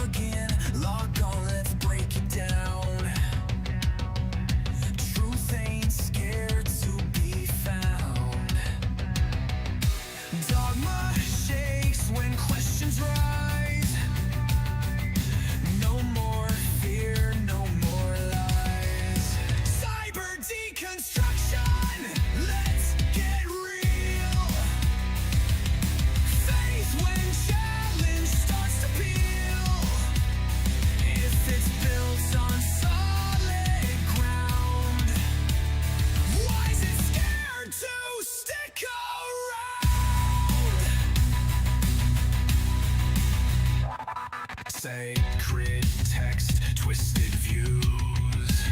log in, log on, let's break it down. Truth ain't scared to be found. Dogma shakes when questions rise. No more fear, no more lies. Cyber deconstruction, let's get real. Faith when challenge starts to peel. If it's built on solid ground, why is it scared to stick around? Sacred text, twisted views.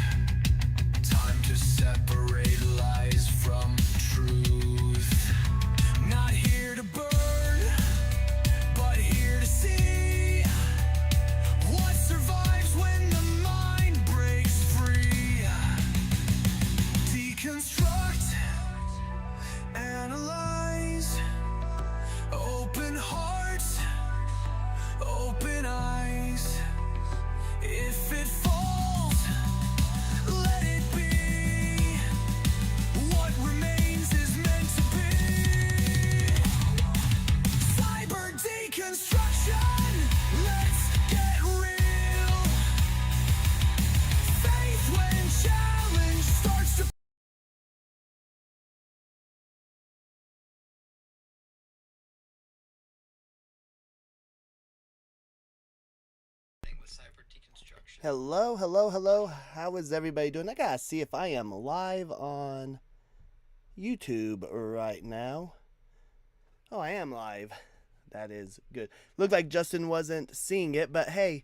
Time to separate lies from truth. Not here to burn, but here to see what survives when the mind breaks free. Deconstruct, analyze, open hearts, open eyes. If it falls, let it be. What remains is meant to be. Cyber deconstruction, let's get real. Faith when challenge starts to with cyber deconstruction. Hello, hello, hello. How is everybody doing? I gotta see if I am live on YouTube right now. Oh, I am live. That is good. Looked like Justin wasn't seeing it, but hey.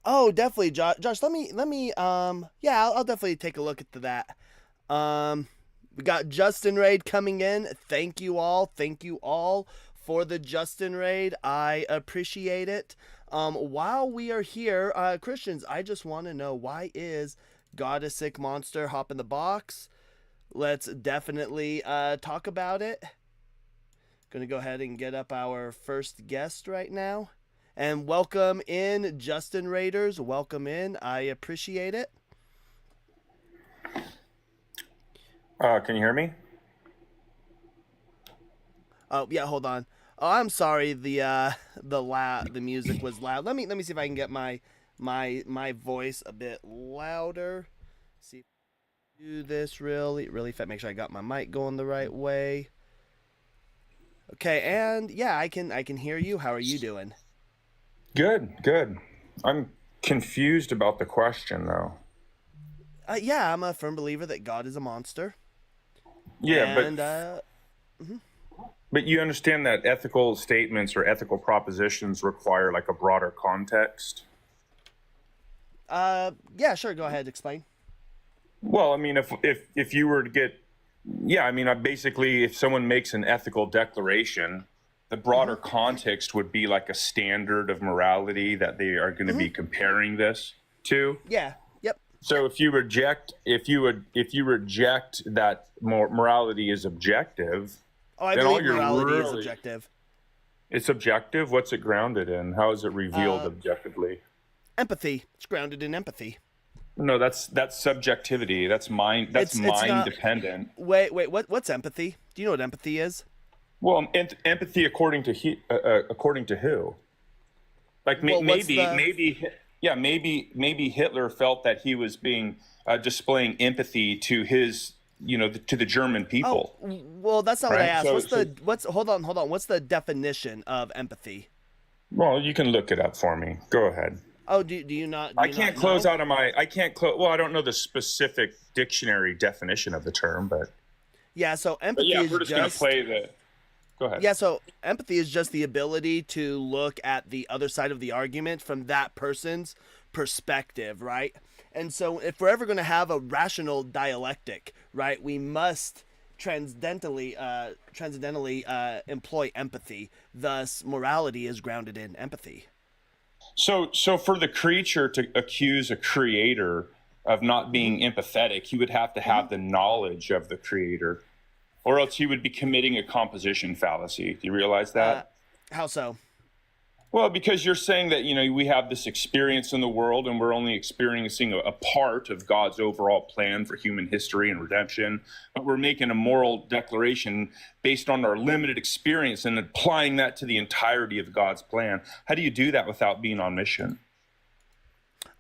Oh, definitely, Josh. Let me. Yeah, I'll definitely take a look at that. We got Justin Raid coming in. Thank you all for the Justin Raid. I appreciate it. While we are here, Christians, I just want to know, why is God a sick monster? Hop in the box. Let's definitely talk about it. Gonna go ahead and get up our first guest right now. And welcome in, Justin Raiders. Welcome in. I appreciate it. Can you hear me? Oh yeah, hold on. Oh, I'm sorry. The music was loud. Let me see if I can get my voice a bit louder. See if I can do this really fast. Make sure I got my mic going the right way. Okay, and yeah, I can hear you. How are you doing? Good. I'm confused about the question, though. Yeah, I'm a firm believer that God is a monster. Yeah, and, but you understand that ethical statements or ethical propositions require like a broader context? Yeah, sure. Go ahead. Explain. Well, I mean, if you were to get, yeah, I mean, basically, if someone makes an ethical declaration, the broader context would be like a standard of morality that they are going to be comparing this to. Yeah. Yep. So if you reject that morality is objective, Oh, I believe morality is objective. It's objective. What's it grounded in? How is it revealed objectively? Empathy. It's grounded in empathy. No, that's subjectivity. That's mind. That's mind dependent. Wait. What's empathy? Do you know what empathy is? Well, empathy according to who? Like maybe Hitler felt that he was being displaying empathy to his, to the German people. Oh, well, that's not what I asked. Hold on. What's the definition of empathy? Well, you can look it up for me. Go ahead. Oh, do you not? I can't close out of my. Well, I don't know the specific dictionary definition of the term, but yeah. So empathy. But yeah, we're just gonna play the. Go ahead. Yeah, so empathy is just the ability to look at the other side of the argument from that person's perspective, right? And so if we're ever going to have a rational dialectic, right, we must transcendentally employ empathy. Thus, morality is grounded in empathy. So for the creature to accuse a creator of not being empathetic, he would have to have the knowledge of the creator. or else he would be committing a composition fallacy. Do you realize that? How so? Well, because you're saying that, we have this experience in the world and we're only experiencing a part of God's overall plan for human history and redemption, but we're making a moral declaration based on our limited experience and applying that to the entirety of God's plan. How do you do that without being omniscient?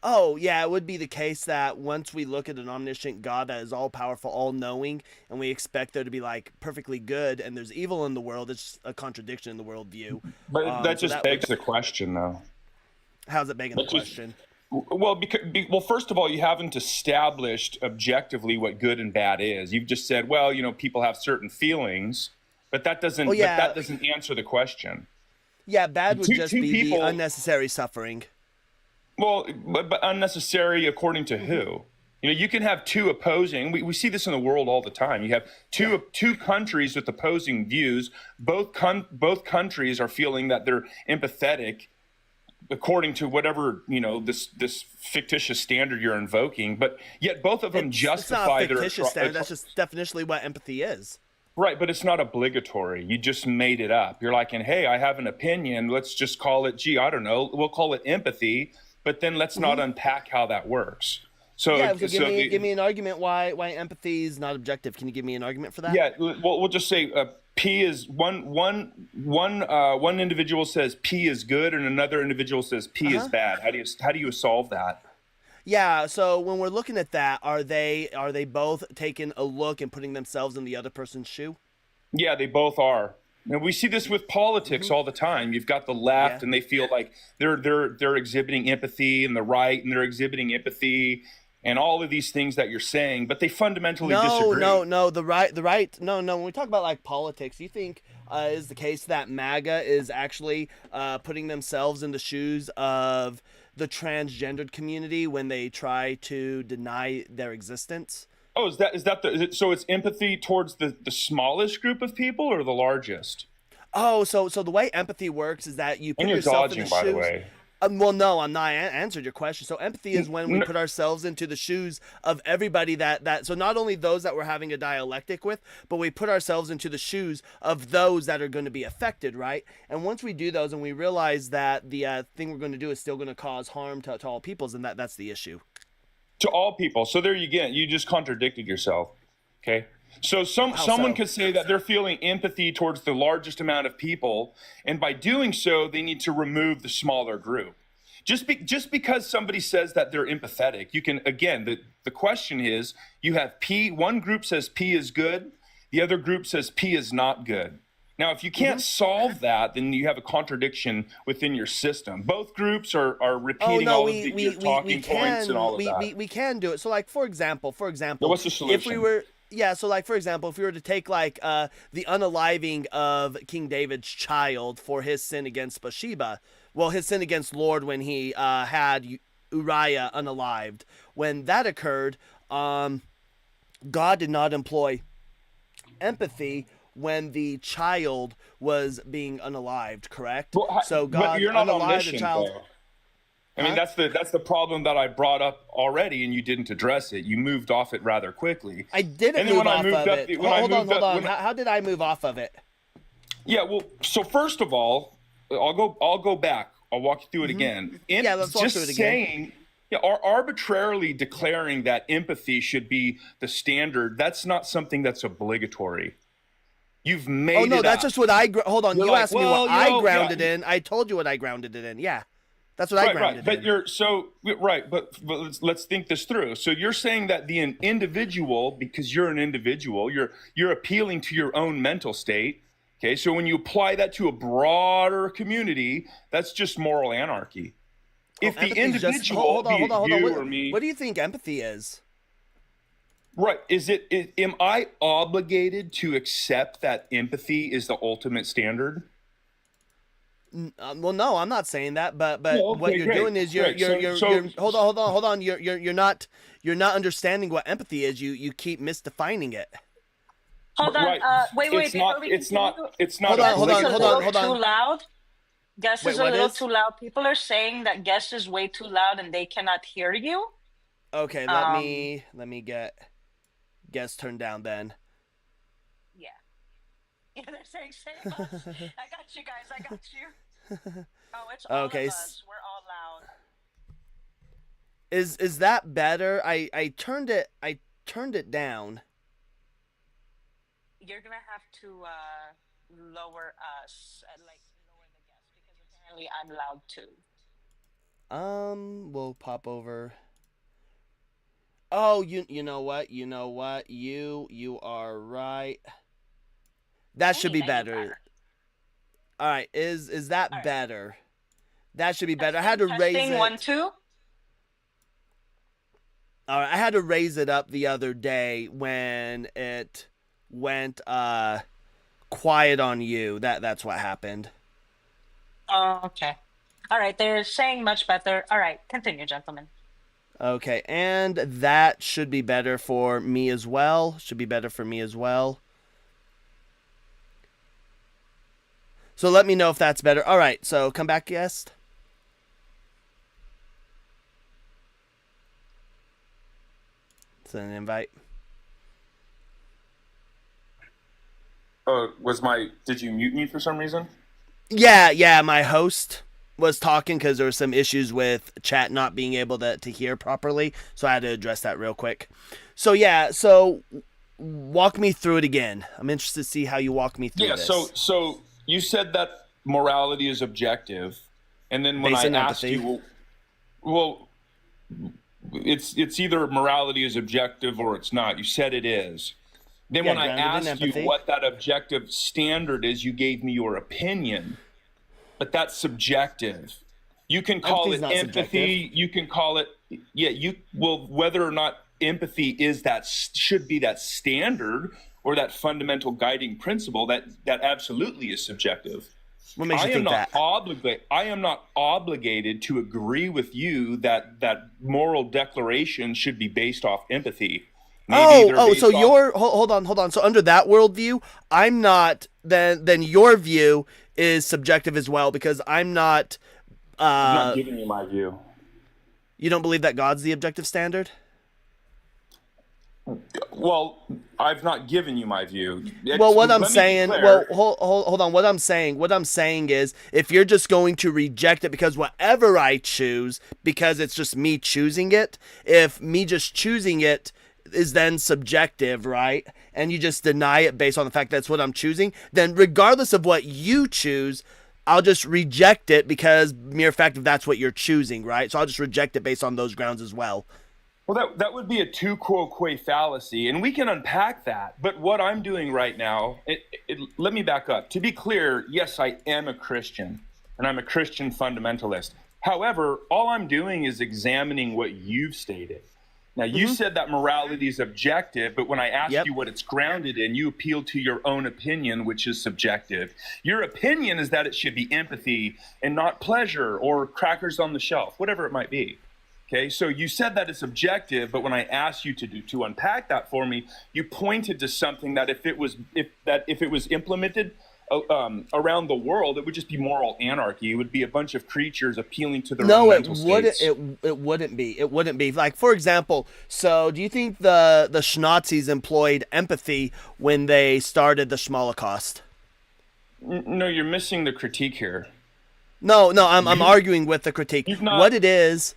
Oh, yeah, it would be the case that once we look at an omniscient God that is all-powerful, all-knowing, and we expect there to be, like, perfectly good, and there's evil in the world, it's a contradiction in the worldview. But that just begs the question, though. How's it begging the question? Well, first of all, you haven't established objectively what good and bad is. You've just said, well, people have certain feelings, but that doesn't answer the question. Yeah, bad would just be the unnecessary suffering. Well, but unnecessary according to who? You can have two opposing. We see this in the world all the time. You have two countries with opposing views. Both countries are feeling that they're empathetic according to whatever this fictitious standard you're invoking. But yet both of them justify their fictitious standard. That's just definitionally what empathy is. Right, but it's not obligatory. You just made it up. You're like, hey, I have an opinion. Let's just call it, I don't know. We'll call it empathy. But then let's not unpack how that works. So give me an argument why empathy is not objective. Can you give me an argument for that? Yeah, well, we'll just say P is one individual says P is good, and another individual says P is bad. How do you solve that? Yeah, so when we're looking at that, are they both taking a look and putting themselves in the other person's shoe? Yeah, they both are. And we see this with politics all the time. You've got the left, and they feel like they're exhibiting empathy, and the right, and they're exhibiting empathy, and all of these things that you're saying, but they fundamentally disagree. No. The right. No. When we talk about like politics, you think is the case that MAGA is actually putting themselves in the shoes of the transgendered community when they try to deny their existence? Oh, so it's empathy towards the smallest group of people or the largest? Oh, so the way empathy works is that you put yourself in the shoes. By the way. Well, no, I'm not. I answered your question. So empathy is when we put ourselves into the shoes of everybody that. So not only those that we're having a dialectic with, but we put ourselves into the shoes of those that are going to be affected, right? And once we do those and we realize that the thing we're going to do is still going to cause harm to all peoples, and that's the issue. To all people. So there you get. You just contradicted yourself. Okay. So someone could say that they're feeling empathy towards the largest amount of people, and by doing so, they need to remove the smaller group. Just because somebody says that they're empathetic, you can, again, the question is, you have P, one group says P is good, the other group says P is not good. Now, if you can't solve that, then you have a contradiction within your system. Both groups are repeating all of your talking points and all of that. We can do it. So, like, for example, now, what's the solution? If we were... Yeah, so like, for example, if we were to take like the unaliving of King David's child for his sin against Bathsheba, well, his sin against Lord when he had Uriah unalived, when that occurred, God did not employ empathy when the child was being unalived, correct? Well, so God unalived the child. Though. I mean, that's the problem that I brought up already, and you didn't address it. You moved off it rather quickly. I didn't move off of it. Hold on. How did I move off of it? Yeah, well, so first of all, I'll go back. I'll walk you through it again. Let's walk through it again. Arbitrarily declaring that empathy should be the standard, that's not something that's obligatory. You've made it up. Oh, no, that's just what hold on. You asked me what I grounded in. I told you what I grounded it in. Yeah. That's what I grounded in. But let's think this through. So you're saying that the individual, because you're an individual, you're appealing to your own mental state. Okay, so when you apply that to a broader community, that's just moral anarchy. If the individual, hold on. you or me, what do you think empathy is? Right? Am I obligated to accept that empathy is the ultimate standard? Well, no, I'm not saying that, but what you're doing is you're hold on. You're not understanding what empathy is. You keep misdefining it. Hold on. Wait. It's not. Hold on. Too loud. Guest is a little too loud. People are saying that guest is way too loud and they cannot hear you. Okay, let me get guest turned down then. Yeah. Yeah, they're saying save us. I got you guys. I got you. Oh, it's all of Okay. us. We're all loud. Is that better? I turned it down. You're gonna have to lower us, like lower the guest, because apparently I'm loud too. We'll pop over. Oh, you know what? You are right. That should Hey, be now you better. better. All right. Is All that right. better? That should be better. I had Testing, to raise testing. One, it. two. All right, I had to raise it up the other day when it went quiet on you. That's what happened. Oh, okay. All right. They're saying much better. All right. Continue, gentlemen. Okay, and that should be better for me as well. Should be better for me as well. So let me know if that's better. All right, so come back, guest. Send an invite. Did you mute me for some reason? Yeah, my host was talking because there were some issues with chat not being able to hear properly, so I had to address that real quick. So yeah, so walk me through it again. I'm interested to see how you walk me through this. So you said that morality is objective, and then when Based I on asked empathy. you, well, it's either morality is objective or it's not. You said it is. Then Yeah, when I grounded in asked you empathy. what that objective standard is, you gave me your opinion, but that's subjective. You can call Empathy's it not empathy. subjective. You can call it, whether or not empathy is should be that standard or that fundamental guiding principle, that absolutely is subjective. What makes I you am think not that? I am not obligated to agree with you that moral declaration should be based off empathy. Maybe they're Oh, based so off. your hold on. So under that worldview, I'm not. Then your view is subjective as well because I'm not. I'm not giving you my view. You don't believe that God's the objective standard? Well, I've not given you my view. Well, what I'm Let me be saying, clear. hold on. What I'm saying is, if you're just going to reject it because whatever I choose, because it's just me choosing it, if me just choosing it is then subjective, right? And you just deny it based on the fact that's what I'm choosing, then regardless of what you choose, I'll just reject it because mere fact of that's what you're choosing, right? So I'll just reject it based on those grounds as well. Well, that would be a tu quo que fallacy, and we can unpack that. But what I'm doing right now, let me back up. To be clear, yes, I am a Christian, and I'm a Christian fundamentalist. However, all I'm doing is examining what you've stated. Now, you said that morality is objective, but when I asked Yep. you what it's grounded in, you appealed to your own opinion, which is subjective. Your opinion is that it should be empathy and not pleasure or crackers on the shelf, whatever it might be. Okay, so you said that it's objective, but when I asked you to unpack that for me, you pointed to something that if it was implemented around the world, it would just be moral anarchy. It would be a bunch of creatures appealing to their own mental states. It wouldn't be. It wouldn't be. Like, for example, so do you think the Schnazis employed empathy when they started the Schmolocaust? No, you're missing the critique here. No, I'm arguing with the critique. You've not- What it is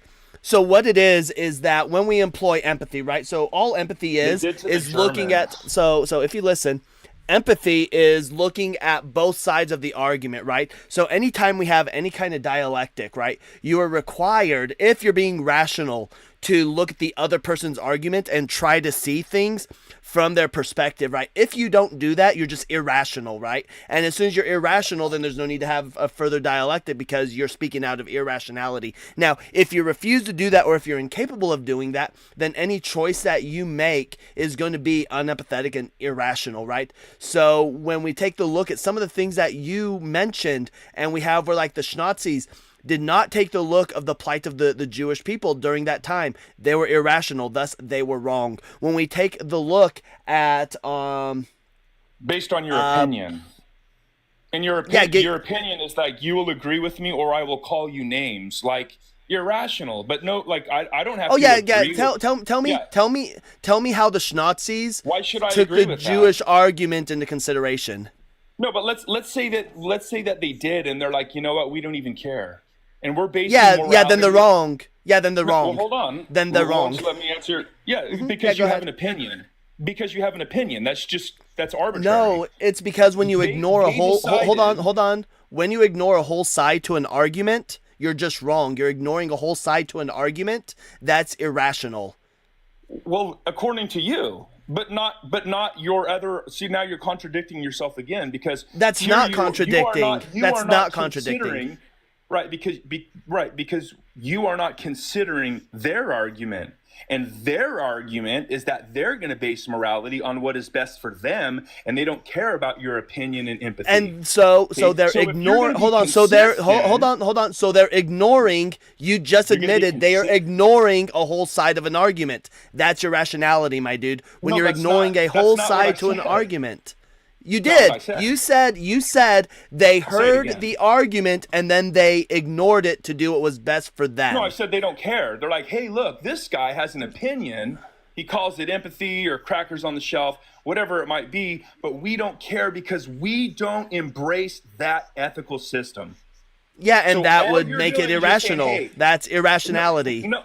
that when we employ empathy, right? So all empathy is did to the looking at Germans. so if you listen, empathy is looking at both sides of the argument, right? So anytime we have any kind of dialectic, right, you are required, if you're being rational, to look at the other person's argument and try to see things from their perspective, right? If you don't do that, you're just irrational, right? And as soon as you're irrational, then there's no need to have a further dialectic because you're speaking out of irrationality. Now, if you refuse to do that or if you're incapable of doing that, then any choice that you make is going to be unempathetic and irrational, right? So when we take the look at some of the things that you mentioned and we have where like the Schnazis did not take the look of the plight of the Jewish people during that time. They were irrational, thus they were wrong. When we take the look at Based on your opinion. And your your opinion is like, you will agree with me or I will call you names. Like, you're rational, but no, like I don't have to agree with, tell me how the Schnazis Why should I took agree the with that? Jewish argument into consideration. No, but let's say that they did, and they're like, you know what, we don't even care, and we're basing Yeah, morality. then they're wrong. Yeah, then they're wrong. Well, hold on. Then they're wrong. Let me answer. Yeah, Mm-hmm. because go you have ahead. an opinion. Because you have an opinion. That's arbitrary. No, it's because when you ignore a whole hold on. When you ignore a whole side to an argument, you're just wrong. You're ignoring a whole side to an argument. That's irrational. Well, according to you, but not your other. See, now you're contradicting yourself again, because that's not contradicting. That's not contradicting. Right, because you are not considering their argument. And their argument is that they're going to base morality on what is best for them, and they don't care about your opinion and empathy. And so they're ignoring. Hold on. So they're hold on. So they're ignoring. You just admitted they are ignoring a whole side of an argument. That's your rationality, my dude. When you're ignoring a whole side to an argument. You did. You said they heard the argument and then they ignored it to do what was best for them. No, I said they don't care. They're like, hey, look, this guy has an opinion. He calls it empathy or crackers on the shelf, whatever it might be, but we don't care because we don't embrace that ethical system. Yeah, and so that would make it irrational. Saying, hey, that's irrationality. No.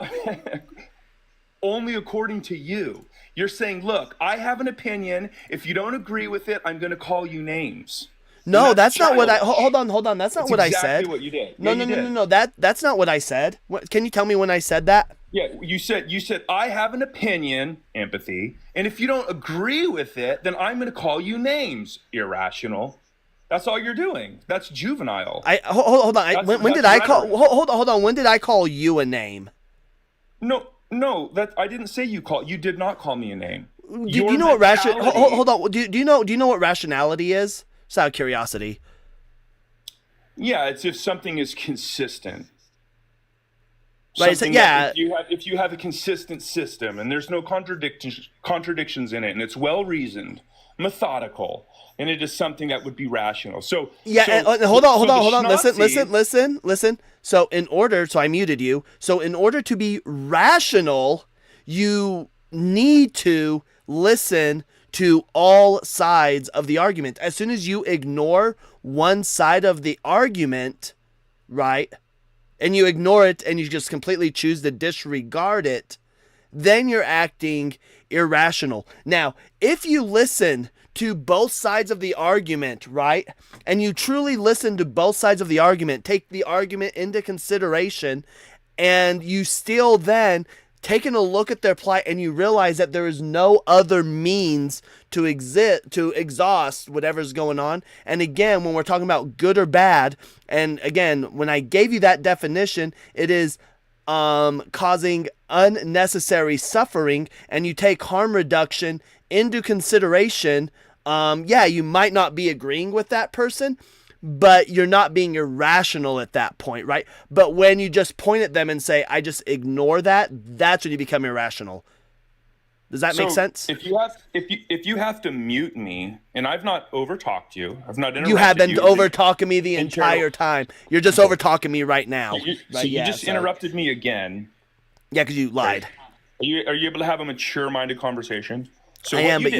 Only according to you. You're saying, look, I have an opinion. If you don't agree with it, I'm going to call you names. No, that's not what I... Hold on. That's not what I said. Exactly what you did. No. That's not what I said. Can you tell me when I said that? Yeah, you said, I have an opinion, empathy, and if you don't agree with it, then I'm going to call you names. Irrational. That's all you're doing. That's juvenile. Hold on. When did I call... Hold on. When did I call you a name? No, that I didn't say you call. You did not call me a name. Do you know what hold on. Do you know what rationality is? Just out of curiosity. Yeah, it's if something is consistent. Right. So, yeah. If you have a consistent system and there's no contradictions in it, and it's well reasoned, methodical, and it is something that would be rational. So yeah. Hold on. Listen. So I muted you. So in order to be rational, you need to listen to all sides of the argument. As soon as you ignore one side of the argument, right, and you ignore it and you just completely choose to disregard it, then you're acting irrational. Now, if you listen to both sides of the argument, right, and you truly listen to both sides of the argument, take the argument into consideration, and you still then taking a look at their plight and you realize that there is no other means to exhaust whatever's going on. And again, when we're talking about good or bad, and again, when I gave you that definition, it is causing unnecessary suffering, and you take harm reduction into consideration, you might not be agreeing with that person, but you're not being irrational at that point, right? But when you just point at them and say, I just ignore that, that's when you become irrational. Does that make sense? If you have to mute me, and I've not overtalked you, I've not interrupted you. You have been overtalking me the entire time. You're just overtalking me right now. You just interrupted me again. Yeah, because you lied. Are you able to have a mature-minded conversation? So I am, but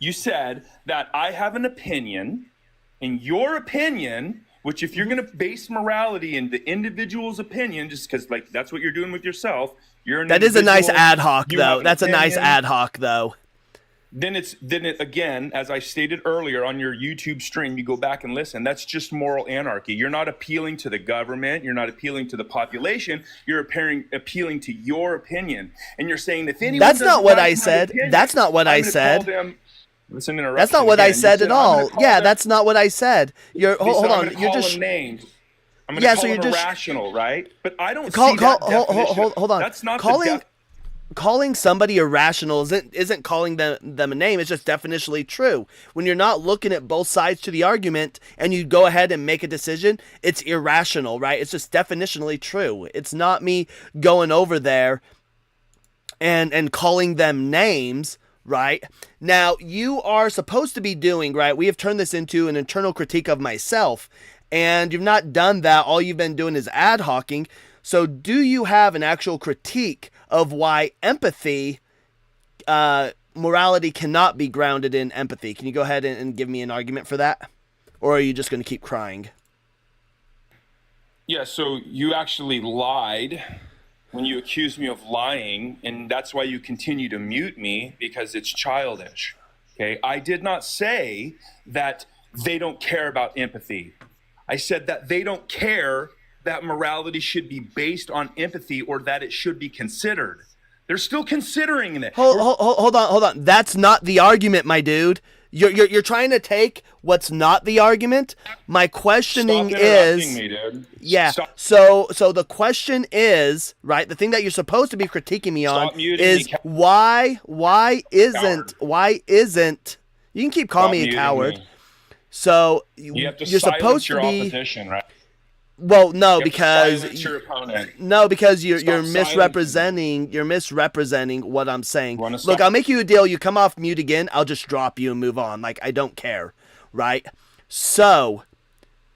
you said that I have an opinion, and your opinion, which if you're going to base morality in the individual's opinion, just because like that's what you're doing with yourself, that is a nice ad hoc though. That's a nice ad hoc though. Then it again, as I stated earlier on your YouTube stream, you go back and listen. That's just moral anarchy. You're not appealing to the government. You're not appealing to the population. You're appealing to your opinion. And you're saying if anyone that's not what I said. That's not what I said. That's not what I said at all. Yeah, that's not what I said. Hold on. You're just names. I'm going to call them irrational, right? But I don't see that definition. Hold on. That's not calling somebody irrational isn't calling them a name. It's just definitionally true. When you're not looking at both sides to the argument and you go ahead and make a decision, it's irrational, right? It's just definitionally true. It's not me going over there and calling them names, right? Now, you are supposed to be doing, right? We have turned this into an internal critique of myself, and you've not done that. All you've been doing is ad hocing. So do you have an actual critique of why empathy, morality cannot be grounded in empathy. Can you go ahead and give me an argument for that? Or are you just going to keep crying? Yeah, so you actually lied when you accused me of lying, and that's why you continue to mute me, because it's childish. Okay, I did not say that they don't care about empathy. I said that they don't care that morality should be based on empathy or that it should be considered. They're still considering it. Hold on. That's not the argument, my dude. You're trying to take what's not the argument. My questioning is, me, dude. yeah. Stop. So the question is, right? The thing that you're supposed to be critiquing me on is why isn't you can keep calling me a coward. So you have to you're supposed your to be opposition, right? Well, no, You because your opponent. no, because you're silencing. you're misrepresenting what I'm saying. Wanna Look, stop? I'll make you a deal. You come off mute again, I'll just drop you and move on. Like, I don't care, right? So,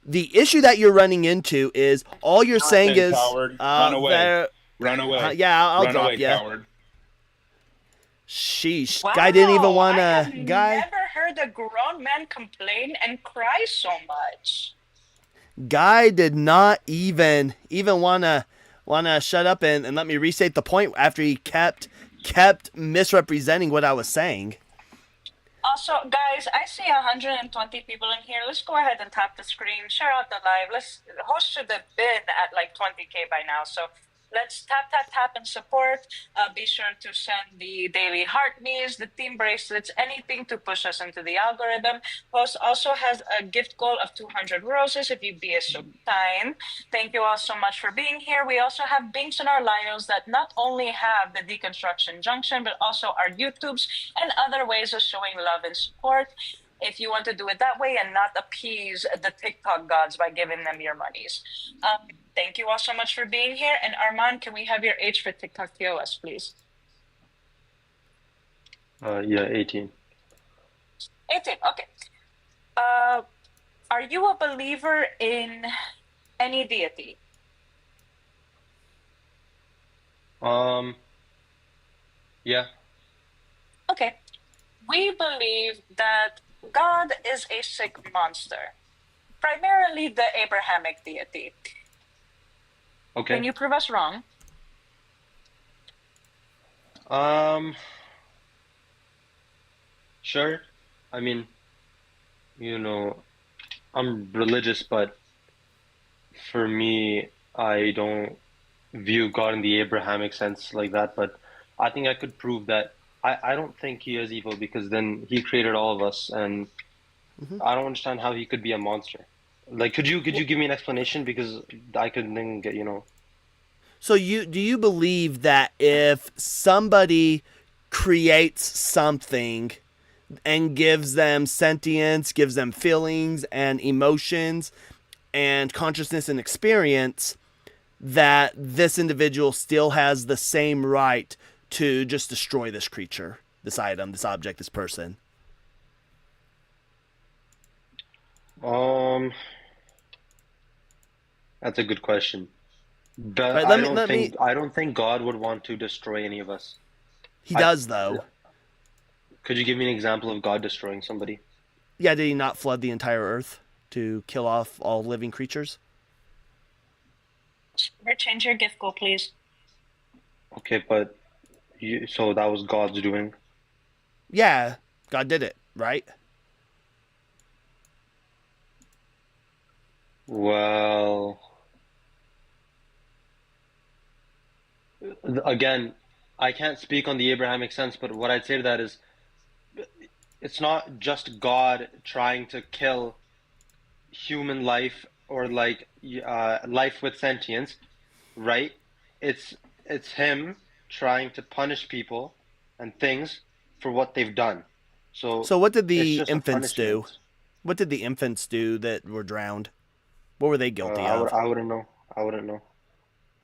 the issue that you're running into is all you're saying is run away. Run away. Yeah, I'll run drop away, you. Coward. Sheesh, Wow, guy didn't even want I to. have Guy, never heard a grown man complain and cry so much. Guy did not even wanna shut up and let me restate the point after he kept misrepresenting what I was saying. Also, guys, I see 120 people in here. Let's go ahead and tap the screen, share out the live. Host should have been at like 20K by now. So let's tap and support. Be sure to send the daily heart me's, the team bracelets, anything to push us into the algorithm. Host also has a gift goal of 200 roses if you be so kind. Thank you all so much for being here. We also have links in our bios that not only have the Deconstruction Junction, but also our YouTubes and other ways of showing love and support. If you want to do it that way and not appease the TikTok gods by giving them your monies. Thank you all so much for being here. And Armand, can we have your age for TikTok TOS, please? Yeah, 18. 18, okay. Are you a believer in any deity? Yeah. Okay. We believe that God is a sick monster, primarily the Abrahamic deity. Okay. Can you prove us wrong? Sure. I mean, I'm religious, but for me, I don't view God in the Abrahamic sense like that. But I think I could prove that I don't think he is evil, because then he created all of us, and I don't understand how he could be a monster. Like, could you give me an explanation, because I couldn't then get. So do you believe that if somebody creates something and gives them sentience, gives them feelings and emotions and consciousness and experience, that this individual still has the same right to just destroy this creature, this item, this object, this person? That's a good question. But Right, I don't think God would want to destroy any of us. He does, though. Could you give me an example of God destroying somebody? Yeah, did he not flood the entire earth to kill off all living creatures? Change your gift goal, please. Okay, but so that was God's doing. Yeah, God did it, right? Well, again, I can't speak on the Abrahamic sense, but what I'd say to that is, it's not just God trying to kill human life or like life with sentience, right? It's him trying to punish people and things for what they've done. So what did it's the just a infants do? punishment. What did the infants do that were drowned? What were they guilty of? I wouldn't know. I wouldn't know.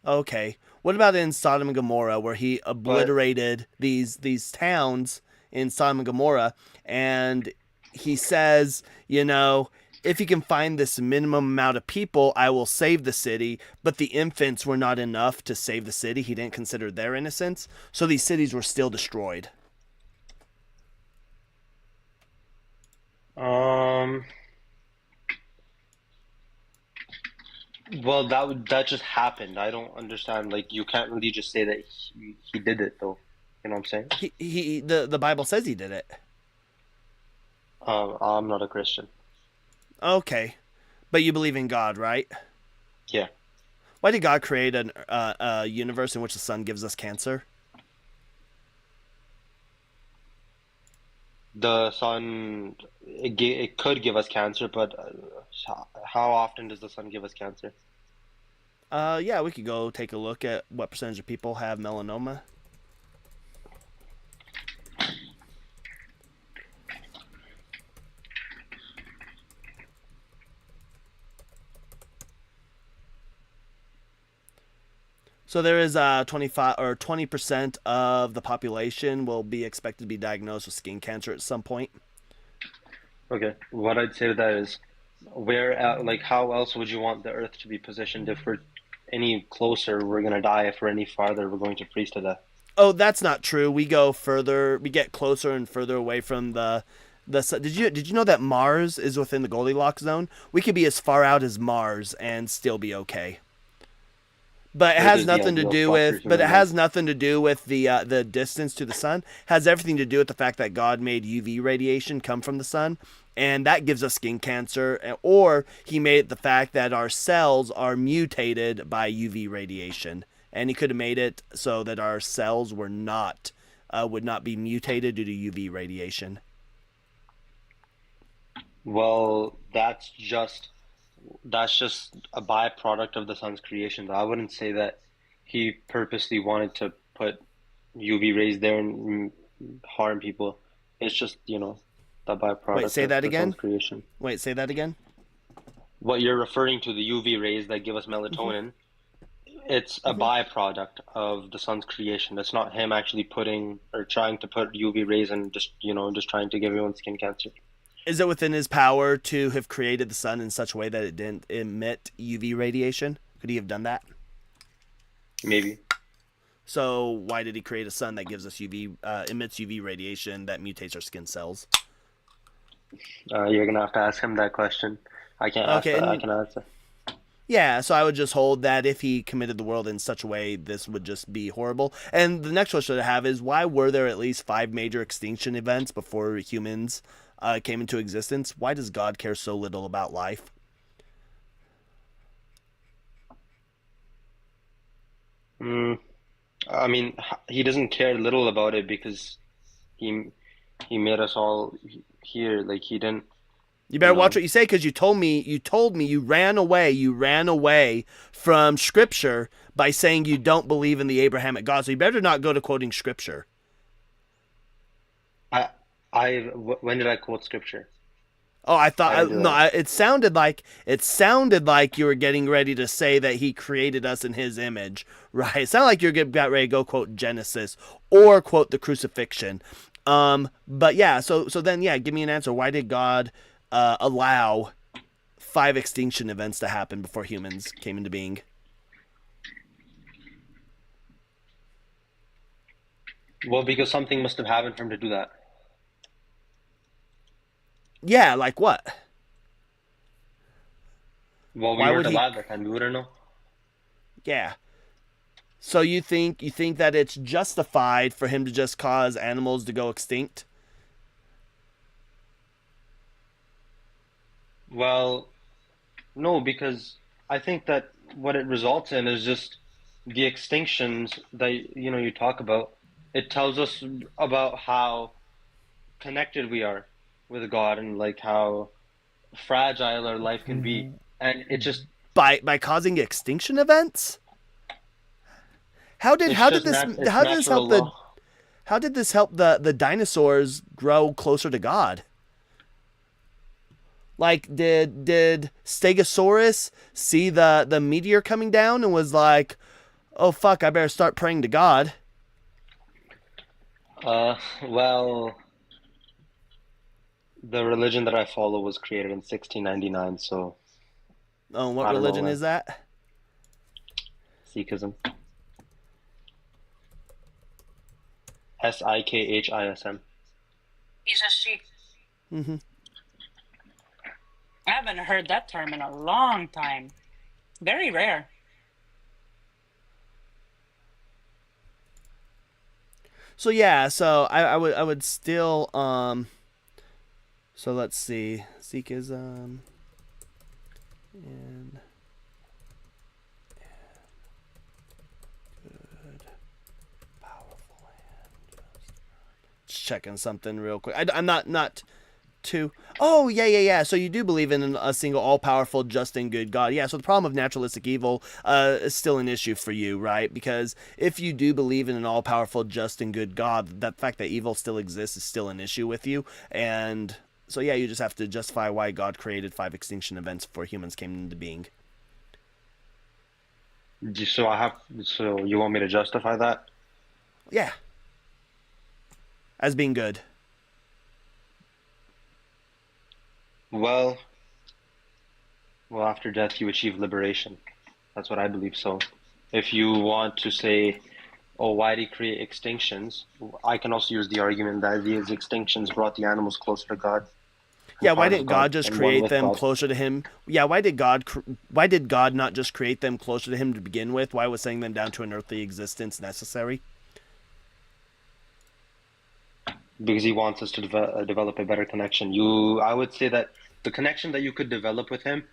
Okay. What about in Sodom and Gomorrah, where he obliterated these towns in Sodom and Gomorrah, and he says, if you can find this minimum amount of people, I will save the city. But the infants were not enough to save the city. He didn't consider their innocence. So these cities were still destroyed. Um, well, that just happened. I don't understand. Like, you can't really just say that he did it, though. You know what I'm saying? The Bible says he did it. I'm not a Christian. Okay, but you believe in God, right? Yeah. Why did God create a universe in which the sun gives us cancer? The sun, it could give us cancer, but how often does the sun give us cancer? Yeah, we could go take a look at what percentage of people have melanoma. So there is 25 or 20% of the population will be expected to be diagnosed with skin cancer at some point. Okay. What I'd say to that is, like, how else would you want the Earth to be positioned? If we're any closer, we're gonna die. If we're any farther, we're going to freeze to death. Oh, that's not true. We go further. We get closer and further away from the. Did you know that Mars is within the Goldilocks zone? We could be as far out as Mars and still be okay. But it Earth has is the nothing to ideal do spot for with. But it human life. has nothing to do with the distance to the sun. It has everything to do with the fact that God made UV radiation come from the sun, and that gives us skin cancer. Or He made it the fact that our cells are mutated by UV radiation, and He could have made it so that our cells were not would not be mutated due to UV radiation. Well, that's just a byproduct of the sun's creation, though. I wouldn't say that he purposely wanted to put UV rays there and harm people. It's just, the Wait, byproduct say of that the sun's again. creation. Wait, say that again. What you're referring to, the UV rays that give us melatonin, it's a byproduct of the sun's creation. It's not him actually putting or trying to put UV rays and just trying to give everyone skin cancer. Is it within His power to have created the sun in such a way that it didn't emit UV radiation? Could He have done that? Maybe. So why did He create a sun that gives us emits UV radiation that mutates our skin cells? You're gonna have to ask him that question. I can't ask Okay, that. I and can answer. yeah, so I would just hold that if He committed the world in such a way, this would just be horrible. And the next question I have is, why were there at least 5 major extinction events before humans came into existence? Why does God care so little about life? Mm, I mean, he doesn't care little about it because he he made us all here. Like, he didn't, You you better watch know. what you say, because you ran away from Scripture by saying you don't believe in the Abrahamic God. So you better not go to quoting Scripture. I when did I quote scripture? Oh, I I thought didn't do no. that. It sounded like you were getting ready to say that He created us in His image, right? It sounded like you got ready to go quote Genesis or quote the crucifixion. But yeah, so then yeah, give me an answer. Why did God allow 5 extinction events to happen before humans came into being? Well, because something must have happened for him to do that. Yeah, like what? Well, we Why would weren't He? alive that time. We wouldn't know. Yeah. So you think that it's justified for Him to just cause animals to go extinct? Well, no, because I think that what it results in is just the extinctions that you talk about. It tells us about how connected we are with God and like how fragile our life can be. And By causing extinction events? How did it's how did just this it's how did this natural help the law. how did this help the dinosaurs grow closer to God? Like, did Stegosaurus see the meteor coming down and was like, "Oh fuck, I better start praying to God"? Well, the religion that I follow was created in 1699, so Oh, what I don't know, religion man. is that? Sikhism. Sikhism. He's a sheep. Mm-hmm. I haven't heard that term in a long time. Very rare. So yeah, so I would still so let's see. Sikhism and good powerful hand. Just checking something real quick. I'm not too. Oh yeah. So you do believe in a single, all-powerful, just and good God. Yeah. So the problem of naturalistic evil is still an issue for you, right? Because if you do believe in an all-powerful, just and good God, that fact that evil still exists is still an issue with you. And so yeah, you just have to justify why God created 5 extinction events before humans came into being. So you want me to justify that? Yeah, as being good. Well, well, after death you achieve liberation. That's what I believe. So, if you want to say, oh, why did he create extinctions? I can also use the argument that these extinctions brought the animals closer to God, Yeah, why part of didn't God God, just and one create with them God. closer to him? Yeah, why did God not just create them closer to him to begin with? Why was sending them down to an earthly existence necessary? Because he wants us to develop a better connection. I would say that the connection that you could develop with him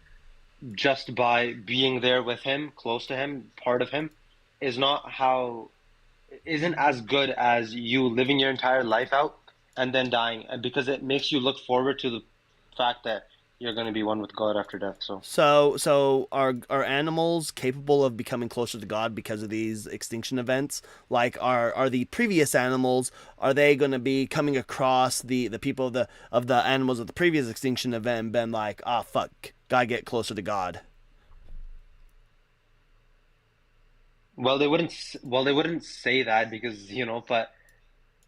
just by being there with him, close to him, part of him, is not how isn't as good as you living your entire life out and then dying, because it makes you look forward to the fact that you're going to be one with God after death. So, So are animals capable of becoming closer to God because of these extinction events? Like are the previous animals, are they going to be coming across the people of the animals of the previous extinction event and been like, "Ah, fuck, gotta get closer to God." well, they wouldn't say that because, but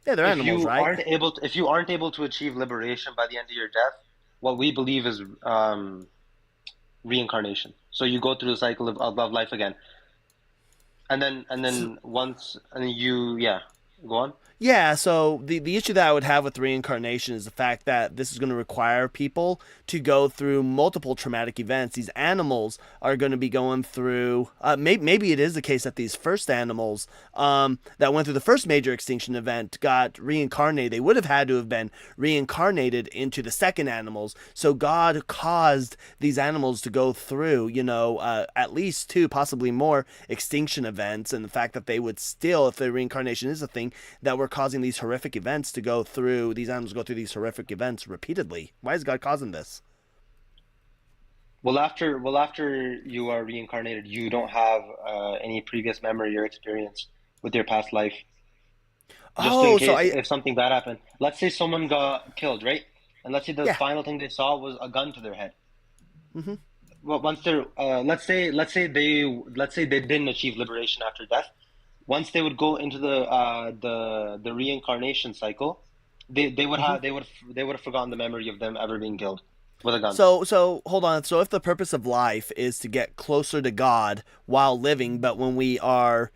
Yeah, they're animals, right? if you aren't able to achieve liberation by the end of your death, what we believe is reincarnation. So you go through the cycle of life again. And then once and you yeah, go on. Yeah, so the issue that I would have with reincarnation is the fact that this is going to require people to go through multiple traumatic events. These animals are going to be going through. Maybe it is the case that these first animals that went through the first major extinction event got reincarnated. They would have had to have been reincarnated into the second animals. So God caused these animals to go through, at least 2, possibly more extinction events, and the fact that they would still, if the reincarnation is a thing, that we're causing these horrific events to go through, these animals go through these horrific events repeatedly. Why is God causing this? Well, after you are reincarnated, you don't have any previous memory or experience with your past life. Just in Oh, so case I, if something bad happened. Let's say someone got killed, right? And let's say the yeah. final thing they saw was a gun to their head. Hmm. Well, once they're let's say they didn't achieve liberation after death. Once they would go into the reincarnation cycle, they would Hmm. have they would have forgotten the memory of them ever being killed with a gun. So hold on. So if the purpose of life is to get closer to God while living, but when we are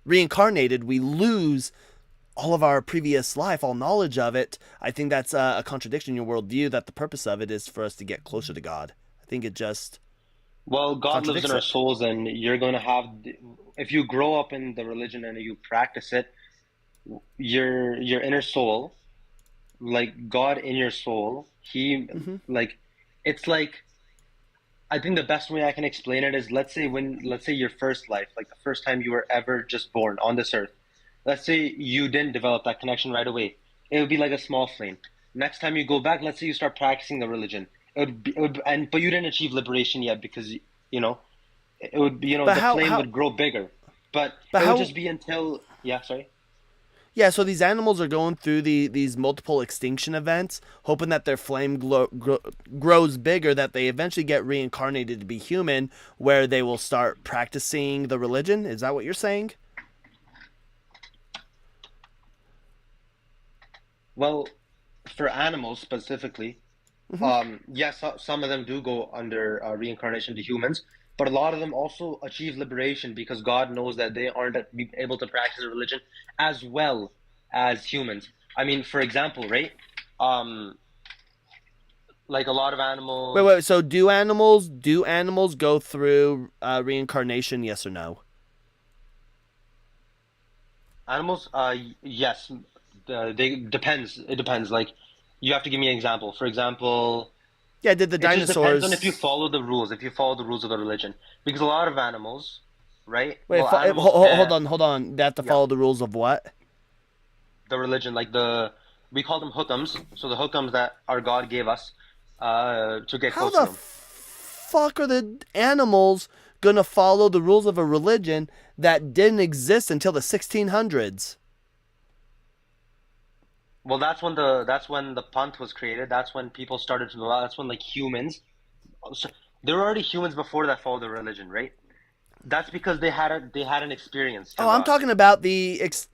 reincarnated, we lose all of our previous life, all knowledge of it. I think that's a contradiction in your worldview. That the purpose of it is for us to get closer to God. I think it just Well, God lives in contradicts our it. souls, and you're going to have, if you grow up in the religion and you practice it, your inner soul, like God in your soul, He Hmm. like it's like I think the best way I can explain it is let's say your first life, like the first time you were ever just born on this earth. Let's say you didn't develop that connection right away. It would be like a small flame. Next time you go back, let's say you start practicing the religion. But you didn't achieve liberation yet because you know it would be, But the how flame how would grow bigger. But but it would how just be until yeah, sorry. Yeah, so these animals are going through these multiple extinction events, hoping that their flame grows bigger, that they eventually get reincarnated to be human, where they will start practicing the religion. Is that what you're saying? Well, for animals specifically, Hmm. yes, some of them do go under reincarnation to humans, but a lot of them also achieve liberation because God knows that they aren't able to practice a religion as well as humans. I mean, for example, right? Um, Like a lot of Wait, animals. wait. So do animals go through reincarnation? Yes or no? Animals, yes, they depends. It depends. Like, you have to give me an example. For example, Yeah. Did the it just depends on if you dinosaurs? follow the rules. If you follow the rules of the religion, because a lot of animals, right? Wait. Well, animals Hold can't. on. Hold on. They have to Yeah, follow the rules of what? the religion, like we call them hukams. So the hukams that our God gave us, to get How close to the Him. fuck are the animals gonna follow the rules of a religion that didn't exist until the 1600s? Well, that's when the pant was created. That's when people started to know. That's when like humans. So, there were already humans before that followed the religion, right? That's because they had an experience to Oh, I'm God. talking about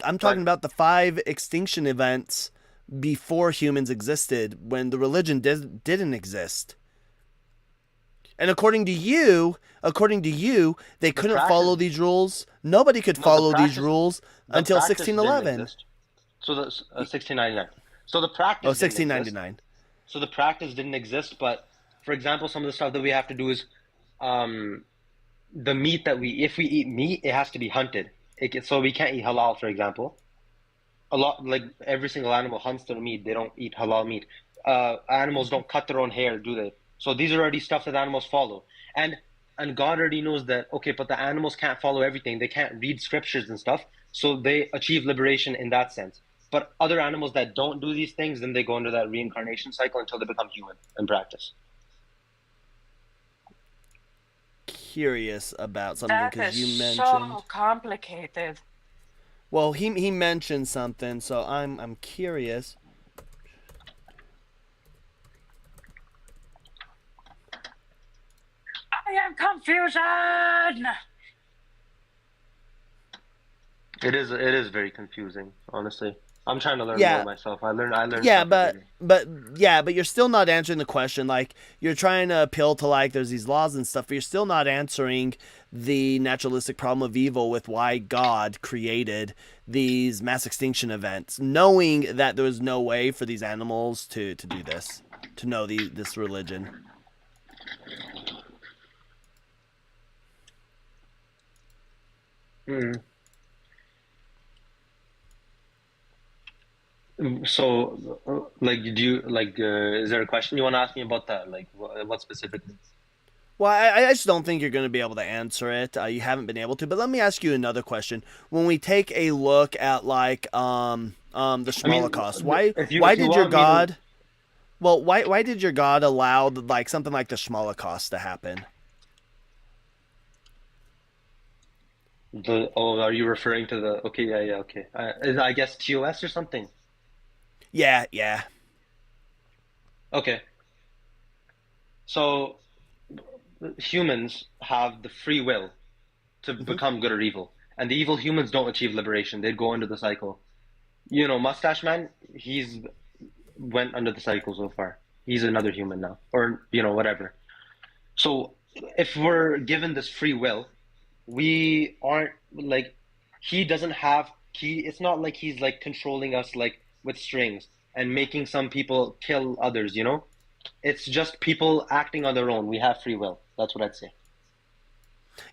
I'm talking But about the 5 extinction events before humans existed, when the religion didn't exist. And according to you, they the couldn't practice, follow these rules. Nobody could no, follow these rules the until practice didn't 1611. exist. So the 1699. So the practice Oh, didn't exist. 1699. So the practice didn't exist. But for example, some of the stuff that we have to do is, um, the meat that if we eat meat, it has to be hunted. So we can't eat halal, for example. A lot, like every single animal hunts their meat. They don't eat halal meat. Animals don't cut their own hair, do they? So these are already stuff that animals follow. And and God already knows that, okay, but the animals can't follow everything. They can't read scriptures and stuff. So they achieve liberation in that sense. But other animals that don't do these things, then they go into that reincarnation cycle until they become human in practice. Curious about something That because is you so mentioned. complicated. Well, he mentioned something, so I'm curious. I am confusion. It is very confusing, honestly. I'm trying to learn more Yeah, myself. I learn yeah, stuff every but day. but yeah, but you're still not answering the question. Like, you're trying to appeal to, like, there's these laws and stuff, but you're still not answering the naturalistic problem of evil with why God created these mass extinction events, knowing that there was no way for these animals to do this, to know this religion. Mm. So, like, is there a question you want to ask me about that? Like, what specifically? Well, I just don't think you're going to be able to answer it. You haven't been able to. But let me ask you another question. When we take a look at, like, the I mean, Holocaust, why if why you did your want me to, God well why did your God allow, like, something like the Holocaust to happen? are you referring to the? Okay, yeah, yeah, okay. I guess TOS or something. Yeah, yeah. Okay, so humans have the free will to Hmm. become good or evil, and the evil humans don't achieve liberation. They go into the cycle. You know, Mustache Man, he's went under the cycle so far. He's another human now, or whatever. So if we're given this free will, we aren't like he doesn't have he it's not like he's like controlling us like with strings and making some people kill others. It's just people acting on their own. We have free will. That's what I'd say.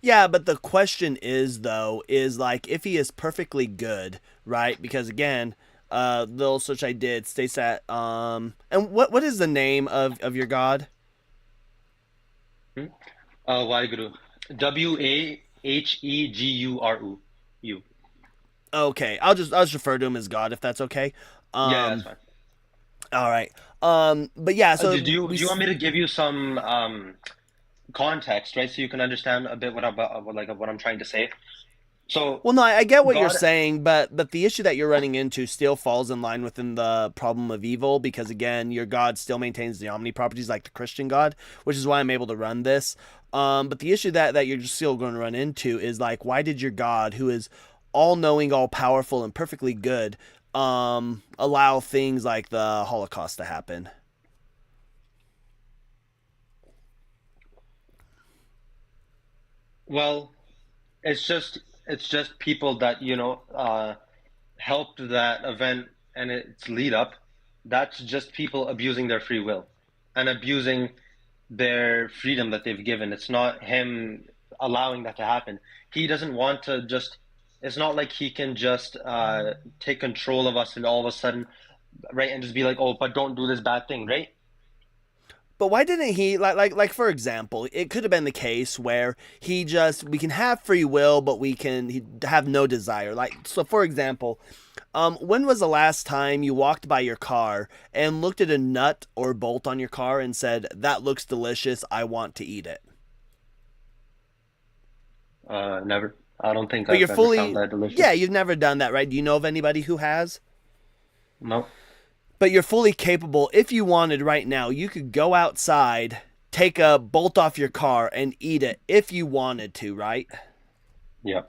Yeah, but the question is, though, is like, if he is perfectly good, right? Because again, the little search I did states that and what is the name of your God? Hmm? Waheguru. Waheguru. Okay, I'll just refer to him as God, if that's okay. Yeah, that's Um, fine. all right. But yeah, Do so do you want me to give you some context, right, so you can understand a bit what I'm trying to say? So well, no, I get what you're God, saying, but the issue that you're running into still falls in line within the problem of evil, because again, your God still maintains the omni properties like the Christian God, which is why I'm able to run this. But the issue that you're just still going to run into is, like, why did your God, who is all knowing, all powerful, and perfectly good, allow things like the Holocaust to happen? well, it's just people that helped that event and its lead up. That's just people abusing their free will. and abusing their freedom that they've given. It's not him allowing that to happen. He doesn't want to just, it's not like he can just take control of us and all of a sudden, right, and just be like, oh, but don't do this bad thing, right? But why didn't he like for example, it could have been the case where he just we can have free will, but he have no desire. Like so, for example, when was the last time you walked by your car and looked at a nut or bolt on your car and said, "That looks delicious. I want to eat it." Never. I don't think But I've you're ever found fully, that delicious. yeah, you've never done that, right? Do you know of anybody who has? No. But you're fully capable. If you wanted right now, you could go outside, take a bolt off your car, and eat it if you wanted to, right? Yeah.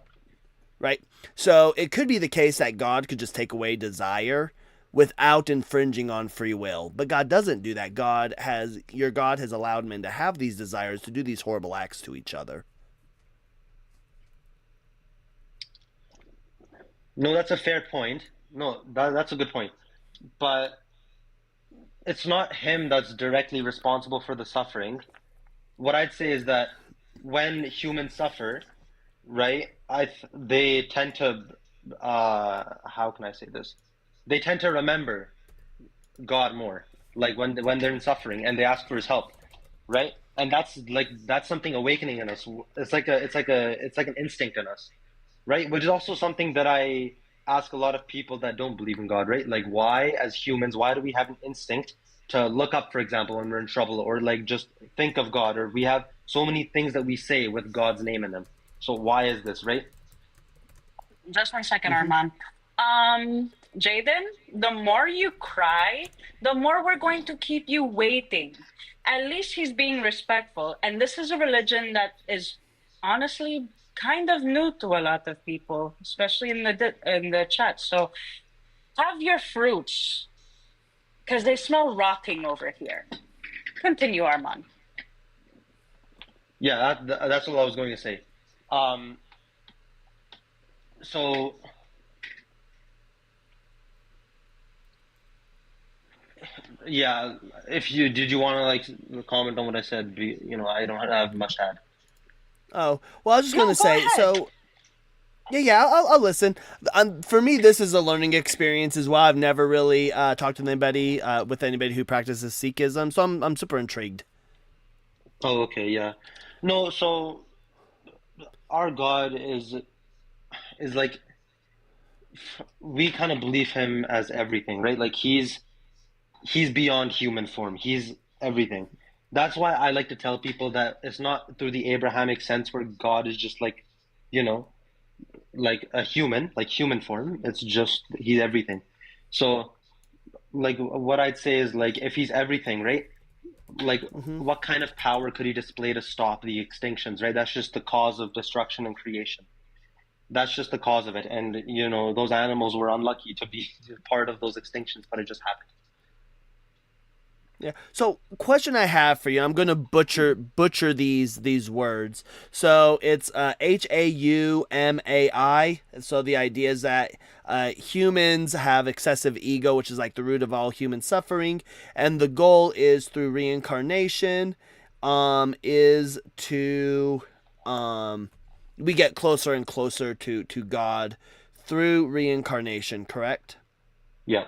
Right? So it could be the case that God could just take away desire without infringing on free will. But God doesn't do that. Your God has allowed men to have these desires to do these horrible acts to each other. No, that's a fair point. No, that's a good point. But it's not him that's directly responsible for the suffering. What I'd say is that when humans suffer, right, they tend to, how can I say this? They tend to remember God more, like when they're in suffering and they ask for His help, right? And that's something awakening in us. It's like an instinct in us, right? Which is also something that I ask a lot of people that don't believe in God, right? Like, why, as humans, why do we have an instinct to look up, for example, when we're in trouble, or like just think of God, or we have so many things that we say with God's name in them. So why is this, right? Just 1 second, Armand. Jaden, the more you cry, the more we're going to keep you waiting. At least he's being respectful. And this is a religion that is honestly kind of new to a lot of people, especially in the chat. So have your fruits, because they smell rotting over here. Continue, Armand. Yeah, that's what I was going to say. Um, so yeah, if you did you want to like comment on what I said? I don't have much to add. Oh, well, I was just No, going to go say, ahead. so yeah, I'll listen. For me, this is a learning experience as well. I've never really talked to anybody with anybody who practices Sikhism, so I'm super intrigued. Oh, okay, yeah. No, so our God is like we kind of believe him as everything, right? Like he's beyond human form. He's everything. That's why I like to tell people that it's not through the Abrahamic sense where God is just like, you know, like a human, like human form. It's just he's everything. So like what I'd say is like if he's everything, right? Like Hmm. what kind of power could he display to stop the extinctions, right? That's just the cause of destruction and creation. That's just the cause of it. And those animals were unlucky to be part of those extinctions, but it just happened. Yeah. So, question I have for you, I'm gonna butcher these words. So it's Haumai. So the idea is that humans have excessive ego, which is like the root of all human suffering, and the goal is through reincarnation, is to we get closer and closer to God through reincarnation. Correct? Yeah.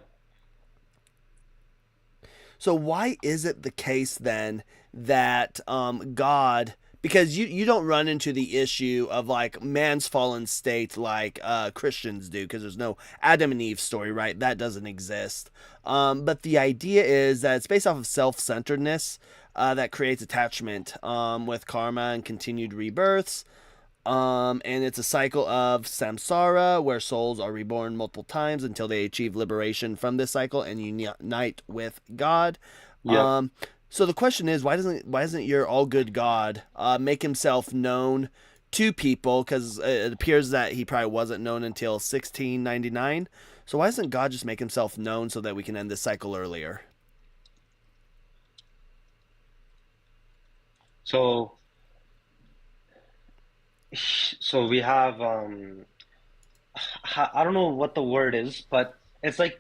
So why is it the case then that God, because you don't run into the issue of like man's fallen state like Christians do, because there's no Adam and Eve story, right? That doesn't exist. But the idea is that it's based off of self-centeredness that creates attachment with karma and continued rebirths. And it's a cycle of samsara where souls are reborn multiple times until they achieve liberation from this cycle and unite with God. Yeah. Um, so the question is, why doesn't your all good God make himself known to people? Because it appears that he probably wasn't known until 1699. So why doesn't God just make himself known so that we can end this cycle earlier? So we have I don't know what the word is, but it's like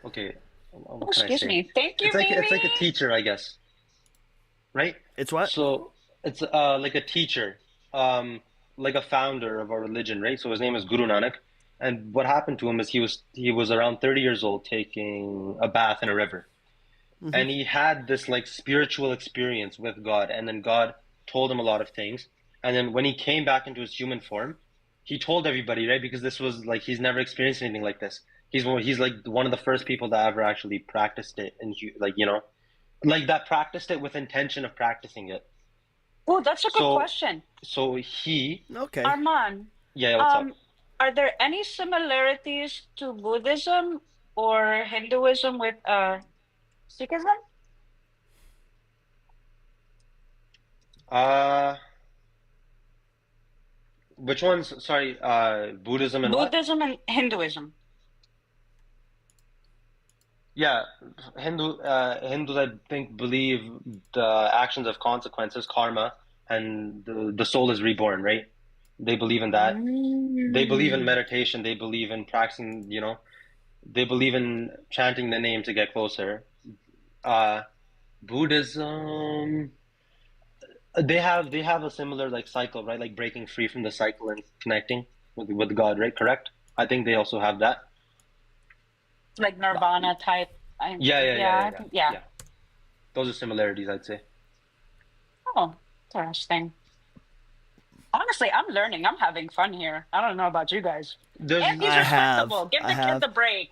okay. Oh, What can I excuse say? me. Thank you, It's like a Mimi. teacher, I guess, right? It's what? So it's like a teacher, like a founder of our religion, right? So his name is Guru Nanak, and what happened to him is he was around 30 years old taking a bath in a river, Hmm. and he had this like spiritual experience with God, and then God told him a lot of things, and then when he came back into his human form, he told everybody, right? Because this was like he's never experienced anything like this. He's like one of the first people that ever actually practiced it, and like like that practiced it with intention of practicing it. Oh, that's a good So question. so he Okay. Arman, yeah, what's up? um, are there any similarities to Buddhism or Hinduism with Sikhism? Uh which ones? Sorry, Buddhism and what? Buddhism and Hinduism. Yeah, Hindus I think believe the actions have consequences, karma, and the soul is reborn, right? They believe in that. They believe in Mm. meditation, they believe in practicing, they believe in chanting the name to get closer. Uh Buddhism, they have a similar like cycle, right? Like breaking free from the cycle and connecting with God, right? Correct? I think they also have that. Like Nirvana type. Yeah, yeah, yeah, Yeah, yeah, I yeah. think, yeah. Yeah. Those are similarities, I'd say. Oh, interesting. Honestly, I'm learning. I'm having fun here. I don't know about you guys. There's And he's I have. respectable. Give I the kid have. the break.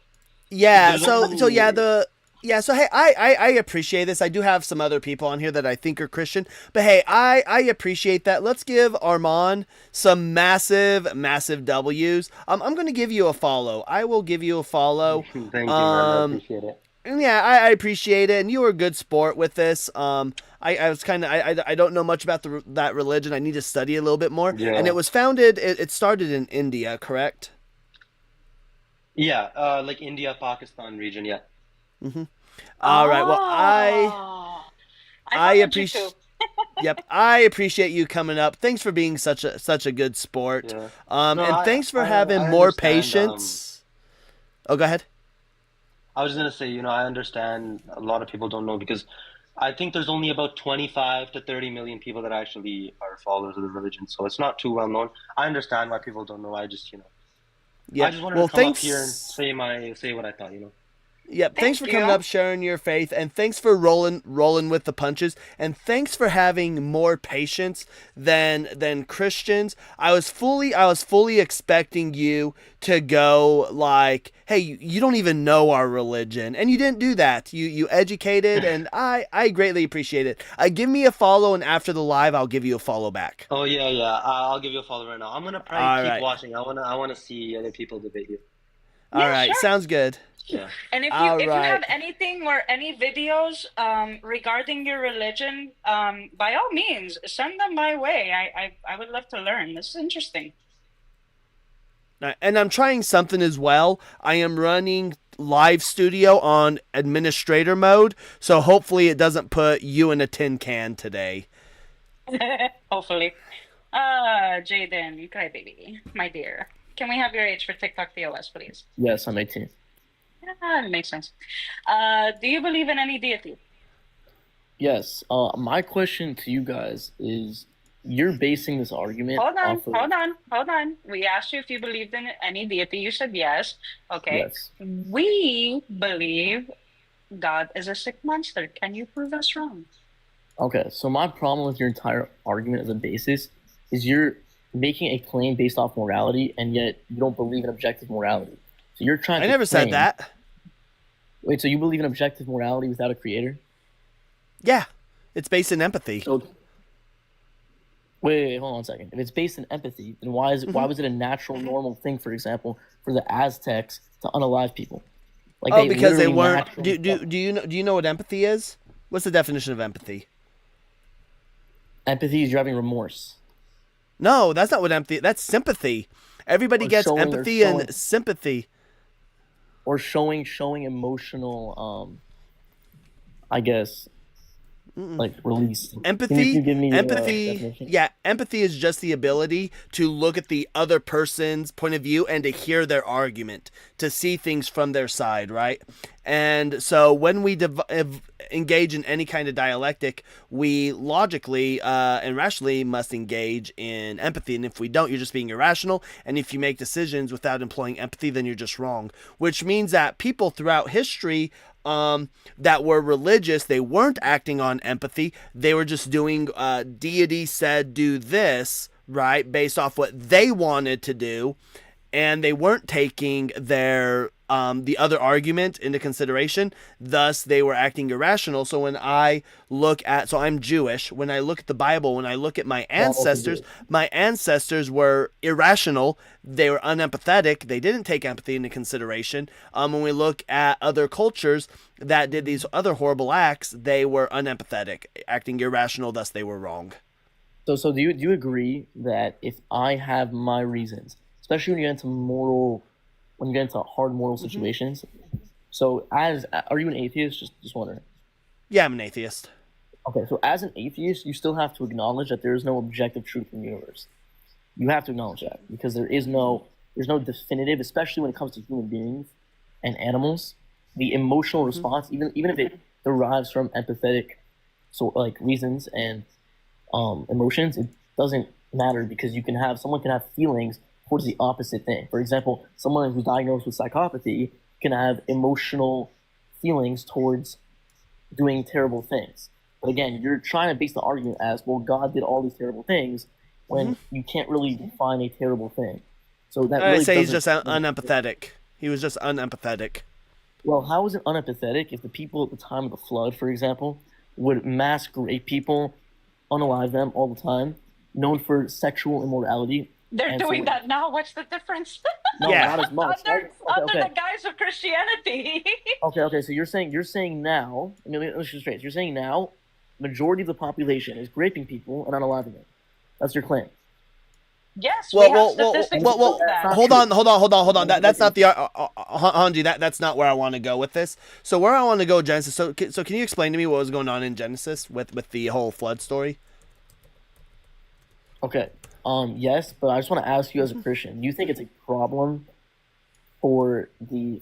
Yeah. there's So yeah. only So hey, I appreciate this. I do have some other people on here that I think are Christian, but hey, I appreciate that. Let's give Armand some massive W's. I'm gonna give you a follow. I will give you a follow. Thank you, man. I Um, appreciate it. and yeah, I appreciate it, and you were a good sport with this. I was kind of I don't know much about that religion. I need to study a little bit more. And it Yeah. was founded. It started in India, correct? Yeah, like India, Pakistan region, yeah. Mm-hmm. All right. Well, Oh, I I followed you too. appreciate. Yep, I appreciate you coming up. Thanks for being such a good sport. Yeah. No, And I thanks for I having I more understand. patience. Oh, go ahead. I was gonna say, I understand a lot of people don't know because I think there's only about 25 to 30 million people that actually are followers of the religion, so it's not too well known. I understand why people don't know. I Yep. just wanted to Well, come up here and thanks. say what I thought. Yep. Thanks Thank for coming you. up, sharing your faith, and thanks for rolling with the punches, and thanks for having more patience than Christians. I was fully expecting you to go like, hey, you don't even know our religion, and you didn't do that. You educated, and I greatly appreciate it. Give me a follow, and after the live, I'll give you a follow back. Oh yeah, yeah. I'll give you a follow right now. I'm gonna probably All keep right. watching. I wanna see other people debate you. All Yeah, right. sure. Sounds good. Yeah. And All if you have right. anything or any videos regarding your religion, by all means, send them my way. I would love to learn. This is interesting. And I'm trying something as well. I am running live studio on administrator mode, so hopefully it doesn't put you in a tin can today. Hopefully. Jaden, you crybaby, my dear. Can we have your age for TikTok TOS, please? Yes, I'm 18. Yeah, it makes sense. Do you believe in any deity? Yes. My question to you guys is, you're basing this argument Hold on, off of hold on, hold on. We asked you if you believed in any deity. You said yes. Okay. yes. We believe God is a sick monster. Can you prove us wrong? Okay. So my problem with your entire argument as a basis is you're making a claim based off morality, and yet you don't believe in objective morality. So you're trying I to never said claim. that. Wait. So you believe in objective morality without a creator? Yeah, it's based in empathy. So wait, hold on a second. If it's based in empathy, then why was it a natural, normal thing, for example, for the Aztecs to unalive people? Like Oh, they because they literally weren't. naturally. Do you know what empathy is? What's the definition of empathy? Empathy is you're having remorse. No, that's not what empathy. That's sympathy. Everybody Or gets showing- or empathy showing- and sympathy. Or showing emotional I guess like release. Can Empathy, you give me empathy, definition? yeah, empathy is just the ability to look at the other person's point of view and to hear their argument, to see things from their side, right? And so when we engage in any kind of dialectic, we logically and rationally must engage in empathy. And if we don't, you're just being irrational. And if you make decisions without employing empathy, then you're just wrong. Which means that people throughout history that were religious, they weren't acting on empathy. They were just doing deity said do this, right, based off what they wanted to do, and they weren't taking their the other argument into consideration. Thus, they were acting irrational. So when I look at, so I'm Jewish. When I look at the Bible, when I look at my ancestors were irrational. They were unempathetic. They didn't take empathy into consideration. When we look at other cultures that did these other horrible acts, they were unempathetic, acting irrational. Thus, they were wrong. So do you agree that if I have my reasons, especially when you get into hard moral situations? So are you an atheist? Just wondering. Yeah, I'm an atheist. Okay, so as an atheist, you still have to acknowledge that there is no objective truth in the universe. You have to acknowledge that because there's no definitive, especially when it comes to human beings and animals. The emotional response, even if it derives from empathetic, so like reasons and emotions, it doesn't matter because someone can have feelings towards the opposite thing. For example, someone who's diagnosed with psychopathy can have emotional feelings towards doing terrible things. But again, you're trying to base the argument as, well, God did all these terrible things when you can't really define a terrible thing. So that really say he's just unempathetic. He was just unempathetic. Well, how is it unempathetic if the people at the time of the flood, for example, would mass rape people, unalive them all the time, known for sexual immorality? They're doing that now. What's the difference? No, not as much. Under the guise of Christianity. Okay. So you're saying now. I mean, let's just straight. You're saying now, majority of the population is raping people and unaliving them. That's your claim. Yes. Well. Hold on. That's not the Hanji. That's not where I want to go with this. So where I want to go, Genesis. So can you explain to me what was going on in Genesis with the whole flood story? Okay. Yes, but I just want to ask you as a Christian, do you think it's a problem for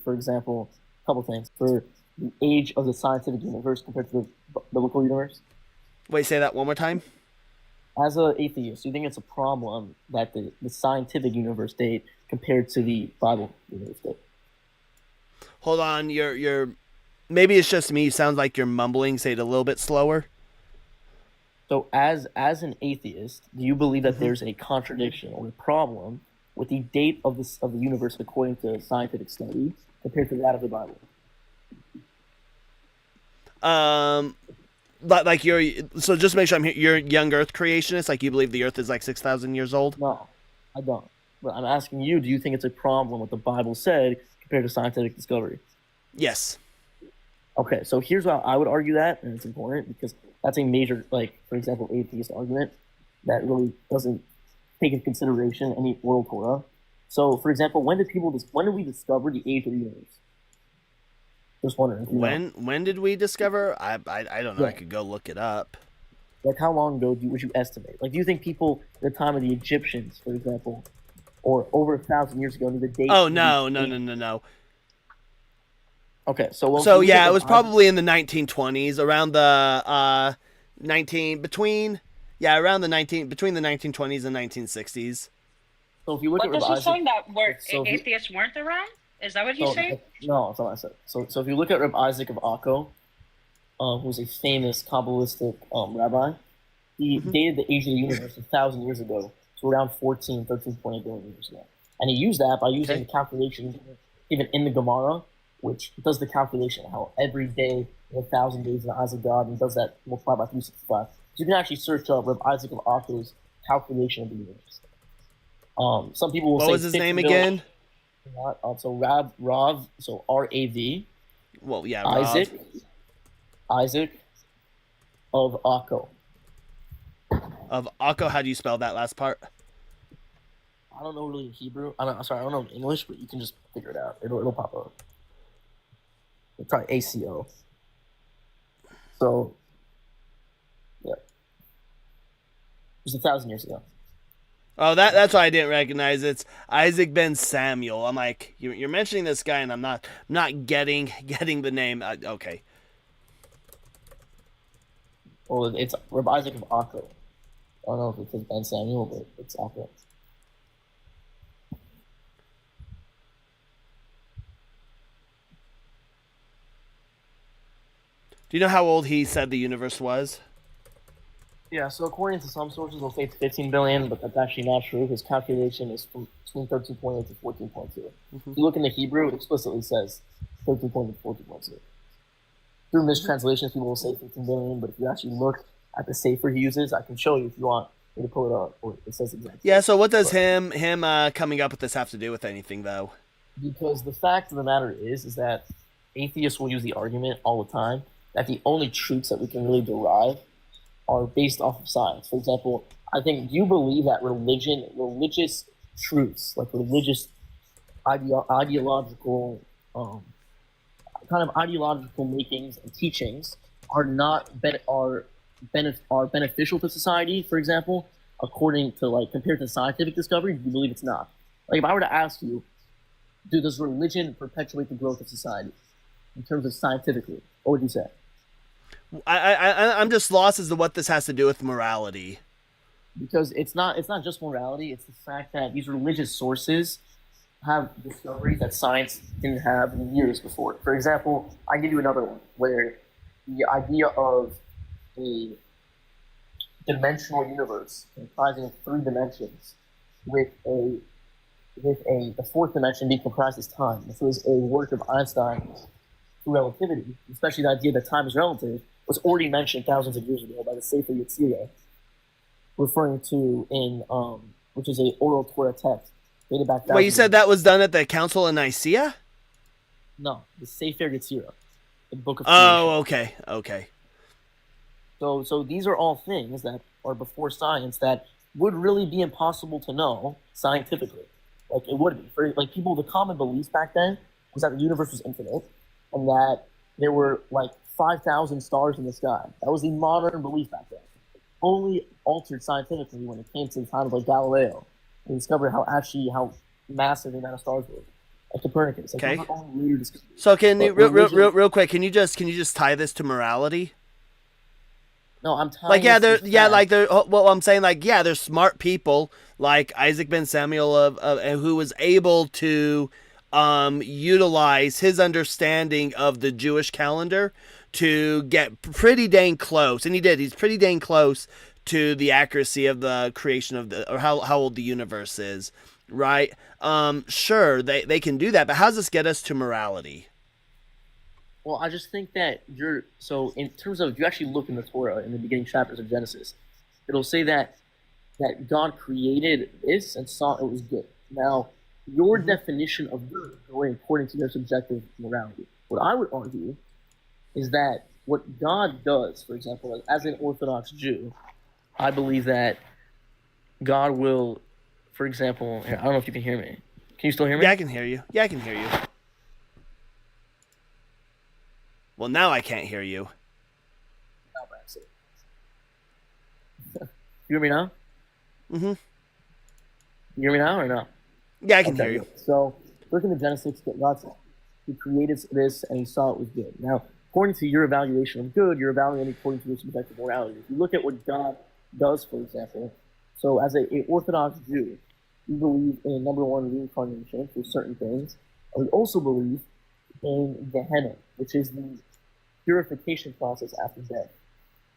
example, a couple things, for the age of the scientific universe compared to the biblical universe? Wait, say that one more time. As an atheist, do you think it's a problem that the scientific universe date compared to the Bible universe date? Hold on, you're maybe it's just me. Sounds like you're mumbling. Say it a little bit slower. So as an atheist, do you believe that there's a contradiction or a problem with the date of the universe according to scientific study compared to that of the Bible? Like so just to make sure you're young Earth creationist. Like you believe the Earth is like 6,000 years old? No, I don't. But I'm asking you, do you think it's a problem what the Bible said compared to scientific discovery? Yes. Okay, so here's how I would argue that, and it's important because that's a major, like, for example, atheist argument that really doesn't take into consideration any oral Torah. So, for example, when did we discover the age of the universe? Just wondering. When did we discover? I don't know. Yeah. I could go look it up. Like, how long ago would you estimate? Like, do you think people at the time of the Egyptians, for example, or over 1,000 years ago, knew the date? Oh no. Okay, so it was probably in the 1920s, around the between the 1920s and 1960s. So if you look at Does he saying that atheists weren't around? Is that what he's saying? No, that's not what I said. So if you look at Reb Isaac of Akko, who's a famous Kabbalistic rabbi, he dated the age of the universe 1,000 years ago, so around 13.8 billion years ago. And he used that by using the calculation even in the Gemara, which does the calculation how every day is 1,000 days in the eyes of God, and does that multiplied by 365. So you can actually search up Reb Isaac of Akko's calculation of the universe. Some people will say. What was his name again? So Rav, so R-A-V. Well, yeah, Isaac of Akko. Of Akko, how do you spell that last part? I don't know really in Hebrew. I don't know in English, but you can just figure it out. It'll pop up. It's probably ACO. So, yeah. was 1,000 years ago. Oh, that's why I didn't recognize it. It's Isaac Ben Samuel. I'm like, you're mentioning this guy, and I'm not getting the name. Okay. Well, it's Rabbi Isaac of Acre. I don't know if it says Ben Samuel, but it's Acre. Do you know how old he said the universe was? Yeah, so according to some sources, they'll say it's 15 billion, but that's actually not true. His calculation is from between 13.8 to 14.2. Mm-hmm. If you look in the Hebrew, it explicitly says 13.8 to 14.2. Through mistranslations, people will say 15 billion, but if you actually look at the Sefer he uses, I can show you if you want me to pull it up, or it says exactly. Yeah, so what does him coming up with this have to do with anything, though? Because the fact of the matter is that atheists will use the argument all the time that the only truths that we can really derive are based off of science. For example, I think you believe that religious truths, like religious ideological kind of ideological makings and teachings, are beneficial to society. For example, according to compared to scientific discovery, you believe it's not. Like if I were to ask you, does religion perpetuate the growth of society in terms of scientifically? What would you say? I'm just lost as to what this has to do with morality. Because it's not just morality, it's the fact that these religious sources have discoveries that science didn't have in years before. For example, I give you another one where the idea of a dimensional universe comprising of 3 dimensions with the 4th dimension being comprised as time. This was a work of Einstein through relativity, especially the idea that time is relative, was already mentioned thousands of years ago by the Sefer Yetzirah, referring to in which is a oral Torah text dated back. Well, you said that was done at the Council of Nicaea? No, the Sefer Yetzirah, the Book of Creation. Oh, okay. So these are all things that are before science that would really be impossible to know scientifically. Like it would be for people. The common belief back then was that the universe was infinite, and that there were 5,000 stars in the sky. That was the modern belief back then. Only altered scientifically when it came to the time of Galileo. We discovered how massive the amount of stars were. Like Copernicus. Okay. Later discovered. So can you real quick? Can you just tie this to morality? No, I'm tying. Well, I'm saying there's smart people like Isaac Ben Samuel of who was able to utilize his understanding of the Jewish calendar to get pretty dang close, and he did. He's pretty dang close to the accuracy of the creation of or how old the universe is, right? Sure, they can do that, but how does this get us to morality? Well, I just think that in terms of, if you actually look in the Torah in the beginning chapters of Genesis, it'll say that God created this and saw it was good. Now, your definition of good is going according to your subjective morality. What I would argue is that what God does, for example, as an Orthodox Jew, I believe that God will, for example, I don't know if you can hear me. Can you still hear me? Yeah, I can hear you. Well, now I can't hear you. You hear me now? Mm-hmm. You hear me now or no? Yeah, I can hear you. So, looking at Genesis, God said, He created this and He saw it was good. Now, according to your evaluation of good, you're evaluating according to your subjective morality. If you look at what God does, for example, so as an Orthodox Jew, we believe in, number one, reincarnation for certain things. And we also believe in Gehenna, which is the purification process after death.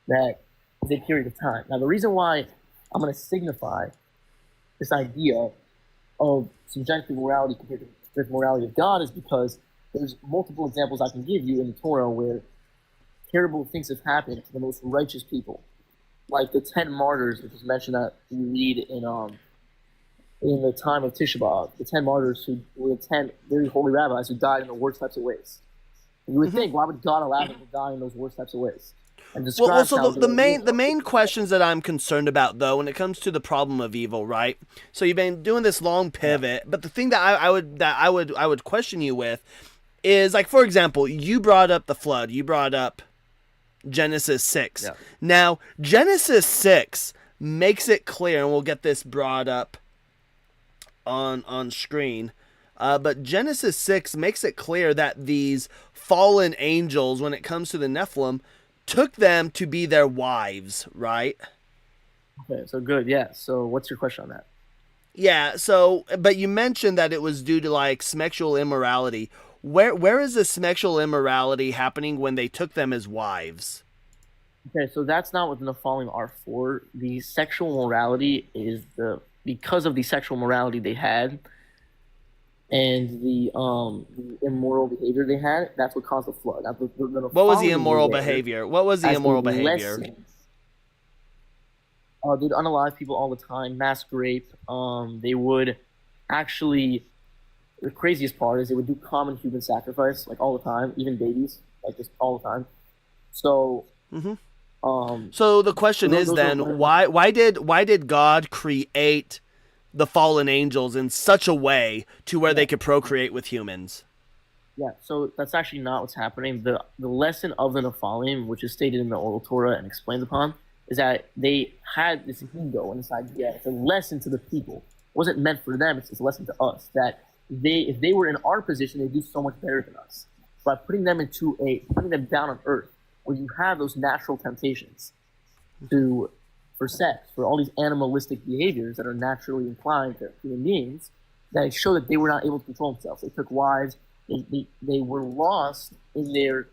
That is a period of time. Now, the reason why I'm going to signify this idea of subjective morality compared to the morality of God is because there's multiple examples I can give you in the Torah where terrible things have happened to the most righteous people. Like the 10 martyrs, which is mentioned that we read in the time of Tisha B'Av, the 10 martyrs who were 10 very holy rabbis who died in the worst types of ways. And you would think, why would God allow them to die in those worst types of ways? And so the main questions that I'm concerned about, though, when it comes to the problem of evil, right? So you've been doing this long pivot, but the thing that I would question you with is, for example, you brought up the flood, you brought up Genesis 6. Yeah. Now, Genesis 6 makes it clear, and we'll get this brought up on screen. But Genesis 6 makes it clear that these fallen angels, when it comes to the Nephilim, took them to be their wives, right? Okay, so good. Yeah. So what's your question on that? Yeah, so, but you mentioned that it was due to, like, sexual immorality. Where is the sexual immorality happening when they took them as wives? Okay, so that's not what the Nephilim are for. The sexual morality is because of the sexual morality they had and the immoral behavior they had. That's what caused the flood. What was the immoral behavior? What was the immoral behavior? They'd unalive people all the time, mass rape. They would actually. The craziest part is they would do common human sacrifice like all the time, even babies, like just all the time. So. So the question is then, why did God create the fallen angels in such a way to where they could procreate with humans? Yeah, so that's actually not what's happening. The lesson of the Nephilim, which is stated in the Oral Torah and explained upon, is that they had this ego and this idea. It's a lesson to the people. It wasn't meant for them. It's a lesson to us that if they were in our position, they'd do so much better than us. By putting them down on earth, where you have those natural temptations for sex, for all these animalistic behaviors that are naturally inclined to human beings, that show that they were not able to control themselves. They took wives. They were lost in their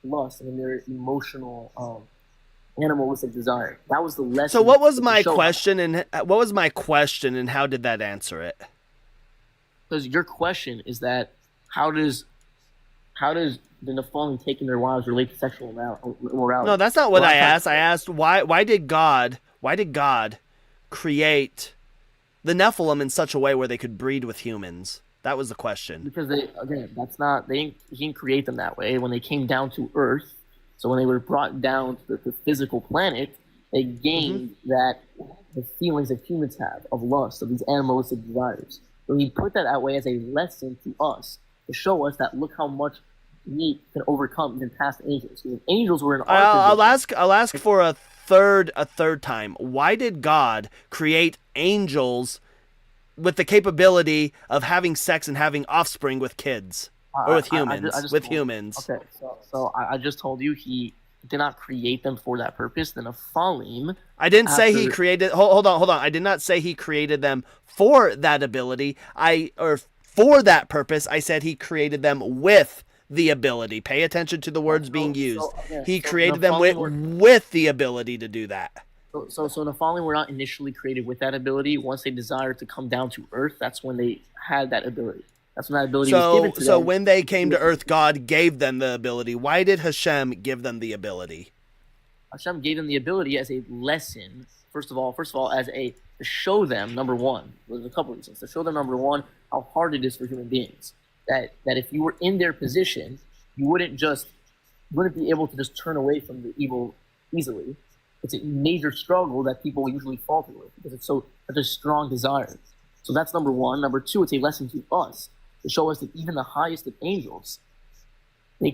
lust and in their emotional animalistic desire. That was the lesson. So what was my question, and how did that answer it? Because your question is that how does the Nephilim taking their wives relate to sexual immorality? No, that's not what I asked. I asked why did God create the Nephilim in such a way where they could breed with humans? That was the question. Because he didn't create them that way. When they came down to Earth, so when they were brought down to the physical planet, they gained the feelings that humans have of lust, of these animalistic desires. So he put that way as a lesson to us, to show us that look how much we can overcome even past angels. Because angels were in our position. I'll ask for a third time. Why did God create angels with the capability of having sex and having offspring with kids or with humans? Okay, so I just told you he did not create them for that purpose. The Nephilim. I didn't say he created. Hold on. I did not say he created them for that ability. For that purpose. I said he created them with the ability. Pay attention to the words being used. He created them with the ability to do that. So Nephilim were not initially created with that ability. Once they desired to come down to Earth, that's when they had that ability. That's when that ability was given to them. So when they came to Earth, God gave them the ability. Why did Hashem give them the ability? Hashem gave them the ability as a lesson. First of all, to show them, number one, there's a couple of reasons. To show them, number one, how hard it is for human beings. That if you were in their position, you wouldn't be able to just turn away from the evil easily. It's a major struggle that people usually falter with because it's such a strong desire. So that's number one. Number two, it's a lesson to us to show us that even the highest of angels, they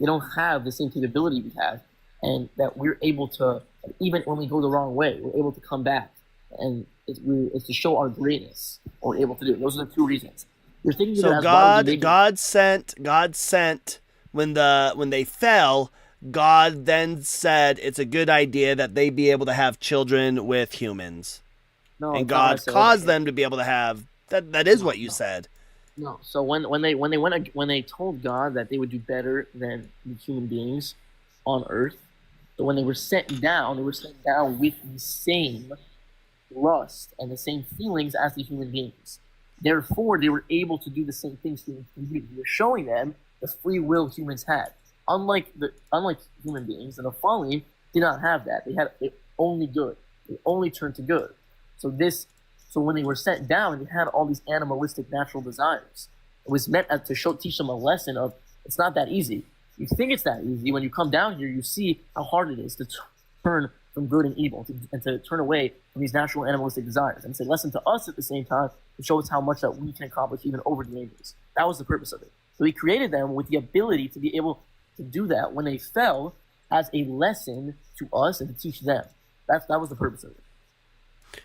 don't have the same capability we have, and that we're able to, even when we go the wrong way, we're able to come back, and it's to show our greatness. What we're able to do. Those are the two reasons. You're thinking so God sent when they fell. God then said it's a good idea that they be able to have children with humans. No, and God caused them to be able to have that. That is what you said. No. So when they told God that they would do better than the human beings on Earth, so when they were sent down with the same lust and the same feelings as the human beings. Therefore, they were able to do the same things humans can do. They were showing them the free will humans had. Unlike human beings, the Nephilim did not have that. They only good. They only turned to good. So when they were sent down, they had all these animalistic natural desires. It was meant to teach them a lesson of it's not that easy. You think it's that easy. When you come down here, you see how hard it is to turn from good and evil and to turn away from these natural animalistic desires. And it's a lesson to us at the same time to show us how much that we can accomplish even over the angels. That was the purpose of it. So he created them with the ability to be able to do that when they fell as a lesson to us and to teach them. That was the purpose of it.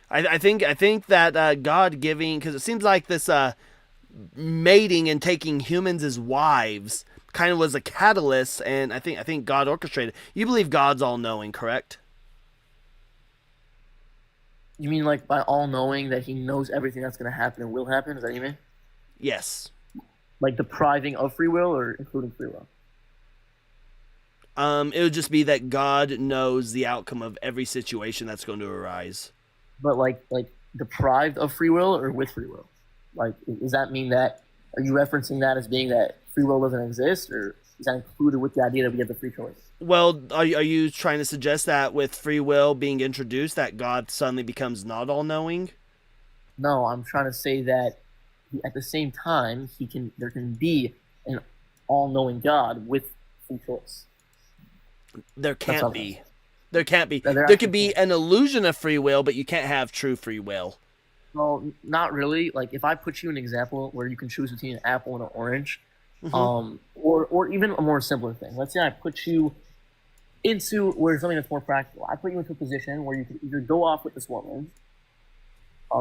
I think that God giving, because it seems like this mating and taking humans as wives kind of was a catalyst, and I think God orchestrated. You believe God's all knowing, correct? You mean like by all knowing that he knows everything that's going to happen and will happen? Is that what you mean? Yes. Like depriving of free will or including free will? It would just be that God knows the outcome of every situation that's going to arise. But like deprived of free will or with free will? Like, does that mean that, are you referencing that as being that free will doesn't exist, or is that included with the idea that we have the free choice? Well, are you trying to suggest that with free will being introduced, that God suddenly becomes not all-knowing? No, I'm trying to say that at the same time, there can be an all-knowing God with free choice. There can't be. There can't be. There There could be an illusion of free will, but you can't have true free will. Well, not really. Like, if I put you an example where you can choose between an apple and an orange, or even a more simpler thing. Let's say I put you into where something that's more practical. I put you into a position where you could either go off with this woman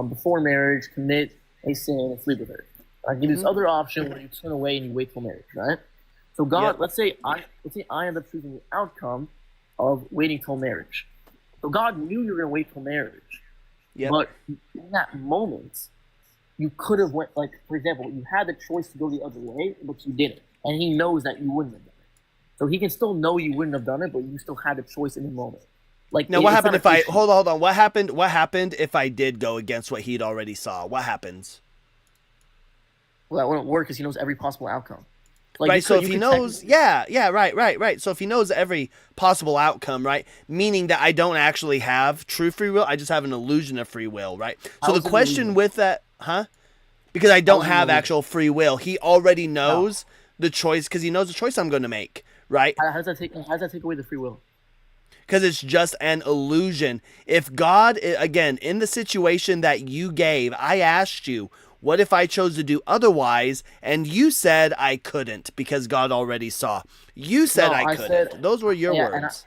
before marriage, commit a sin, and sleep with her. I give you this other option where you turn away and you wait till marriage, right? So God, let's say I end up choosing the outcome of waiting till marriage. So God knew you were going to wait till marriage. Yep. But in that moment, you could have went, like, for example, you had the choice to go the other way, but you didn't. And he knows that you wouldn't have done it. So he can still know you wouldn't have done it, but you still had the choice in the moment. Like, now, what happened if I hold on? What happened if I did go against what he'd already saw? What happens? Well, that wouldn't work because he knows every possible outcome. Like, right. So if he knows, right. So if he knows every possible outcome, right, meaning that I don't actually have true free will, I just have an illusion of free will, right? So the question with that, because I don't have actual free will, he already knows the choice, because he knows the choice I'm going to make, right? How does that take away the free will? Because it's just an illusion. If God, again, in the situation that you gave, I asked you, what if I chose to do otherwise, and you said I couldn't because God already saw. You said I couldn't. Those were your words.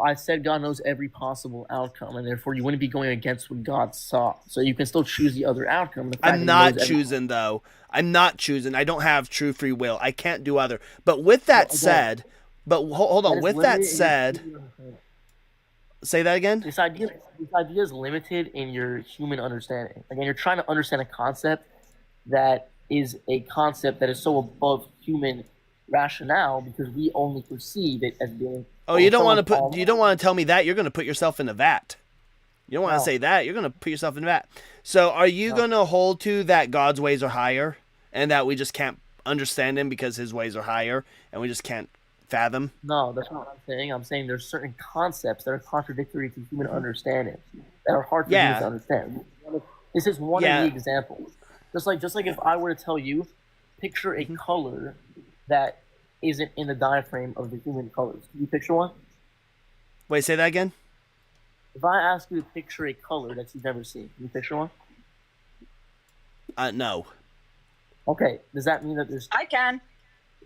I said God knows every possible outcome, and therefore you wouldn't be going against what God saw. So you can still choose the other outcome. I'm not choosing, though. I'm not choosing. I don't have true free will. I can't do other. But with that said, hold on. With that said, say that again? This idea is limited in your human understanding. Again, you're trying to understand a concept that is a concept that is so above human rationale because we only perceive it as being. Oh, you don't want to tell me that. You're going to put yourself in a vat. You don't want to say that. You're going to put yourself in a vat. So are you going to hold to that God's ways are higher and that we just can't understand him because his ways are higher and we just can't fathom? No, that's not what I'm saying. I'm saying there's certain concepts that are contradictory to human understanding that are hard for humans to understand. This is one of the examples. Just like if I were to tell you, picture a color that isn't in the diaphragm of the human colors. Can you picture one? Wait, say that again? If I ask you to picture a color that you've never seen, can you picture one? No. Okay. Does that mean that there's... I can.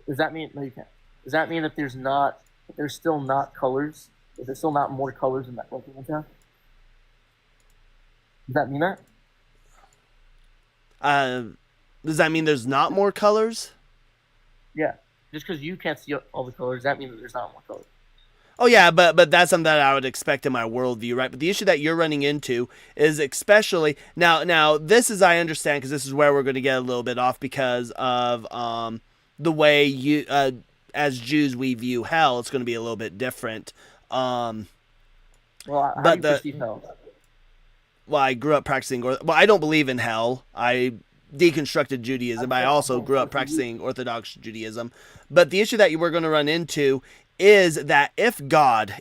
Does that mean... No, you can't. Does that mean that there's still not colors? Is there still not more colors in that looking into? Does that mean that? Does that mean there's not more colors? Yeah. Just because you can't see all the colors, that means that there's not more colors. Oh yeah, but that's something that I would expect in my worldview, right? But the issue that you're running into is especially now this is, I understand, because this is where we're going to get a little bit off because of the way you as Jews we view hell. It's going to be a little bit different. Well, how do you perceive hell? Well, I grew up practicing. I don't believe in hell. I deconstructed Judaism. I also grew up practicing Orthodox Judaism. But the issue that you were going to run into is that if God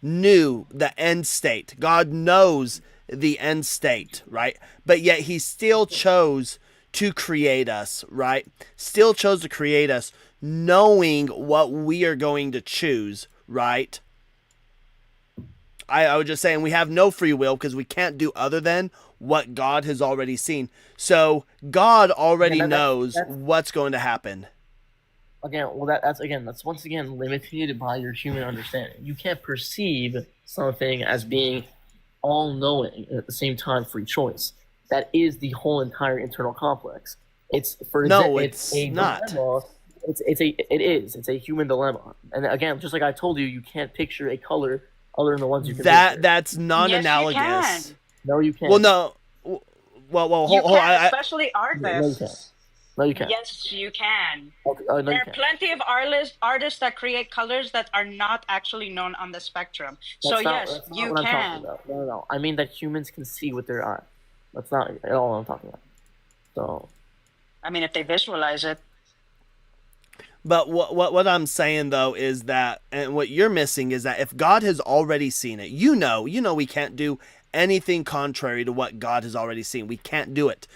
knew the end state, God knows the end state, right? But yet he still chose to create us, right? Still chose to create us knowing what we are going to choose, right? I was just saying we have no free will because we can't do other than what God has already seen. So God already knows what's going to happen. Again, well, that's once again limited by your human understanding. You can't perceive something as being all-knowing at the same time free choice. That is the whole entire internal complex. It's it's a not. dilemma. It's a human dilemma. And again, just like I told you, you can't picture a color other than the ones you can picture. That's non-analogous. Yes, you can. No, you can't. Well, no. Well, You hold can, on. especially artists. No, you can't. Yes, you can. Okay, no, There you are can't. plenty of artists that create colors that are not actually known on the spectrum. That's not Yes, what you I'm talking can. about. No. I mean that humans can see with their eye. That's not at all what I'm talking about. So, I mean, if they visualize it. But what I'm saying though is that, and what you're missing is that if God has already seen it, you know we can't do anything contrary to what God has already seen. We can't do it.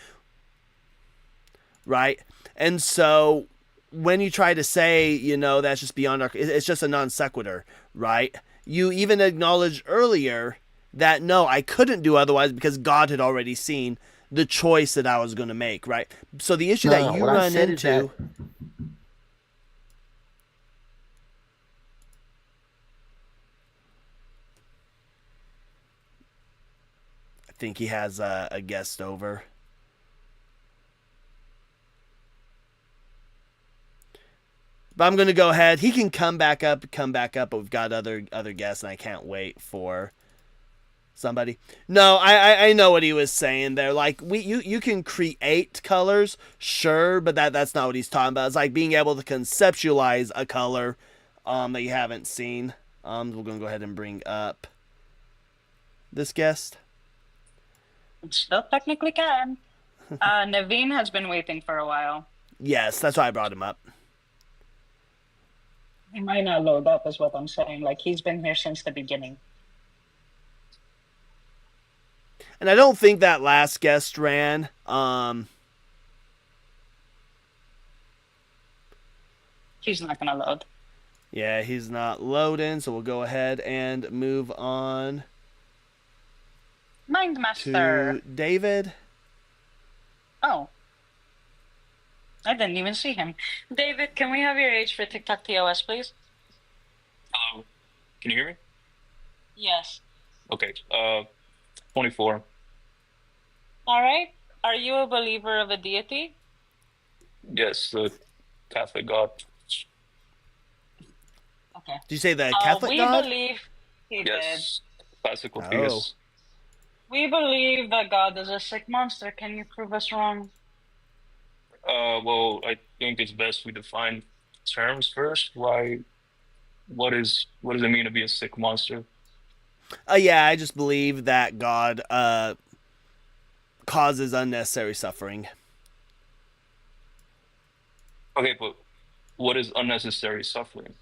Right? And so when you try to say, that's just beyond our, it's just a non sequitur, right? You even acknowledged earlier that no, I couldn't do otherwise because God had already seen the choice that I was going to make, right? So the issue that you run into. I think he has a guest over. But I'm going to go ahead. He can come back up, but we've got other guests, and I can't wait for somebody. No, I know what he was saying there. Like, you can create colors, sure, but that's not what he's talking about. It's like being able to conceptualize a color that you haven't seen. We're going to go ahead and bring up this guest. Still technically can. Naveen has been waiting for a while. Yes, that's why I brought him up. He might not load up, is what I'm saying. Like, he's been here since the beginning. And I don't think that last guest ran. He's not gonna load. Yeah, he's not loading, so we'll go ahead and move on Mindmaster. to David. Oh. I didn't even see him. David, can we have your age for TikTok TOS, please? Hello. Can you hear me? Yes. Okay. 24. All right. Are you a believer of a deity? Yes, the Catholic God. Okay. Did you say the Catholic we God? believe he Yes. Classical Oh. theist. did. We believe that God is a sick monster. Can you prove us wrong? Well, I think it's best we define terms first. What does it mean to be a sick monster? Yeah, I just believe that God causes unnecessary suffering. Okay, but what is unnecessary suffering?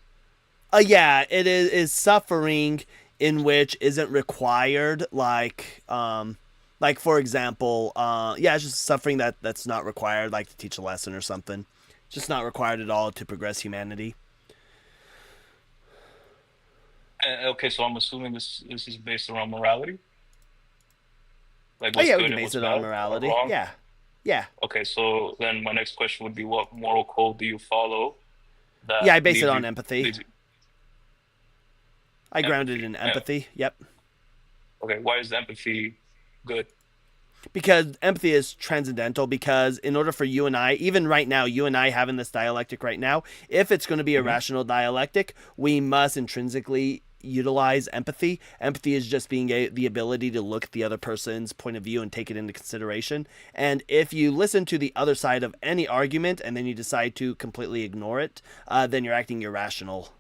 Yeah, it is suffering in which isn't required, like for example, it's just suffering that's not required, like to teach a lesson or something. Just not required at all to progress humanity. Okay, so I'm assuming this is based around morality? Like Oh what's yeah, we good can and base what's it bad on or morality. wrong? Yeah. Okay, so then my next question would be, what moral code do you follow? Yeah, I base it leads on you- empathy. leads you- I grounded in Yeah. empathy. Yep. Okay, why is empathy good? Because empathy is transcendental, because in order for you and I, even right now, you and I having this dialectic right now, if it's going to be a rational dialectic, we must intrinsically utilize empathy. Empathy is just being the ability to look at the other person's point of view and take it into consideration. And if you listen to the other side of any argument and then you decide to completely ignore it, then you're acting irrational.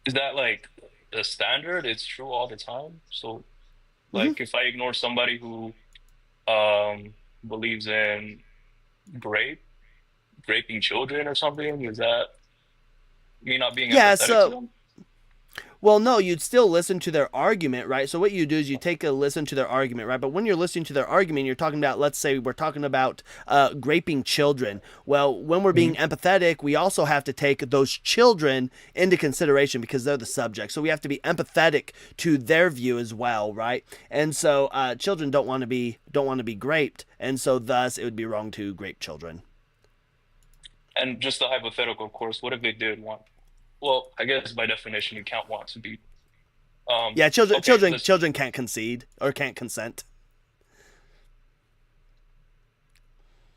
Is that like the standard? It's true all the time? So like if I ignore somebody who believes in raping children or something, is that me not being Yeah, empathetic so- to them? Well, no, you'd still listen to their argument, right? So what you do is you take a listen to their argument, right? But when you're listening to their argument, you're talking about, let's say we're talking about raping children. Well, when we're being empathetic, we also have to take those children into consideration because they're the subject. So we have to be empathetic to their view as well, right? And so children don't want to be raped, and so thus it would be wrong to grape children. And just a hypothetical, of course. What if they did want? Well, I guess by definition, you can't want to be. Yeah, Okay, let's. children can't concede or can't consent.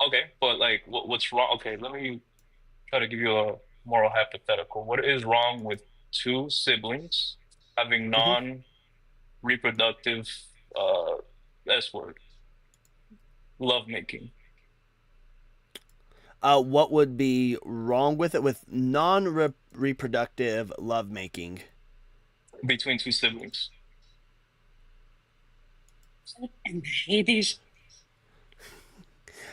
Okay, but like, what's wrong? Okay, let me try to give you a moral hypothetical. What is wrong with two siblings having Hmm. non-reproductive, uh, S word, lovemaking What would be wrong with it with non-reproductive lovemaking? between two siblings? And Hades.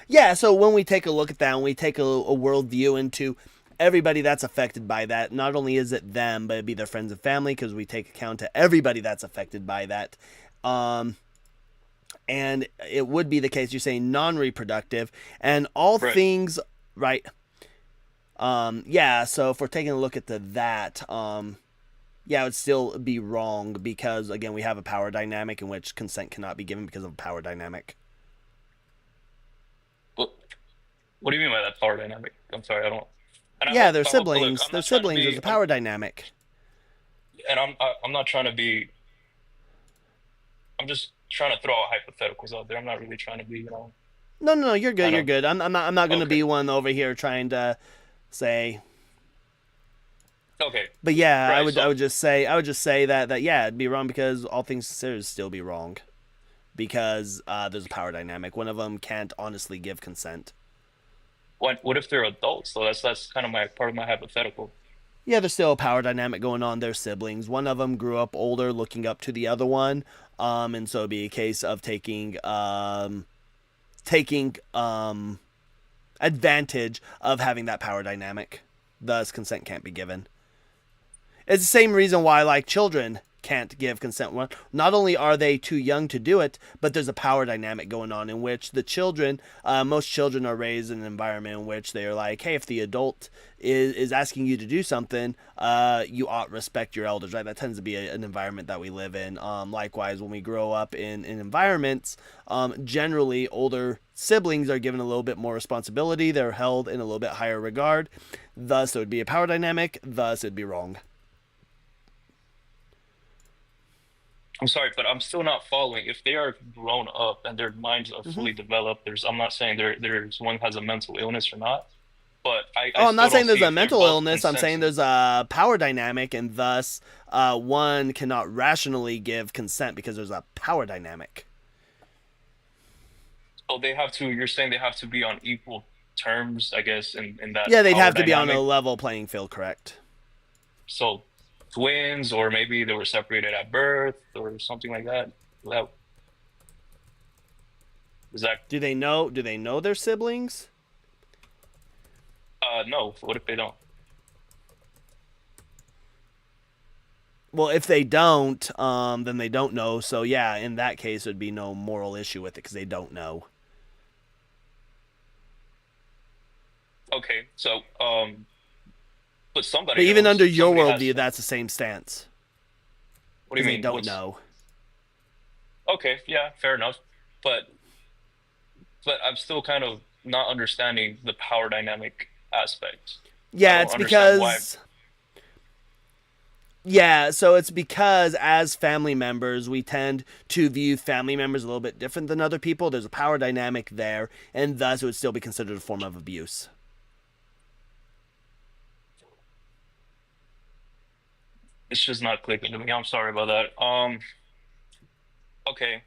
Yeah, so when we take a look at that, and we take a worldview into everybody that's affected by that, not only is it them, but it'd be their friends and family, because we take account to everybody that's affected by that. Um, and it would be the case you're saying non-reproductive, and all Right. things, right? Yeah, so if we're taking a look at that, yeah, it would still be wrong because, again, we have a power dynamic in which consent cannot be given because of a power dynamic. What, what do you mean by that power dynamic? I'm sorry, I don't. And Yeah, they're I hope. Look, siblings. I'm They're not trying to siblings. There's be. a power dynamic. And I'm not trying to be. I'm just trying to throw out hypotheticals out there. I'm not really trying to be, No, you're good. kind You're of. good. I'm not going to Okay. be one over here trying to say. Okay. But yeah, Right. I So, would just say that yeah, it'd be wrong because all things considered, it'd still be wrong because there's a power dynamic. One of them can't honestly give consent. what if they're adults? So that's kind of my part of my hypothetical. Yeah, there's still a power dynamic going on. They're siblings. One of them grew up older, looking up to the other one, and so it'd be a case of taking advantage of having that power dynamic. Thus, consent can't be given. It's the same reason why, like, children can't give consent. Not only are they too young to do it, but there's a power dynamic going on in which the children, most children are raised in an environment in which they're like, hey, if the adult is asking you to do something, you ought respect your elders, right? That tends to be an environment that we live in. Likewise, when we grow up in environments, generally older siblings are given a little bit more responsibility. They're held in a little bit higher regard. Thus, it would be a power dynamic. Thus, it'd be wrong. I'm sorry, but I'm still not following. If they are grown up and their minds are Mm-hmm. fully developed, I'm not saying there's one has a mental illness or not, but I Oh, I'm still not don't saying there's see a if they're mental both illness. I'm saying consenting. there's a power dynamic, and thus one cannot rationally give consent because there's a power dynamic. So they have to. You're saying they have to be on equal terms, I guess, in that Yeah, they'd power have to be on a dynamic. level playing field, correct? So twins, or maybe they were separated at birth, or something like that. That is that. Do they know? Do they know their siblings? No. What if they don't? Well, if they don't, then they don't know. So yeah, in that case, there'd be no moral issue with it because they don't know. Okay. So but But somebody even knows. under your Somebody has worldview, to. that's the same stance What do because you they mean? don't What's know. okay? Yeah, fair enough. But I'm still kind of not understanding the power dynamic aspect. I Yeah, don't it's understand why. because Yeah, so it's because as family members, we tend to view family members a little bit different than other people. There's a power dynamic there, and thus it would still be considered a form of abuse. It's just not clicking to me. I'm sorry about that. Okay.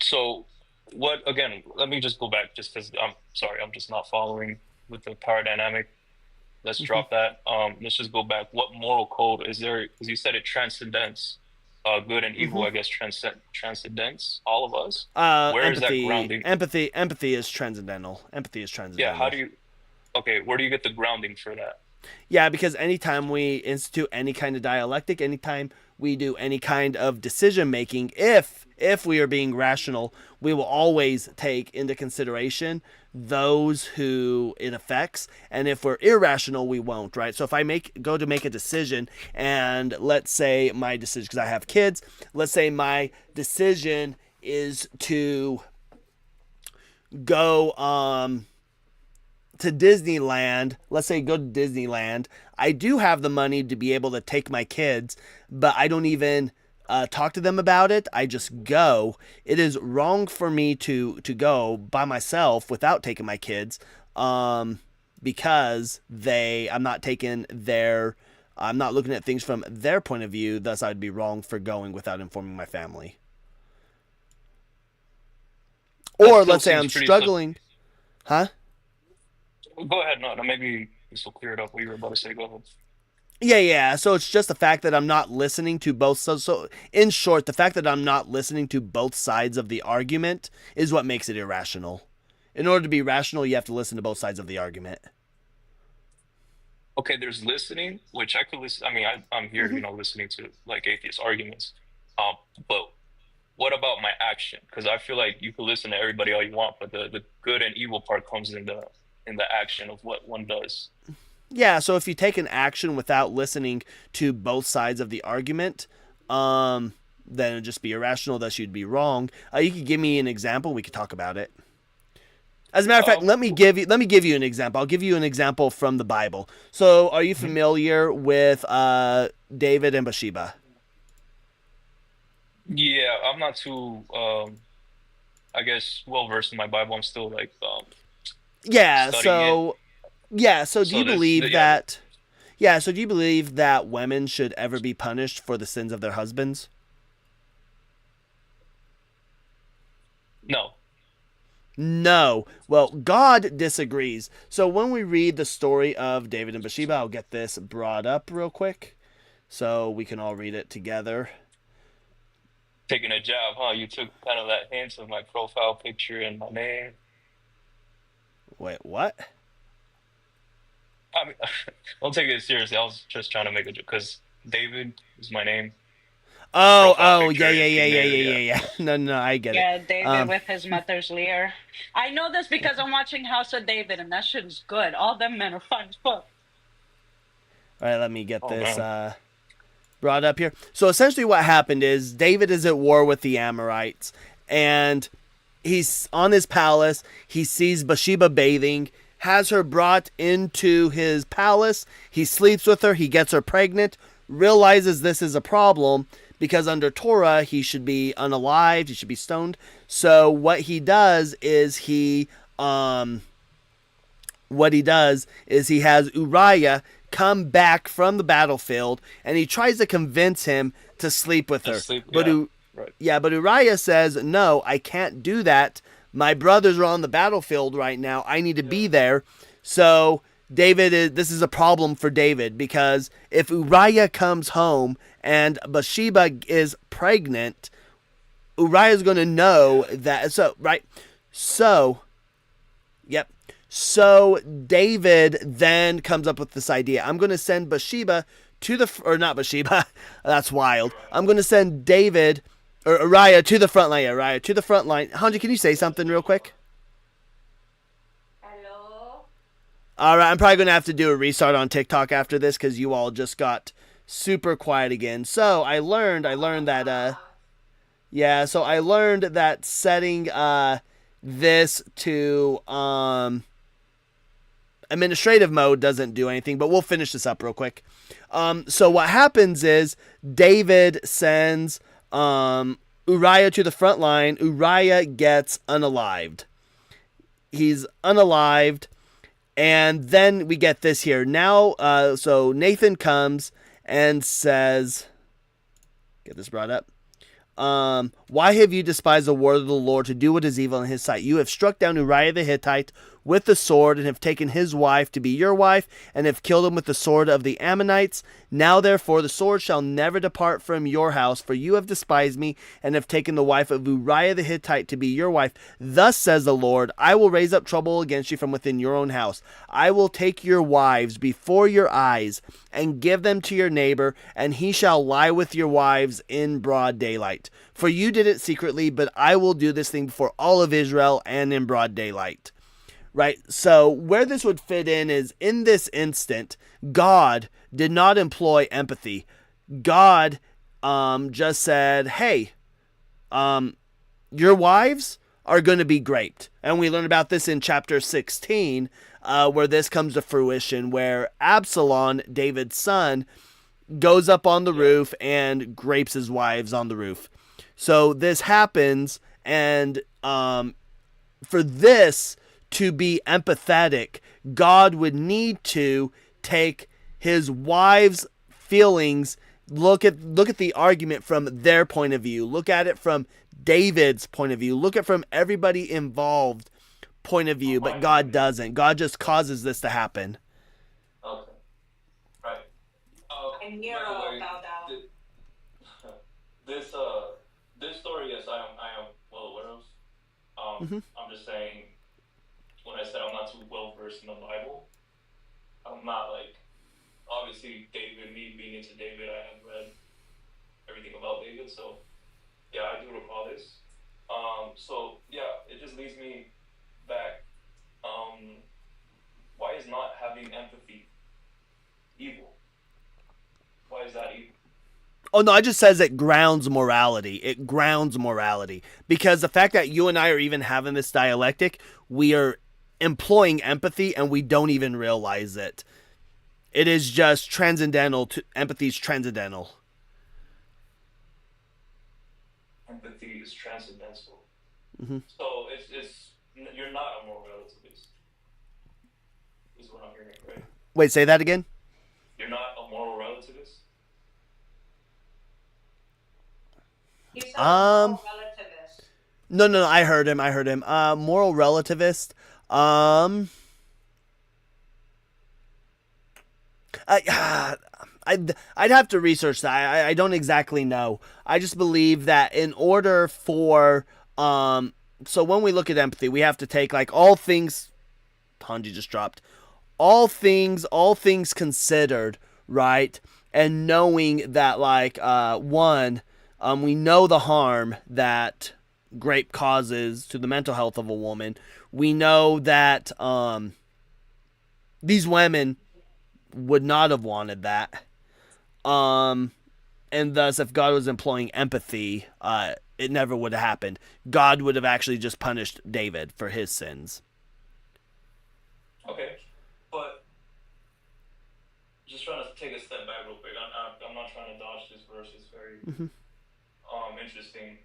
So what again, let me just go back just because I'm sorry, I'm just not following with the power dynamic. Let's Mhm. drop that. Let's just go back. What moral code is there? Because you said it transcendents good and evil, Mhm. I guess transcendents all of us. Where is that grounding? Empathy is transcendental. Empathy is Yeah, how transcendental. do you okay, where do you get the grounding for that? Yeah, because anytime we institute any kind of dialectic, anytime we do any kind of decision making, if we are being rational, we will always take into consideration those who it affects, and if we're irrational, we won't, right? So if I go to make a decision, and let's say my decision, because I have kids, let's say my decision is to go to Disneyland, let's say go to Disneyland, I do have the money to be able to take my kids, but I don't even talk to them about it. I just go. It is wrong for me to go by myself without taking my kids, because I'm not taking I'm not looking at things from their point of view. Thus, I'd be wrong for going without informing my family. Or let's say I'm struggling. Huh? Go ahead. No, maybe this will clear it up what you were about to say. Go ahead. Yeah. So it's just the fact that I'm not listening to both. So in short, the fact that I'm not listening to both sides of the argument is what makes it irrational. In order to be rational, you have to listen to both sides of the argument. Okay, there's listening, which I could listen. I mean, I'm here, listening to like atheist arguments. But what about my action? Because I feel like you can listen to everybody all you want, but the good and evil part comes in the action of what one does. Yeah, so if you take an action without listening to both sides of the argument, then it'd just be irrational, thus you'd be wrong. You could give me an example, we could talk about it. As a matter of fact, let me give you an example. I'll give you an example from the Bible. So, are you familiar with David and Bathsheba? Yeah, I'm not too, I guess, well versed in my Bible. I'm still like, yeah. studying it. So do you believe that? Yeah. So do you believe that women should ever be punished for the sins of their husbands? No. No. Well, God disagrees. So when we read the story of David and Bathsheba, I'll get this brought up real quick so we can all read it together. Taking a jab, huh? You took kind of that hint of my profile picture and my name. Wait, what? I mean, don't take it seriously. I was just trying to make a joke because David is my name. Oh, yeah. No, I get it. Yeah, David with his mother's Lear. I know this because I'm watching House of David, and that shit is good. All them men are fun as fuck. All right, let me get this brought up here. So essentially what happened is David is at war with the Amorites, and he's on his palace. He sees Bathsheba bathing, has her brought into his palace. He sleeps with her. He gets her pregnant, realizes this is a problem because under Torah, he should be unalived. He should be stoned. So what he does is he has Uriah come back from the battlefield, and he tries to convince him to sleep with her. But Uriah says, no, I can't do that. My brothers are on the battlefield right now. I need to be there. So this is a problem for David, because if Uriah comes home and Bathsheba is pregnant, Uriah is going to know that. So David then comes up with this idea. I'm going to send Bathsheba not Bathsheba. That's wild. I'm going to send Uriah to the front line. Uriah to the front line. Hanji, can you say something real quick? Hello? All right, I'm probably going to have to do a restart on TikTok after this because you all just got super quiet again. So I learned that, so I learned that setting this to administrative mode doesn't do anything, but we'll finish this up real quick. So what happens is David sends Uriah to the front line. Uriah gets unalived. He's unalived. And then we get this here. Now, so Nathan comes and says, get this brought up. Why have you despised the word of the Lord to do what is evil in his sight? You have struck down Uriah the Hittite with the sword, and have taken his wife to be your wife, and have killed him with the sword of the Ammonites. Now therefore the sword shall never depart from your house, for you have despised me, and have taken the wife of Uriah the Hittite to be your wife. Thus says the Lord, I will raise up trouble against you from within your own house. I will take your wives before your eyes, and give them to your neighbor, and he shall lie with your wives in broad daylight. For you did it secretly, but I will do this thing before all of Israel and in broad daylight. Right? So where this would fit in is, in this instant, God did not employ empathy. God just said, hey, your wives are going to be raped. And we learn about this in chapter 16 where this comes to fruition, where Absalom, David's son, goes up on the roof and rapes his wives on the roof. So this happens, and for this to be empathetic, God would need to take his wife's feelings, look at the argument from their point of view, look at it from David's point of view, look at it from everybody involved point of view, but God doesn't. God just causes this to happen. Okay. Right. And Nero by the way, bow down. This story, yes, I am well aware of. I'm just saying, when I said I'm not too well versed in the Bible, I'm not like, obviously David, me being into David, I have read everything about David, so yeah, I do recall this. So yeah, it just leads me back. Why is not having empathy evil? Why is that evil? Oh no, it just says it grounds morality. It grounds morality. Because the fact that you and I are even having this dialectic, we are employing empathy and we don't even realize it. It is just transcendental. Empathy is transcendental. Empathy is transcendental. Mm-hmm. So it's you're not a moral relativist, is what I'm hearing, right? Wait, say that again? You're not a moral relativist? He's a moral relativist. No, I heard him. Moral relativist. I'd have to research that. I don't exactly know. I just believe that in order for so when we look at empathy, we have to take like all things. Hanji just dropped. All things considered, right? And knowing that like we know the harm that grape causes to the mental health of a woman. We know that these women would not have wanted that. And thus, if God was employing empathy, it never would have happened. God would have actually just punished David for his sins. Okay, but just trying to take a step back real quick. I'm not trying to dodge this verse. It's very interesting.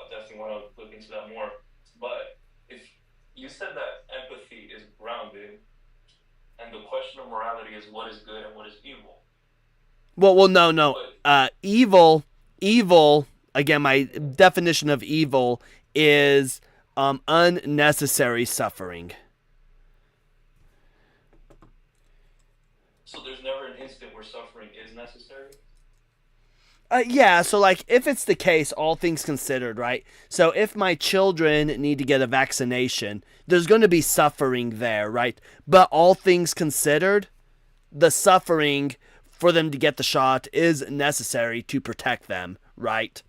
Definitely want to look into that more. But if you said that empathy is grounded, and the question of morality is what is good and what is evil. Well, no. Evil. Again, my definition of evil is unnecessary suffering. So there's never an instant where suffering is necessary? Yeah, so like if it's the case, all things considered, right? So if my children need to get a vaccination, there's going to be suffering there, right? But all things considered, the suffering for them to get the shot is necessary to protect them, right?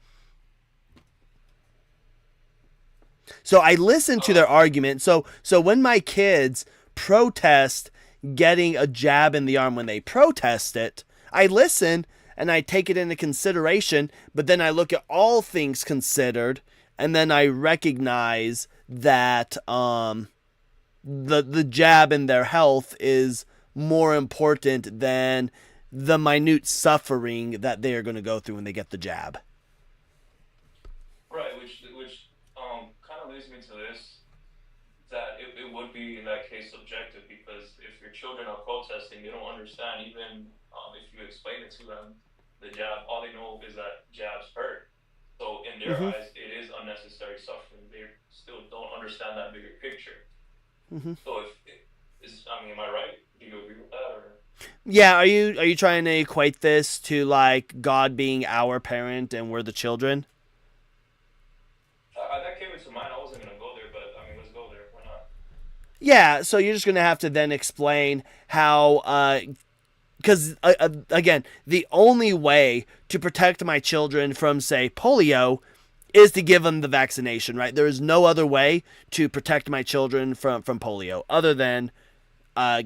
So I listen to their argument. So when my kids protest getting a jab in the arm, when they protest it, I listen and I take it into consideration, but then I look at all things considered, and then I recognize that the jab in their health is more important than the minute suffering that they are going to go through when they get the jab. Right, which kind of leads me to this, that it would be in that case subjective, because if your children are protesting, they don't understand, even if you explain it to them, the jab, all they know is that jabs hurt. So in their eyes, it is unnecessary suffering. They still don't understand that bigger picture. So am I right? Do you agree with that? Or? Yeah, are you trying to equate this to like God being our parent and we're the children? That came into mind. I wasn't gonna go there, but I mean, let's go there. Why not? Yeah, so you're just gonna have to then explain how because again, the only way to protect my children from, say, polio is to give them the vaccination, right? There is no other way to protect my children from polio other than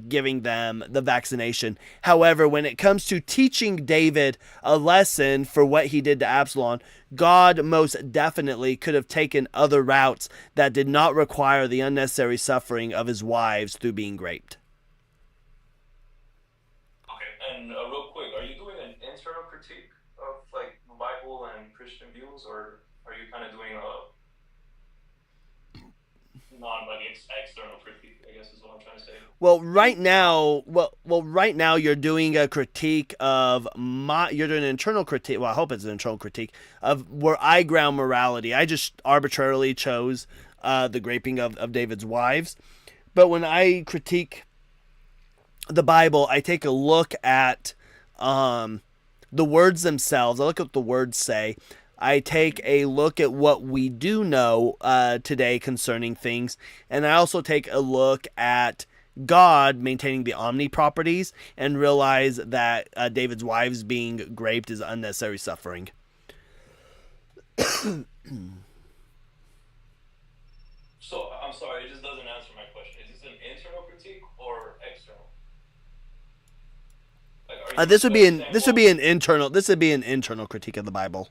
giving them the vaccination. However, when it comes to teaching David a lesson for what he did to Absalom, God most definitely could have taken other routes that did not require the unnecessary suffering of his wives through being raped. Okay, and real quick, are you doing an internal critique of like Bible and Christian views, or are you kind of doing a non like external critique? I guess is what I'm trying to say. Well, right now you're doing a critique of you're doing an internal critique. Well, I hope it's an internal critique of where I ground morality. I just arbitrarily chose the raping of David's wives. But when I critique the Bible, I take a look at the words themselves. I look at what the words say. I take a look at what we do know today concerning things, and I also take a look at God maintaining the omni properties and realize that David's wives being raped is unnecessary suffering. So I'm sorry, it just doesn't answer my question. Is this an internal critique or external? Like, This would be an internal critique of the Bible.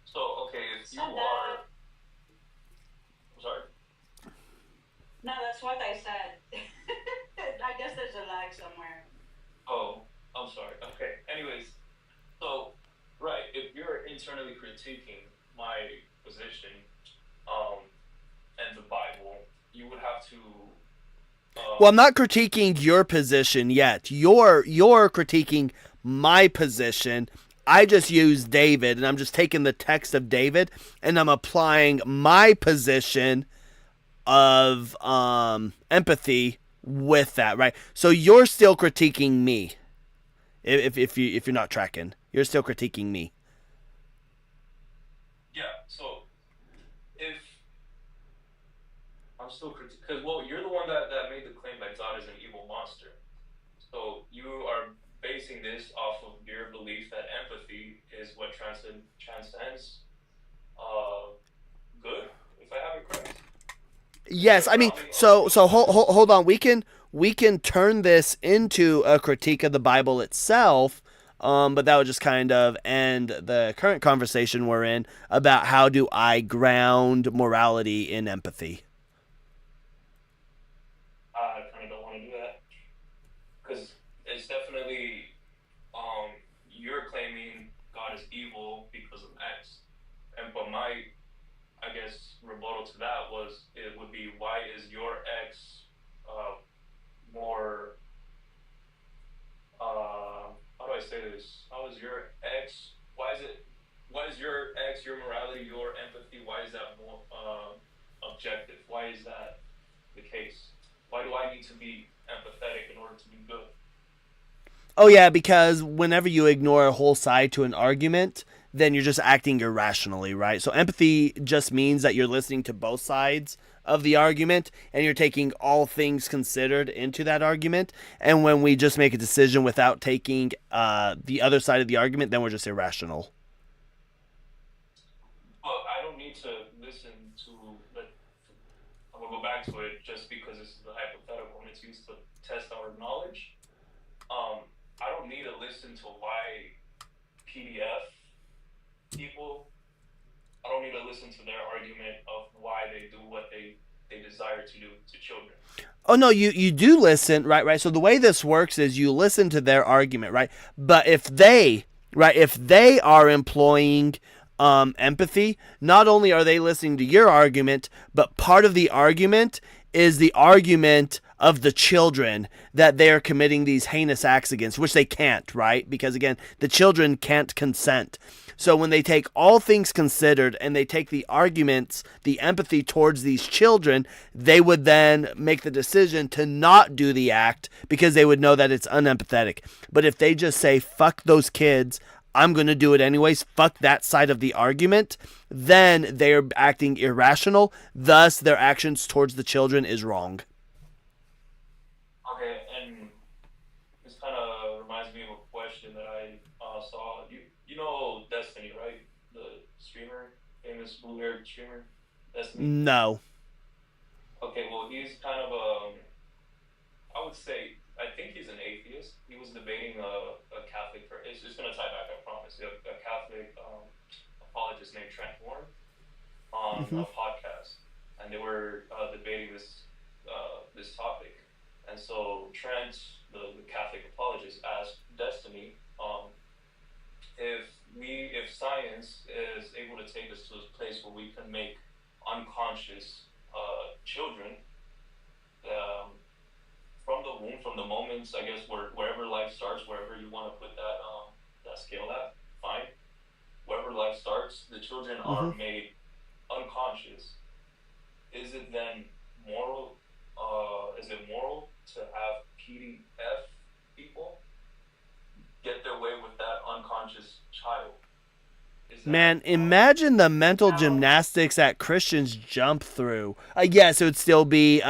So okay, if you are, I'm sorry. No, that's what I said. I guess there's a lag somewhere. Oh, I'm sorry. Okay. Anyways, so right, if you're internally critiquing my position, and the Bible, you would have to. Well, I'm not critiquing your position yet. You're critiquing my position. I just use David, and I'm just taking the text of David, and I'm applying my position of empathy with that, right? So you're still critiquing me. If you're not tracking, you're still critiquing me. Yeah. So if I'm still because you're the one that made the claim that God is an evil monster. So you are basing this off of your belief that empathy is what transcends good, if I have it correct. Yes, I mean, so hold on. We can turn this into a critique of the Bible itself, but that would just kind of end the current conversation we're in about how do I ground morality in empathy. I kind of don't want to do that because it's definitely you're claiming God is evil because of X, but my I guess rebuttal to that would be why is your X more how do I say this? How is your X? Why is your X, your morality, your empathy? Why is that more objective? Why is that the case? Why do I need to be empathetic in order to be good? Oh yeah, because whenever you ignore a whole side to an argument, then you're just acting irrationally, right? So empathy just means that you're listening to both sides of the argument and you're taking all things considered into that argument. And when we just make a decision without taking the other side of the argument, then we're just irrational. Well, I don't need to listen to I'm gonna go back to it just because this is the hypothetical and it's used to test our knowledge. I don't need to listen to why PDF people. I don't need to listen to their argument of why they do what they desire to do to children. Oh no, you do listen, right? So the way this works is you listen to their argument, right? But if they are employing empathy, not only are they listening to your argument, but part of the argument is the argument of the children that they are committing these heinous acts against, which they can't, right? Because again, the children can't consent. So when they take all things considered and they take the arguments, the empathy towards these children, they would then make the decision to not do the act because they would know that it's unempathetic. But if they just say, fuck those kids, I'm going to do it anyways, fuck that side of the argument, then they're acting irrational. Thus, their actions towards the children is wrong. Okay, and this kind of reminds me of a question that I saw. You know Destiny, right? The streamer, famous blue-haired streamer, Destiny. No. Okay, well he's kind of I would say I think he's an atheist. He was debating a Catholic. It's going to tie back, I promise. A Catholic apologist named Trent Warren on Mm-hmm. a podcast, and they were debating this topic. And so Trent, the Catholic apologist, asked Destiny, if science is able to take us to a place where we can make unconscious children from the womb, from the moments, I guess, wherever life starts, wherever you want to put that scale at, fine. Wherever life starts, the children Mm-hmm. are made unconscious. Is it then moral? Is it moral to have PDF people get their way with that unconscious child? Man, imagine the mental gymnastics that Christians jump through. Yes, it would still be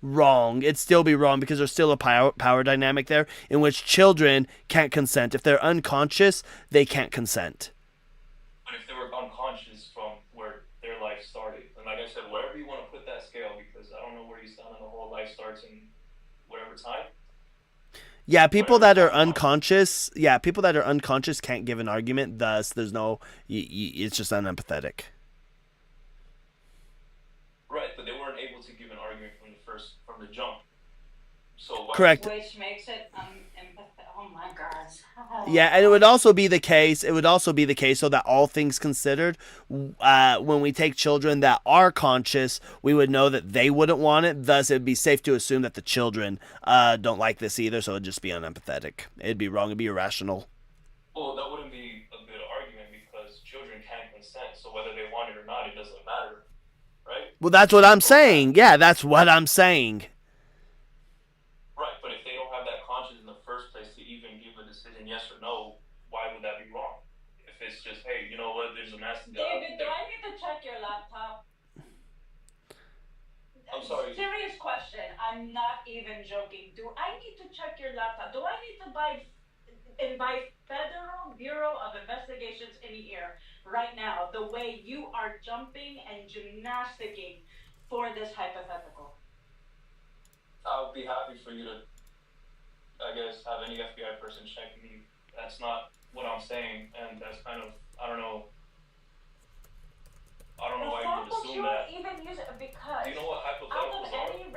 wrong. It'd still be wrong because there's still a power dynamic there in which children can't consent. If they're unconscious, they can't consent. But if they were unconscious from where their life started, and like I said, wherever you want to put that scale, because I don't know where you stand on the whole life starts in whatever time. Yeah, people that are unconscious. Yeah, people that are unconscious can't give an argument. Thus, there's no. It's just unempathetic. Right, but they weren't able to give an argument from the jump. So why Correct. Which makes it oh my god. Yeah, and it would also be the case. It would also be the case, so that all things considered, when we take children that are conscious, we would know that they wouldn't want it. Thus, it'd be safe to assume that the children don't like this either. So it'd just be unempathetic. It'd be wrong. It'd be irrational. Well, that wouldn't be a good argument because children can't consent. So whether they want it or not, it doesn't matter, right? Well, that's what I'm saying. Yeah, that's what I'm saying. Right, but if they don't have that conscience in the first place to even give a decision yes or no, why would that be wrong? If it's just, hey, you know what, there's a massive... David, do I need to check your laptop? I'm sorry. Serious question. I'm not even joking. Do I need to check your laptop? Do I need to invite Federal Bureau of Investigations in here right now, the way you are jumping and gymnasticking for this hypothetical? I would be happy for you to, I guess, have any FBI person check me. That's not what I'm saying, and that's kind of, I don't know why you would assume that. Even use it because Do you know what out of hypotheticals are? any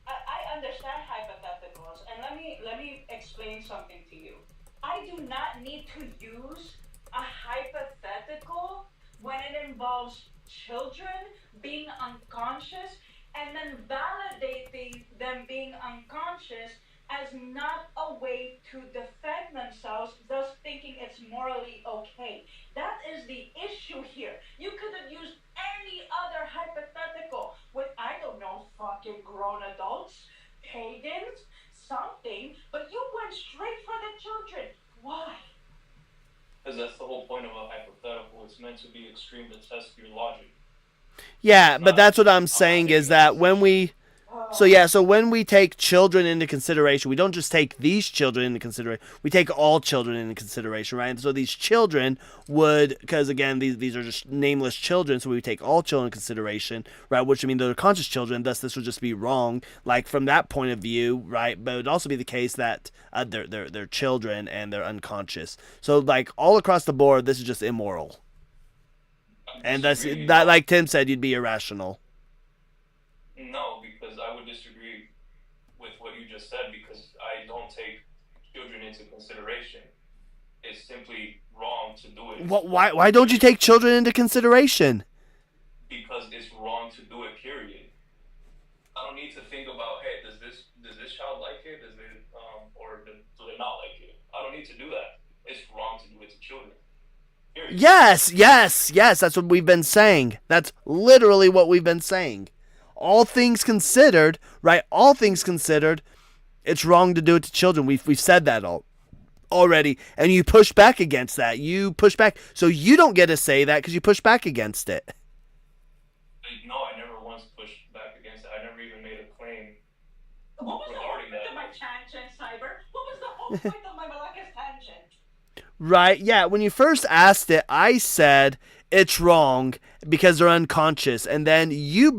I understand hypotheticals, and let me explain something to you. I do not need to use a hypothetical when it involves children being unconscious and then validate them being unconscious as not a way to defend themselves, thus thinking it's morally okay. That is the issue here. You could have used any other hypothetical with, I don't know, fucking grown adults, pagans, something, but you went straight for the children. Why? Because that's the whole point of a hypothetical. It's meant to be extreme to test your logic. Yeah, but that's what I'm saying is that when we... So when we take children into consideration, we don't just take these children into consideration. We take all children into consideration, right? And so these children would, because again, these are just nameless children, so we would take all children into consideration, right? Which, I mean, they're conscious children, thus this would just be wrong, like from that point of view, right? But it would also be the case that they're children and they're unconscious. So like all across the board, this is just immoral. And that, like Tim said, you'd be irrational. No, because I would disagree with what you just said because I don't take children into consideration. It's simply wrong to do it. Why don't you take children into consideration? Because it's wrong to do it, period. I don't need to think about, hey, does this child like it? Or do they not like it? I don't need to do that. It's wrong to do it to children. Period. Yes, that's what we've been saying. That's literally what we've been saying. All things considered, right? All things considered, it's wrong to do it to children. We've said that already, and you push back against that. You push back, so you don't get to say that because you push back against it. No, I never once pushed back against it. I never even made a claim. What was the whole point of my tangent, Cyber? What was the whole point of my Malacca's tangent? Right, yeah, when you first asked it, I said it's wrong because they're unconscious. And then you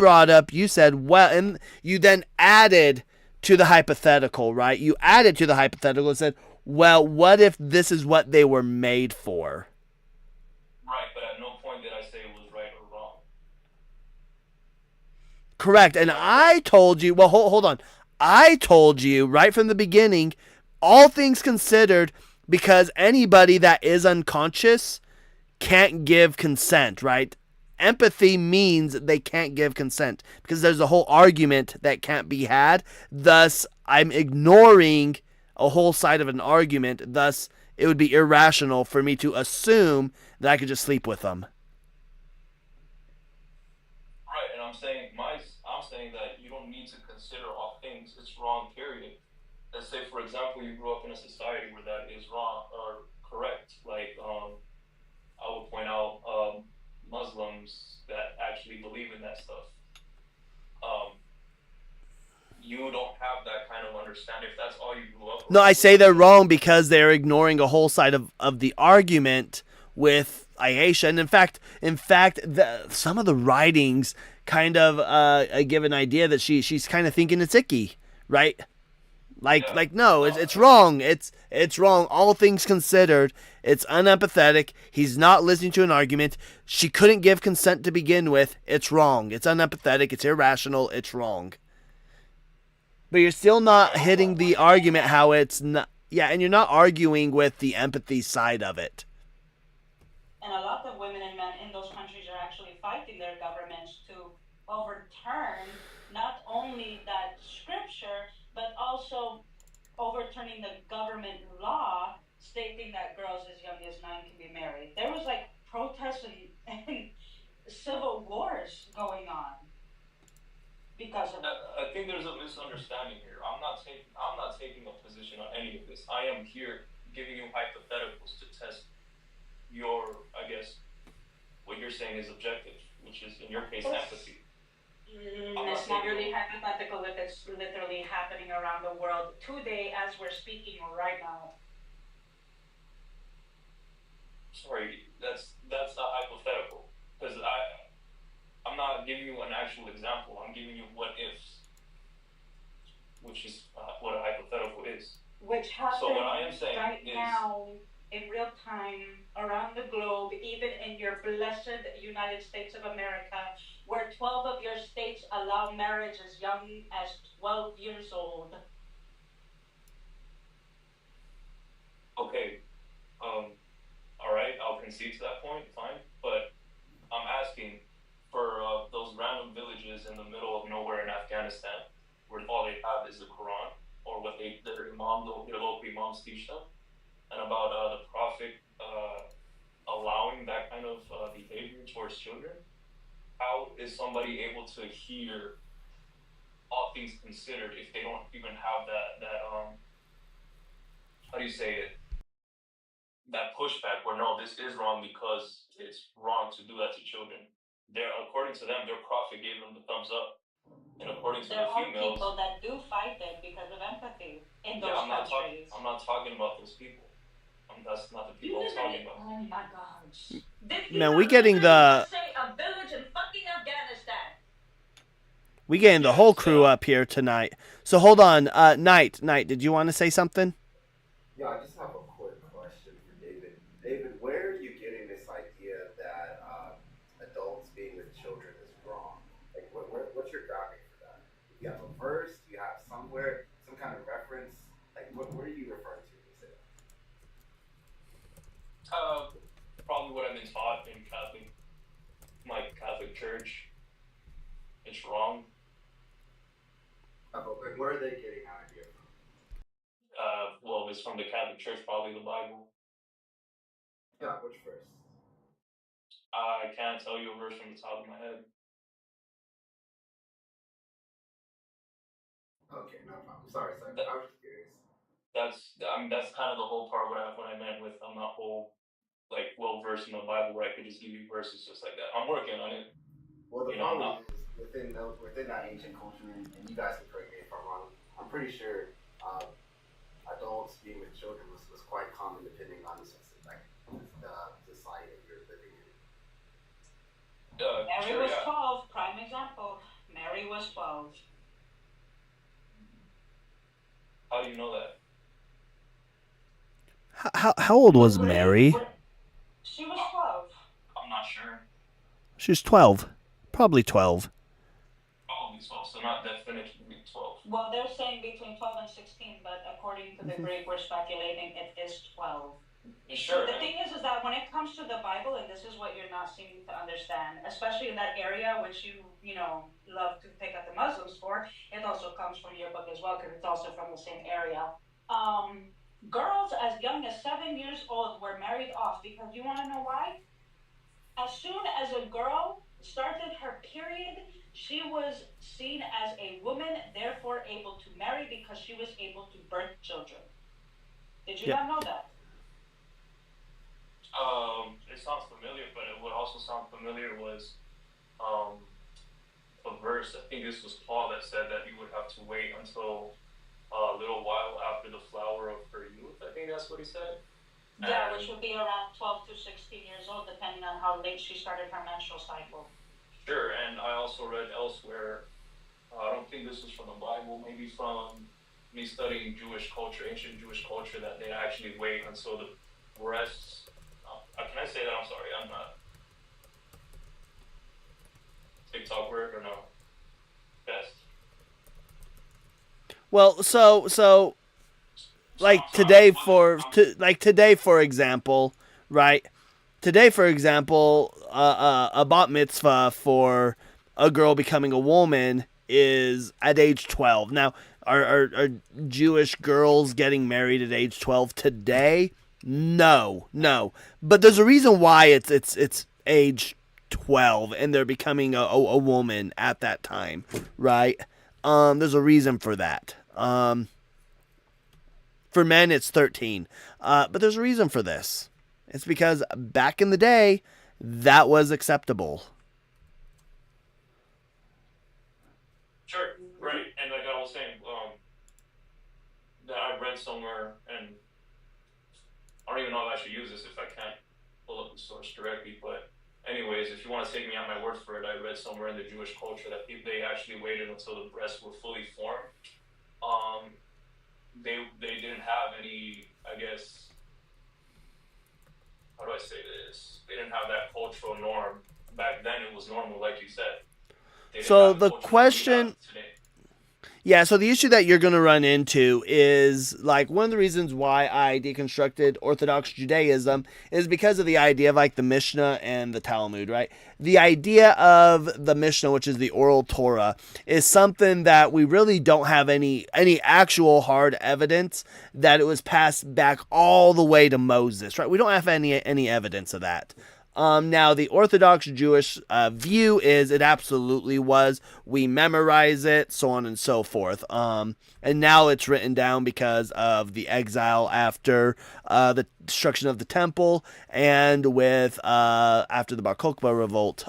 said, well, and you then added to the hypothetical, right? You added to the hypothetical and said, well, what if this is what they were made for? Right, but at no point did I say it was right or wrong. Correct. And I told you, well, hold on. I told you right from the beginning, all things considered, because anybody that is unconscious can't give consent, right? Empathy means they can't give consent because there's a whole argument that can't be had. Thus, I'm ignoring a whole side of an argument. Thus, it would be irrational for me to assume that I could just sleep with them. Right, and I'm saying that you don't need to consider all things. It's wrong, period. Let's say, for example, you grew up in a society where that is wrong or correct. Like, I would point out Muslims that actually believe in that stuff. You don't have that kind of understanding if that's all you grew up with. No, I say they're wrong because they're ignoring a whole side of the argument with Aisha. And in fact, some of the writings kind of give an idea that she's kind of thinking it's icky, right? Like no, it's wrong. It's wrong. All things considered, it's unempathetic. He's not listening to an argument. She couldn't give consent to begin with. It's wrong. It's unempathetic. It's irrational. It's wrong. But you're still not hitting the argument how it's not. Yeah, and you're not arguing with the empathy side of it. And a lot of women and men in those countries are actually fighting their governments to overturn not only that scripture, but also overturning the government law stating that girls as young as 9 can be married. There was like protests and civil wars going on because of it. I think there's a misunderstanding here. I'm not taking a position on any of this. I am here giving you hypotheticals to test your, I guess, what you're saying is objective, which is in your case empathy. It's not really hypothetical if it's literally happening around the world today as we're speaking right now. Sorry, that's not hypothetical because I'm not giving you an actual example. I'm giving you what ifs, which is what a hypothetical is. Which happens so what I am saying right is, now in real time around the globe, even in your blessed United States of America, where 12 of your states allow marriage as young as 12 years old. Okay, all right, I'll concede to that point, fine. But I'm asking for those random villages in the middle of nowhere in Afghanistan, where all they have is the Quran, or what their local imams teach them, and about the Prophet allowing that kind of behavior towards children. How is somebody able to hear all things considered if they don't even have that how do you say it? That pushback where no, this is wrong because it's wrong to do that to children. According to them, their prophet gave them the thumbs up, and according to there the females, are people that do fight it because of empathy in those countries. I'm not talking about those people. That's not the people I'm talking about. Oh my gosh! Man, we getting the say a village in fucking Afghanistan. we getting the whole crew up here tonight. So hold on, Knight, did you want to say something? Yeah, I just have a quick question for David. David, where are you getting this idea that adults being with children is wrong? Like, what's your grounding for that? Do you have a verse? Do you have somewhere, some kind of reference? Like, what are you referring to when you say that? Probably what I've been taught in my Catholic church. It's wrong. But where are they getting that idea from? Well, it's from the Catholic Church, probably the Bible. Yeah, which verse? I can't tell you a verse from the top of my head. Okay, no problem. Sorry. I was just curious. That's kind of the whole part what I meant with I'm not well versed in the Bible where I could just give you verses just like that. I'm working on it. Well, the problem is within that ancient culture, and you guys can correct me if I'm wrong. I'm pretty sure adults being with children was quite common depending on the society you're living in. Mary was 12, prime example. Mary was 12. How do you know that? How old was Mary? She was 12. I'm not sure. She was 12, probably 12. Probably 12, so not definitively 12. Well, they're saying between 12 and 16, but according to the Greek, we're speculating it is 12. Sure. The thing is that when it comes to the Bible, and this is what you're not seeming to understand, especially in that area which you know love to pick at the Muslims for, it also comes from your book as well because it's also from the same area. Girls as young as 7 years old were married off because you want to know why? As soon as a girl started her period, she was seen as a woman, therefore able to marry because she was able to birth children. Did you not know that? It sounds familiar, but what also sounds familiar was a verse. I think this was Paul that said that you would have to wait until a little while after the flower of her youth. I think that's what he said. Yeah, which would be around 12 to 16 years old, depending on how late she started her menstrual cycle. Sure, and I also read elsewhere, I don't think this was from the Bible, maybe from me studying Jewish culture, ancient Jewish culture, that they actually wait until the breasts. Can I say that? I'm sorry, I'm not TikTok word or no? Best. Well, so like today for example, right? Today, for example, a bat mitzvah for a girl becoming a woman is at age 12. Now, are Jewish girls getting married at age 12 today? No. But there's a reason why it's age 12 and they're becoming a woman at that time, right? There's a reason for that. For men, it's 13. But there's a reason for this. It's because back in the day, that was acceptable. Sure, right. And like I was saying, that I read somewhere, and I don't even know if I should use this if I can't pull up the source directly, but anyways, if you want to take me at my word for it, I read somewhere in the Jewish culture that they actually waited until the breasts were fully formed. They didn't have any, I guess, how do I say this? They didn't have that cultural norm. Back then it was normal, like you said. So the question... Yeah, so the issue that you're going to run into is, like, one of the reasons why I deconstructed Orthodox Judaism is because of the idea of, like, the Mishnah and the Talmud, right? The idea of the Mishnah, which is the oral Torah, is something that we really don't have any actual hard evidence that it was passed back all the way to Moses, right? We don't have any evidence of that. Now, the Orthodox Jewish view is it absolutely was. We memorize it, so on and so forth. And now it's written down because of the exile after the destruction of the temple and with after the Bar Kokhba revolt.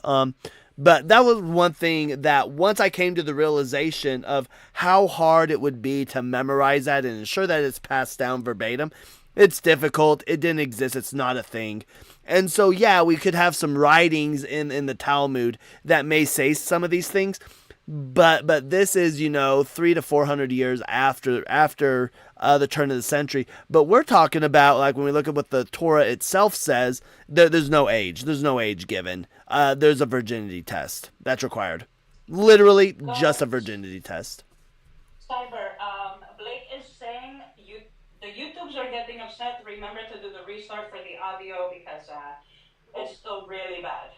But that was one thing that once I came to the realization of how hard it would be to memorize that and ensure that it's passed down verbatim, it's difficult. It didn't exist. It's not a thing. And so, yeah, we could have some writings in the Talmud that may say some of these things, but this is, 300 to 400 years after the turn of the century. But we're talking about, like, when we look at what the Torah itself says, there's no age. There's no age given. There's a virginity test that's required. Literally, just a virginity test. Cyber, Blake is saying the YouTubes are getting upset. Remember to do the restart for the audio because it's still really bad.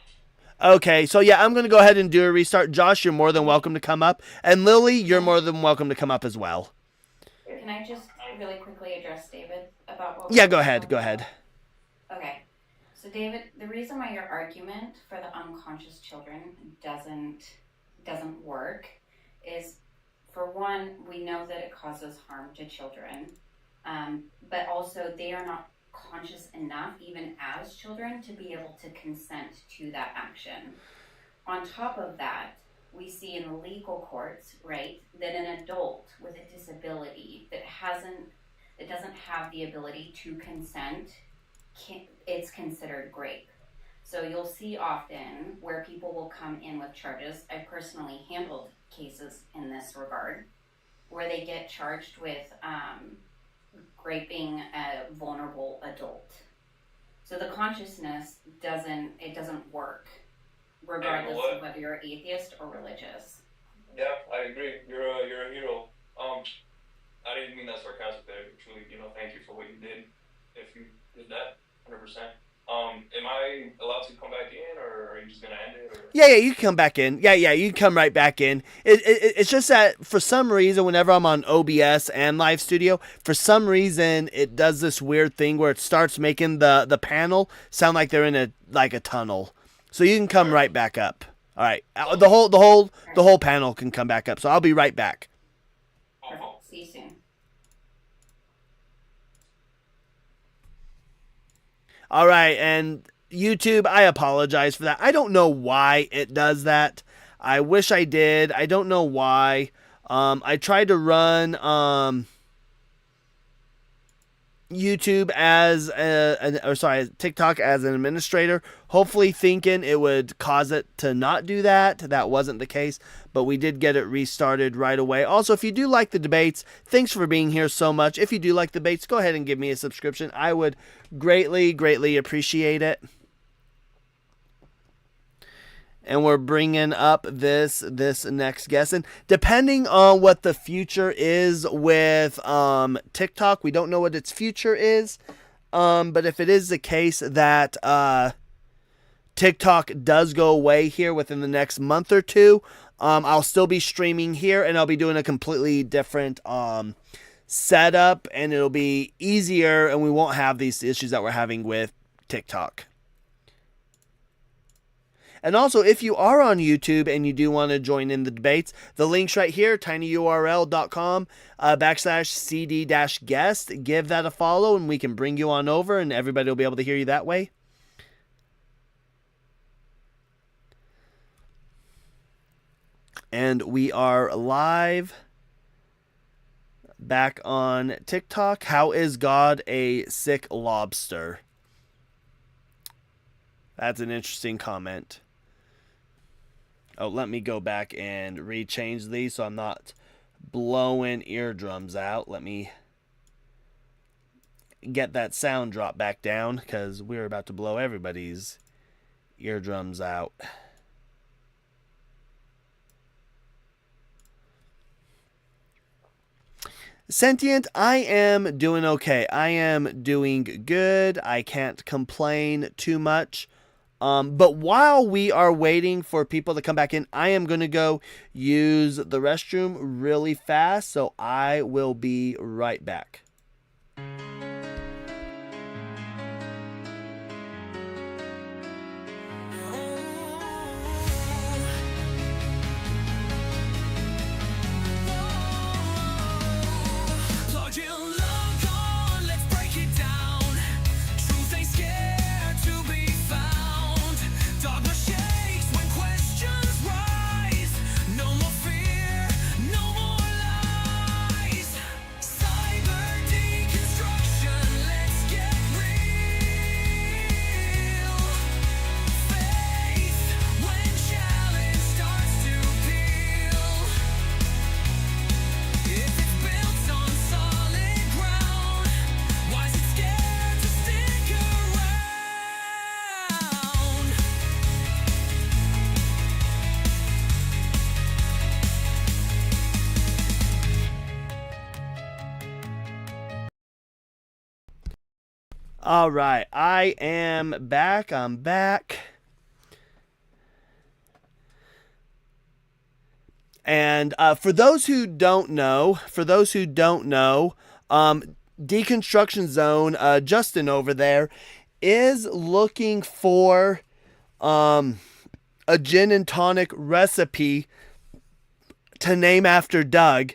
Okay, so yeah, I'm going to go ahead and do a restart. Josh, you're more than welcome to come up. And Lily, you're more than welcome to come up as well. Can I just really quickly address David about what? Yeah, go ahead. Okay. So David, the reason why your argument for the unconscious children doesn't work is, for one, we know that it causes harm to children, but also they are not conscious enough, even as children, to be able to consent to that action. On top of that, we see in the legal courts, right, that an adult with a disability that doesn't have the ability to consent, it's considered rape. So you'll see often where people will come in with charges. I personally handled cases in this regard where they get charged with raping a vulnerable adult. So the consciousness doesn't work, regardless of whether you're atheist or religious. Yeah, I agree. You're a hero. I didn't mean that sarcastically. Truly, thank you for what you did. If you did that, 100%. Am I allowed to come back in, or are you just gonna end it? Or? Yeah, you can come back in. Yeah, you can come right back in. It's just that for some reason, whenever I'm on OBS and Live Studio, for some reason it does this weird thing where it starts making the panel sound like they're in a tunnel. So you can come right back up. All right, the whole panel can come back up. So I'll be right back. Perfect. See you soon. All right, and YouTube, I apologize for that. I don't know why it does that. I wish I did. I don't know why. I tried to run YouTube as TikTok as an administrator, hopefully thinking it would cause it to not do that. That wasn't the case, but we did get it restarted right away. Also, if you do like the debates, thanks for being here so much. If you do like the debates, go ahead and give me a subscription. I would greatly appreciate it. And we're bringing up this next guest. And depending on what the future is with TikTok, we don't know what its future is. But if it is the case that TikTok does go away here within the next month or two, I'll still be streaming here, and I'll be doing a completely different setup, and it'll be easier, and we won't have these issues that we're having with TikTok. And also, if you are on YouTube and you do want to join in the debates, the link's right here, tinyurl.com /CD-guest. Give that a follow and we can bring you on over and everybody will be able to hear you that way. And we are live back on TikTok. How is God a sick lobster? That's an interesting comment. Oh, let me go back and rechange these so I'm not blowing eardrums out. Let me get that sound drop back down because we're about to blow everybody's eardrums out. Sentient, I am doing okay. I am doing good. I can't complain too much. But while we are waiting for people to come back in, I am going to go use the restroom really fast, so I will be right back. All right, I am back. I'm back. And for those who don't know, Deconstruction Zone, Justin over there, is looking for a gin and tonic recipe to name after Doug.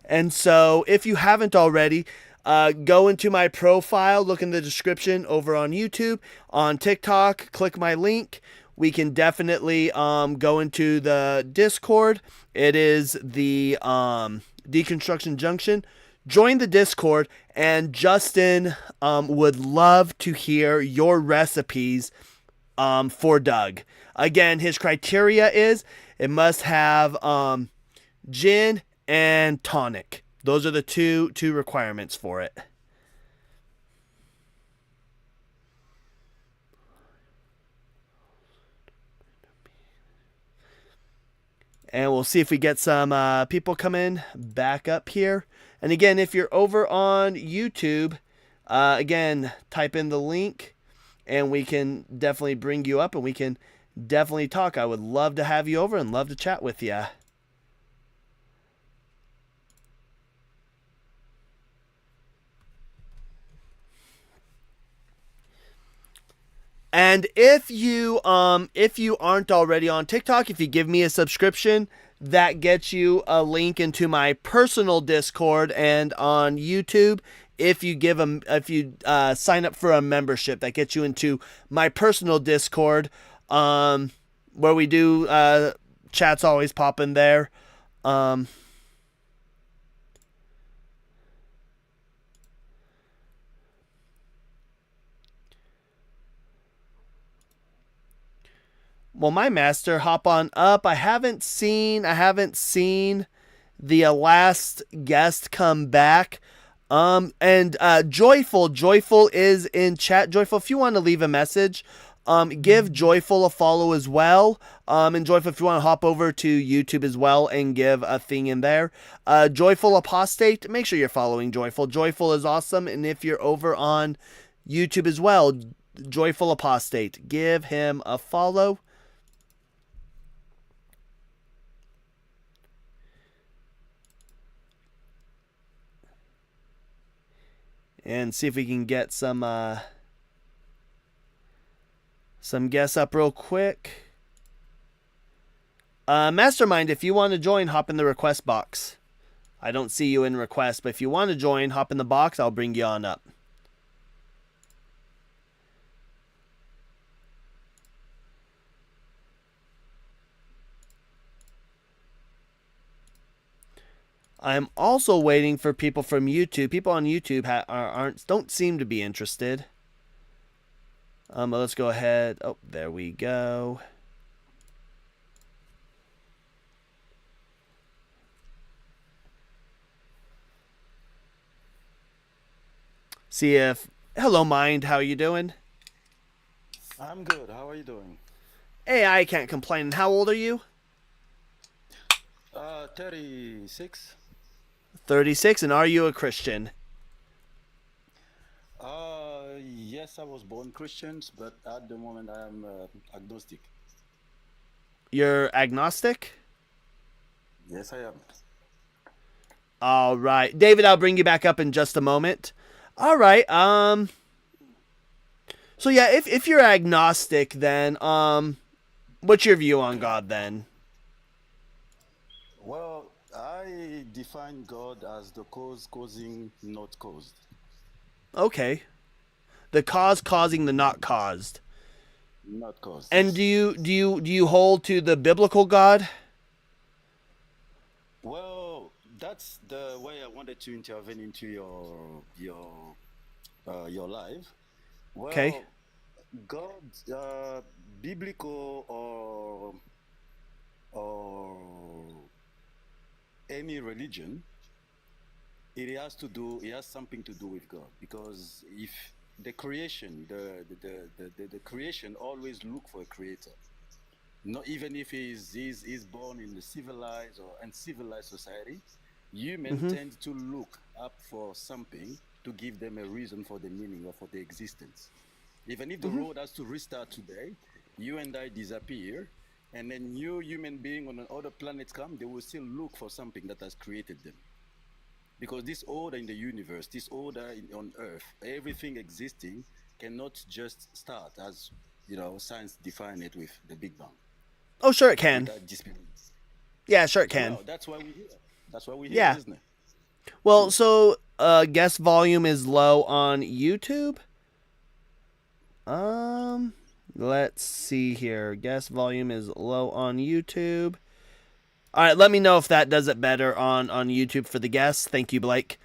And so if you haven't already, go into my profile, look in the description over on YouTube, on TikTok, click my link. We can definitely go into the Discord. It is the Deconstruction Junction. Join the Discord, and Justin would love to hear your recipes for Doug. Again, his criteria is it must have gin and tonic. Those are the two requirements for it. And we'll see if we get some people coming back up here. And again, if you're over on YouTube, again, type in the link and we can definitely bring you up and we can definitely talk. I would love to have you over and love to chat with you. And if you aren't already on TikTok, if you give me a subscription, that gets you a link into my personal Discord, and on YouTube, if you sign up for a membership, that gets you into my personal Discord, where we do chats always popping there. Well, my master, hop on up. I haven't seen the last guest come back. And Joyful is in chat. Joyful, if you want to leave a message, give Joyful a follow as well. And Joyful, if you want to hop over to YouTube as well and give a thing in there. Joyful Apostate, make sure you're following Joyful. Joyful is awesome. And if you're over on YouTube as well, Joyful Apostate, give him a follow. And see if we can get some guests up real quick. Mastermind, if you want to join, hop in the request box. I don't see you in request, but if you want to join, hop in the box. I'll bring you on up. I'm also waiting for people from YouTube. People on YouTube don't seem to be interested. Let's go ahead. Oh, there we go. See if hello, Mind. How you doing? I'm good. How are you doing? Hey, I can't complain. How old are you? 36. 36, and are you a Christian? Yes, I was born Christians, but at the moment I am agnostic. You're agnostic? Yes, I am. All right. David, I'll bring you back up in just a moment. All right. So yeah, if you're agnostic, then what's your view on God then? Well, I define God as the cause causing, not caused. Okay. The cause causing the not caused. Not caused. And do you hold to the biblical God? Well, that's the way I wanted to intervene into your life. Well, Okay. God, biblical or any religion, it has something to do with God, because if the creation, the creation always look for a creator. Not even if he's born in a civilized or uncivilized society, humans tend to look up for something to give them a reason for the meaning or for the existence. Even if the road has to restart today, you and I disappear, and then new human being on other planets come, they will still look for something that has created them. Because this order in the universe, this order on Earth, everything existing cannot just start as, science define it with the Big Bang. Oh, sure it can. Yeah, sure it can. Well, that's why we're here. That's why we're here, Yeah. isn't it? Well, so guest volume is low on YouTube. Let's see here. Guest volume is low on YouTube. All right, let me know if that does it better on YouTube for the guests. Thank you, Blake.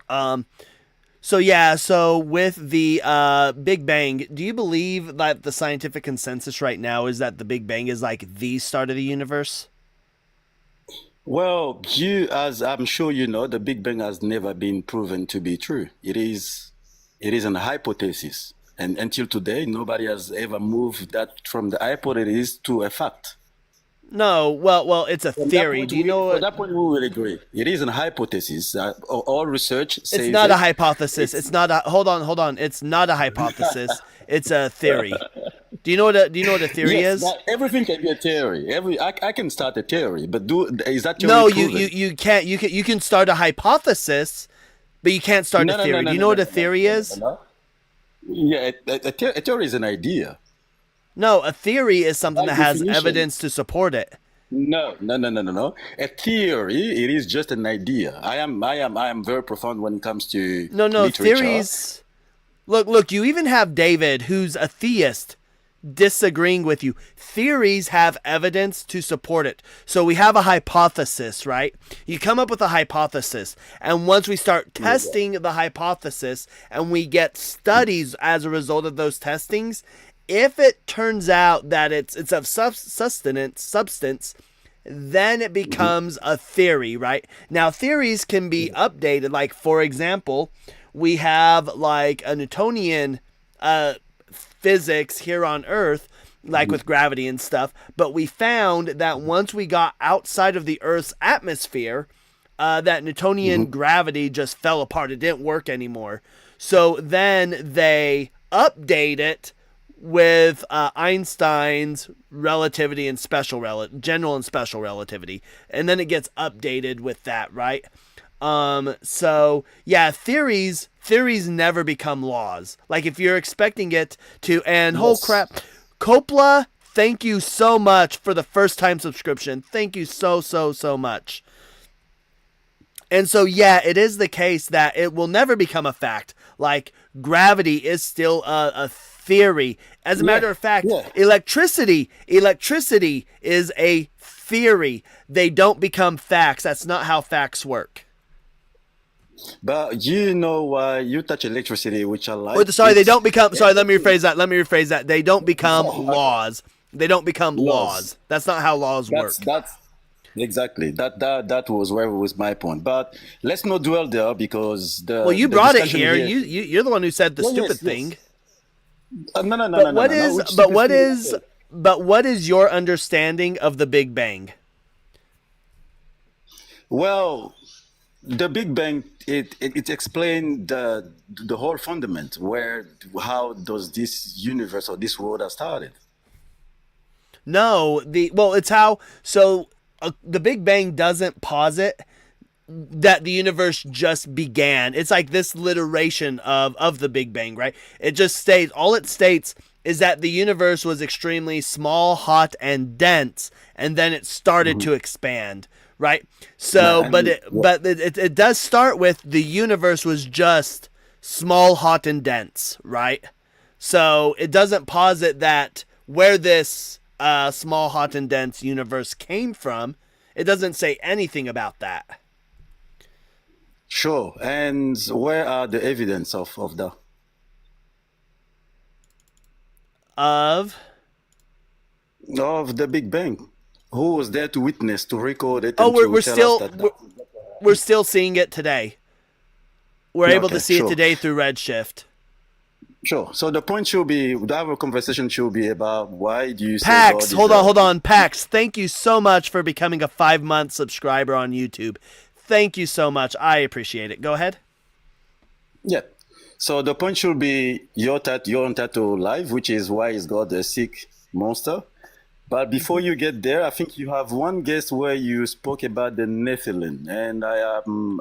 So with the Big Bang, do you believe that the scientific consensus right now is that the Big Bang is like the start of the universe? Well, as I'm sure you know, the Big Bang has never been proven to be true. It is an hypothesis, and until today, nobody has ever moved that from the hypothesis to a fact. No, well, it's a From that theory. point, Do you know from what? that point, we will agree. It is an hypothesis. All research It's says not a it. hypothesis. It's It's not a. Hold on. It's not a hypothesis. It's a theory. Do you know what a theory yes, is? that everything can be a theory. I can start a theory, but is that theory No, you you proven? you can't. You can start a hypothesis, but you can't start a No, no, no, theory. no, Do you no, know no, what a no, no, theory no, no, no, is? no. Yeah, a theory is an idea. No, a theory is something By that has definition, evidence to support it. no, no, no, no, no, no. A theory, it is just an idea. I am very profound when it comes to No, literature. theories. Look. You even have David, who's a theist, disagreeing with you. Theories have evidence to support it. So we have a hypothesis, right? You come up with a hypothesis, and once we start testing the hypothesis and we get studies as a result of those testings, if it turns out that it's of substance, then it becomes a theory, right? Now, theories can be updated. Like, for example, we have like a Newtonian physics here on Earth, like with gravity and stuff. But we found that once we got outside of the Earth's atmosphere, that Newtonian gravity just fell apart. It didn't work anymore. So then they update it with Einstein's relativity and general and special relativity, and then it gets updated with that, right? So yeah, theories never become laws. Like if you're expecting it to, and whole Yes. crap, Coppola, thank you so much for the first time subscription. Thank you so much. And so, yeah, it is the case that it will never become a fact. Like, gravity is still a theory. As a matter of fact, Yeah. electricity is a theory. They don't become facts. That's not how facts work. But you know why you touch electricity, which I Oh, like. sorry, they It's don't become. Sorry, let me everything. rephrase that. They don't become Okay. laws. They don't become Laws. laws. That's not how laws That's work. that's exactly that was my point. But let's not dwell there because Well, you the brought it discussion here. here. You're the one who said the Oh, stupid yes, yes. thing. No, no, no, no, But no, what no, no. is Which but stupid what thing did I is say? but what is your understanding of the Big Bang? Well, the Big Bang it explained the whole fundament where how does this universe or this world has started. No, it's how so the Big Bang doesn't posit that the universe just began. It's like this literation of the Big Bang, right? It just states all it states is that the universe was extremely small, hot, and dense, and then it started to expand, right? Yeah, So, but and it but it does start with the universe was just small, hot, and dense, right? So it doesn't posit that where this small, hot, and dense universe came from. It doesn't say anything about that. sure. And where are the evidence of that? Of Of the Big Bang? Who was there to witness, to record it, oh, and we're, to we're tell us still that? we're, we're still seeing it today. We're Yeah, able to okay, see it sure. today through Redshift. Sure. So the point should be, our conversation should be about why do you say Pax, God is hold on. Pax, thank you so much for becoming a 5-month subscriber on YouTube. Thank you so much. I appreciate it. Go ahead. Yeah. So the point should be your own tattoo live, which is why is God a sick monster. But before you get there, I think you have one guest where you spoke about the Nephilim, and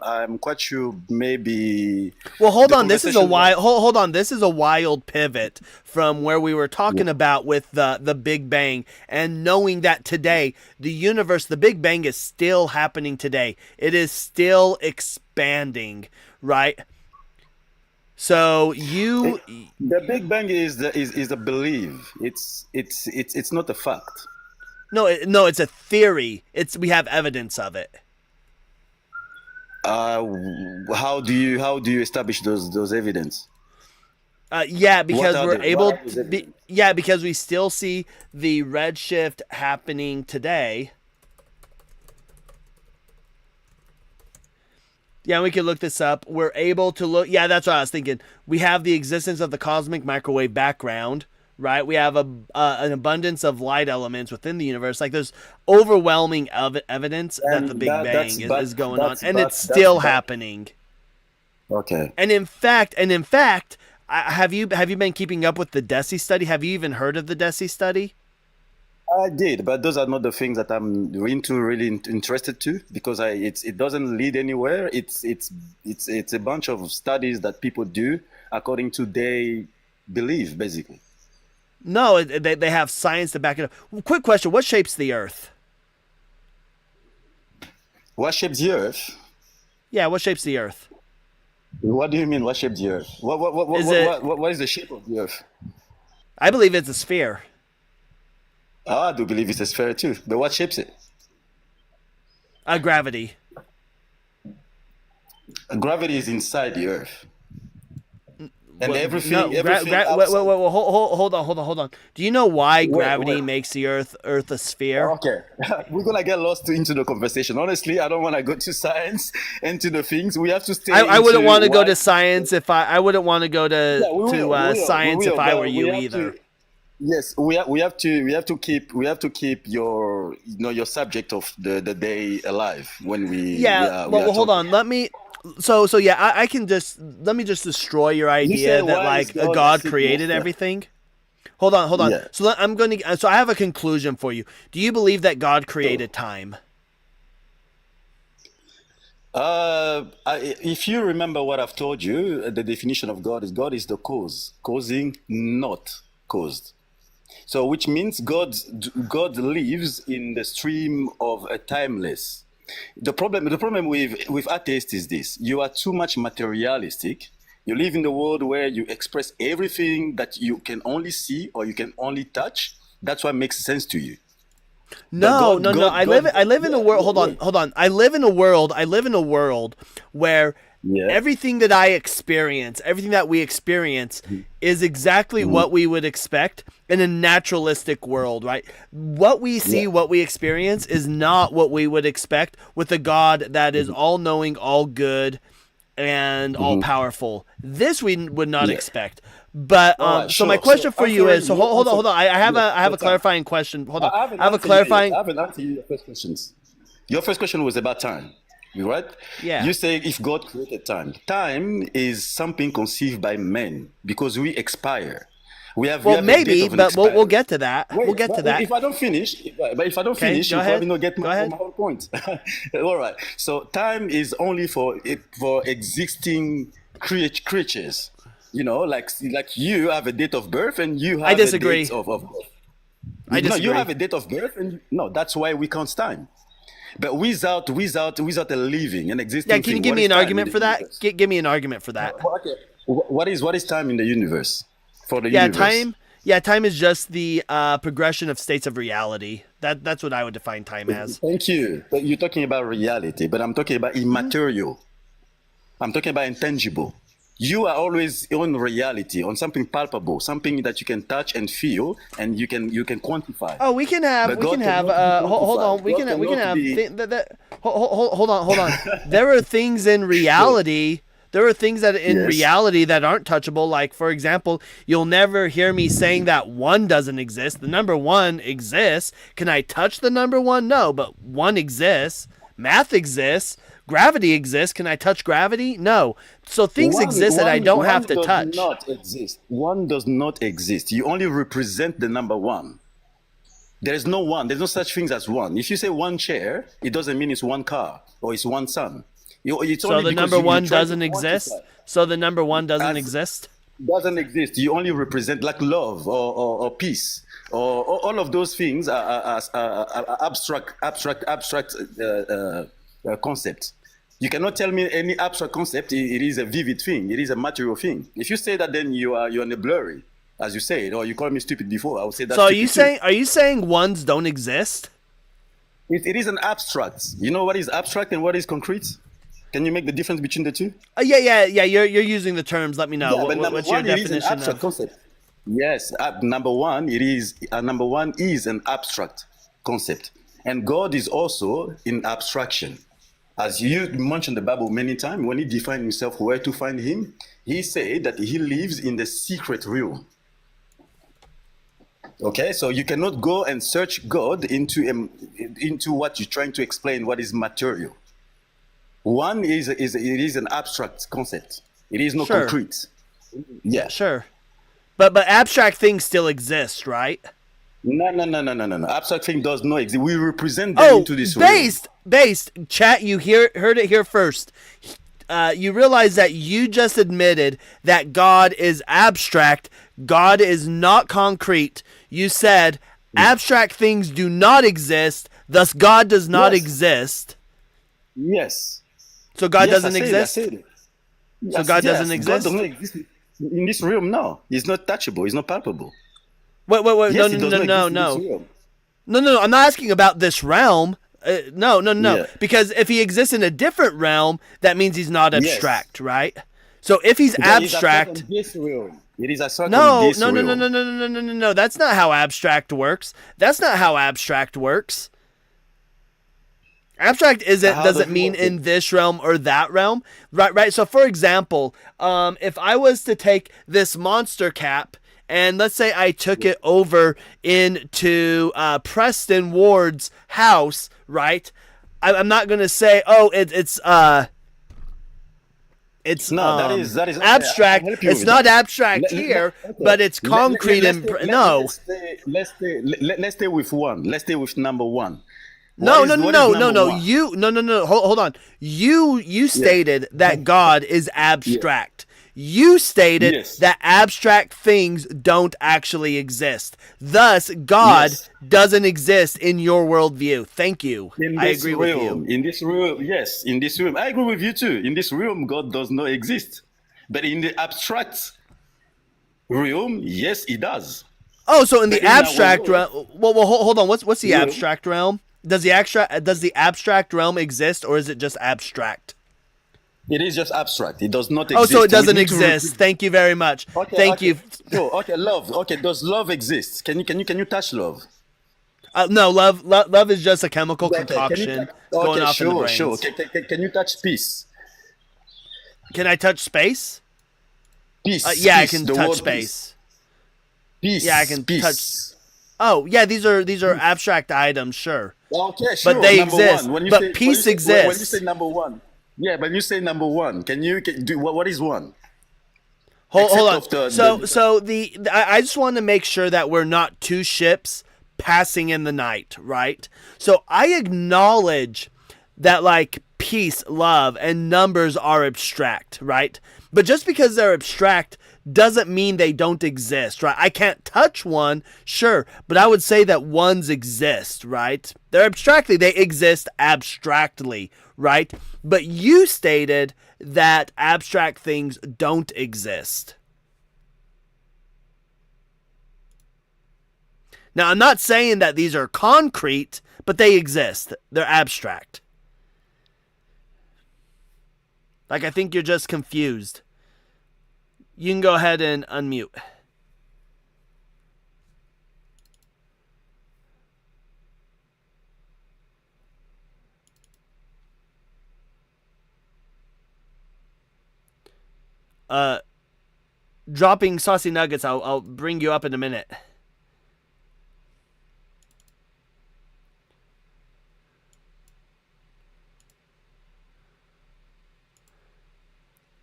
I'm quite sure maybe Well, hold the on. This is a conversation wild. Hold on. This is a wild pivot from where we were talking yeah. about with the Big Bang, and knowing that today the universe, the Big Bang, is still happening today. It is still expanding, right? So The Big Bang is a belief. It's not a fact. no, it's a theory. We have evidence of it. How do you establish those evidence? Yeah, What because are we're the able what are those to be. evidence? Yeah, because we still see the redshift happening today. Yeah, we can look this up. We're able to look. Yeah, that's what I was thinking. We have the existence of the cosmic microwave background, right? We have an abundance of light elements within the universe. Like there's overwhelming evidence that the And Big that's Bang but is going on, that's and but it's that's still but happening. okay. And in fact, have you been keeping up with the Deci study? Have you even heard of the Deci study? I did, but those are not the things that I'm really interested to because it doesn't lead anywhere. It's a bunch of studies that people do according to they believe, basically. No, they have science to back it up. Quick question: what shapes the Earth? What shapes the Earth? Yeah, what shapes the Earth? What do you mean? What shapes the Earth? Is it? What is the shape of the Earth? I believe it's a sphere. I do believe it's a sphere too, but what shapes it? Gravity. Gravity is inside the Earth, and everything. No, Everything outside. hold on. Do you know why gravity Wait. makes the Earth a sphere? Okay, we're gonna get lost into the conversation. Honestly, I don't want to go to science and to the things. We have to stay. I wouldn't into want to go why- to science if I wouldn't want to go to Yeah, we will, science if I but were you we have either. to- Yes, we have to keep your your subject of the day alive when we Yeah, we are well, hold talking. on. Let me. So yeah, I can just let me just destroy your idea say, that why is like God a God sick created monster? everything. Hold on. Yeah. So I'm going to. So I have a conclusion for you. Do you believe that God created time? If you remember what I've told you, the definition of God is the cause, causing, not caused. So, which means God lives in the stream of a timeless. The problem with atheists is this: you are too much materialistic. You live in the world where you express everything that you can only see or you can only touch. That's what makes sense to you. No. I live in a world. Yeah. Hold on. I live in a world where Yeah. everything that I experience, everything that we experience, is exactly what we would expect in a naturalistic world, right? What we see, what we experience, is not what we would expect with a God that is all-knowing, all-good, and all-powerful. This we would not Yeah. expect. But All right, so my sure. question for you Answering is, so your hold answer- on. I have a your time. clarifying question. Hold on. I have a answered you yet. clarifying. I haven't answered your first questions. Your first question was about time, right? Yeah. You say if God created time. Time is something conceived by men because we expire. We have Well, a date maybe, of an but we'll expiry. get to that. Wait, We'll get to but that. if I don't finish, you go probably ahead. not get Go my ahead. whole point. All right. So time is only for existing creatures. You know, like you have a date of birth and you have I disagree. a date of birth. I No, disagree. you have a date of birth, and no, that's why we count time. But without a living, an existing Yeah, can you thing, give what me is an time in argument the for that? universe? Give me an argument for that. Well, okay. What is time in the universe? For the Yeah, universe. time is just the progression of states of reality. That's what I would define time as. Thank you. But you're talking about reality, but I'm talking about immaterial. I'm talking about intangible. You are always on reality, on something palpable, something that you can touch and feel, and you can quantify. Oh, we can have But we God can have cannot be hold on. quantified. We God can cannot have be- hold on. There are things in reality. There are things that in Yes. reality that aren't touchable. Like, for example, you'll never hear me saying that one doesn't exist. The number one exists. Can I touch the number one? No, but one exists. Math exists. Gravity exists. Can I touch gravity? No. So things exist that I don't have to touch. One does not exist. One does not exist. You only represent the number one. There is no one. There's no such things as one. If you say one chair, it doesn't mean it's one car or it's one sun. It's So only the because number you one try to doesn't exist. quantify. So the number one doesn't As- exist. Doesn't exist. You only represent like love or peace or all of those things are abstract concepts. You cannot tell me any abstract concept. It is a vivid thing. It is a material thing. If you say that, then you're in a blurry, as you said, or you called me stupid before. I would say that. So are you saying ones don't exist? It is an abstract? You know what is abstract and what is concrete? Can you make the difference between the two? Yeah. You're using the terms. Let me know. Yeah, but number What's your one, it is an definition abstract of? concept. Yes, number one is an abstract concept, and God is also in abstraction. As you mentioned the Bible many times, when he defined himself where to find him, he said that he lives in the secret realm. Okay, so you cannot go and search God into what you're trying to explain, what is material. One is it is an abstract concept. It is not Sure. concrete. Yeah. Sure. But abstract things still exist, right? No. Abstract thing does not exist. We represent them Oh, into this realm. based. Chat, you heard it here first. You realize that you just admitted that God is abstract. God is not concrete. You said abstract things do not exist, thus God does not Yes. exist. Yes. So God Yes, doesn't I exist? said it. So Yes, God yes. doesn't God does exist? not exist in this realm now. It's not touchable. It's not palpable. Wait. No, Yes, no, it does no, not no, exist in this no. realm. No. I'm not asking about this realm. No. Yeah. Because if he exists in a different realm, that means he's not Yes. abstract, right? So if he's That is abstract abstract, on this realm. It is abstract on no, this no, no, no, no, realm. no, no, no, no, no. That's not how abstract works. That's not how abstract works. Abstract isn't How does doesn't it mean work? in this realm or that realm, right? So, for example, if I was to take this monster cap and let's say I took it over into Preston Ward's house, right? I'm not gonna say, oh, it's No, that is okay. I abstract. help you It's with not that. abstract here, Okay. but it's concrete and no. Let's stay with one. Let's stay with number one. No, no, What is no, no, number no. one? You no. Hold on. You Yeah. stated that God is Yeah. abstract. You stated Yes. that abstract things don't actually exist. Thus, God Yes. doesn't exist in your worldview. Thank you. In I this agree with you. realm, yes, in this realm, I agree with you too. In this realm, God does not exist, but in the abstract realm, yes, He does. Oh, so in the But in our abstract world, realm, well, hold on. What's the realm, abstract realm? Does the abstract realm exist, or is it just abstract? it is just abstract. It does not Oh, so it exist. We doesn't need to exist. Thank you very much. okay, Thank okay. you. So, okay, love. Okay, does love exist? Can you touch love? No, love is just a chemical Okay, can you touch? concoction going Okay, off in the sure. brains. Can you touch peace? Can I touch space? Peace, Yeah, I peace. can The touch word peace. space. Yeah, I Peace, can touch. peace. Oh, yeah, these are abstract items, sure, Okay, but sure. they Number exist. one. But peace When you say exists. number one, yeah. When you say number one, can do what is one? Hold Except on. of the I just want to make sure that we're not two ships passing in the night, right? So I acknowledge that like peace, love, and numbers are abstract, right? But just because they're abstract doesn't mean they don't exist, right? I can't touch one, sure, but I would say that ones exist, right? They exist abstractly, right? But you stated that abstract things don't exist. Now, I'm not saying that these are concrete, but they exist. They're abstract. Like, I think you're just confused. You can go ahead and unmute. Dropping saucy nuggets. I'll bring you up in a minute.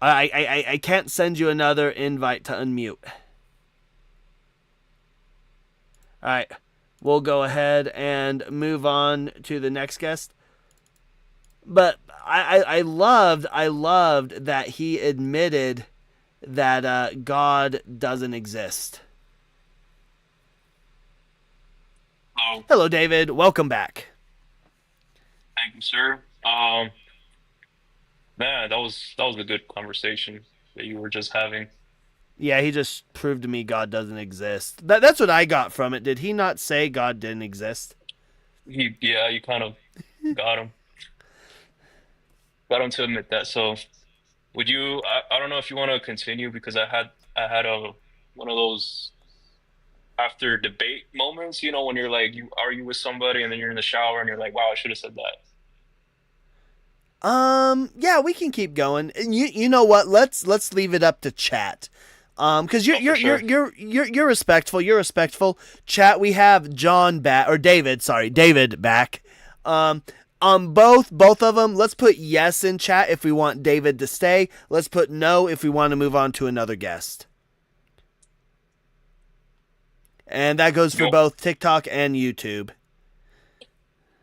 I can't send you another invite to unmute. All right, we'll go ahead and move on to the next guest. But I loved that he admitted that God doesn't exist. Oh, Hello, David. Welcome back. thank you, sir. Man, that was a good conversation that you were just having. Yeah, he just proved to me God doesn't exist. That's what I got from it. Did he not say God didn't exist? You kind of got him, got him to admit that. So, would you? I don't know if you want to continue because I had a one of those after debate moments. You know, when you're like you argue with somebody and then you're in the shower and you're like, wow, I should have said that. Yeah, we can keep going. And you know what? Let's leave it up to chat. Because you're respectful. You're respectful. Chat. We have John back, or David. Sorry, David back. Both of them. Let's put yes in chat if we want David to stay. Let's put no if we want to move on to another guest. And that goes for both TikTok and YouTube.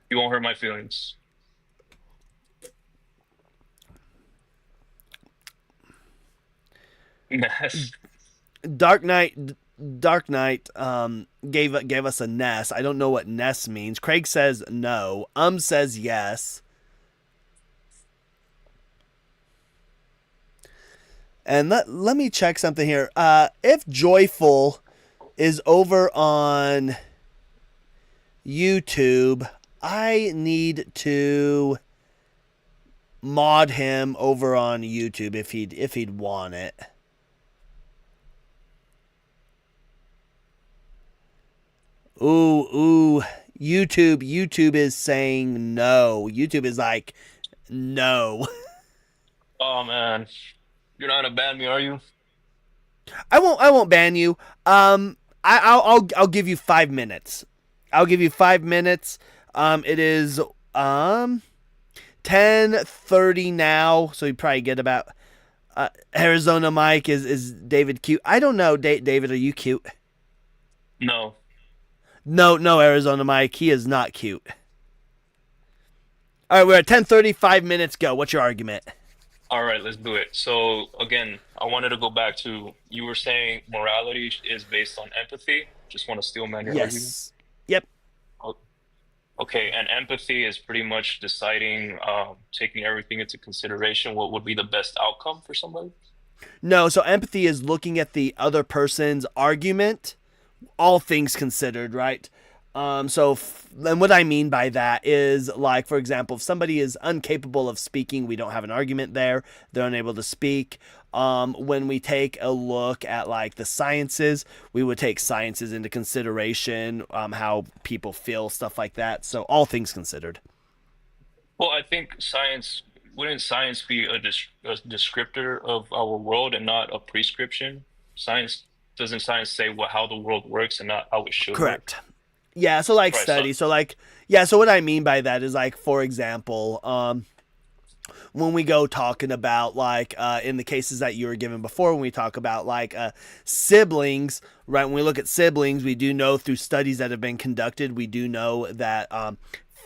You won't hurt my feelings. Yes. Dark Knight gave us a Ness. I don't know what Ness means. Craig says no. Says yes. And let me check something here. If Joyful is over on YouTube, I need to mod him over on YouTube if he'd want it. Ooh, YouTube is saying no. YouTube is like, no. Oh man, you're not gonna ban me, are you? I won't ban you. I'll give you 5 minutes. I'll give you 5 minutes. It is 10:30 now, so you probably get about. Arizona Mike is David cute? I don't know. David, are you cute? No. No, Arizona Mike, he is not cute. All right, we're at 10:30. 5 minutes go. What's your argument? All right, let's do it. So again, I wanted to go back to, you were saying morality is based on empathy. Just want to steel man your argument. Yep. Okay, and empathy is pretty much deciding, taking everything into consideration, what would be the best outcome for somebody? No, so empathy is looking at the other person's argument, all things considered, right? And what I mean by that is, like, for example, if somebody is incapable of speaking, we don't have an argument there. They're unable to speak. When we take a look at, like, the sciences, we would take sciences into consideration, how people feel, stuff like that. So all things considered. Well, I think wouldn't science be a descriptor of our world and not a prescription? Doesn't science say how the world works and not how it should Correct. work? Yeah, so like study. So what I mean by that is, like, for example, when we go talking about, like, in the cases that you were given before, when we talk about, like, siblings, right? When we look at siblings, we do know through studies that have been conducted, we do know that,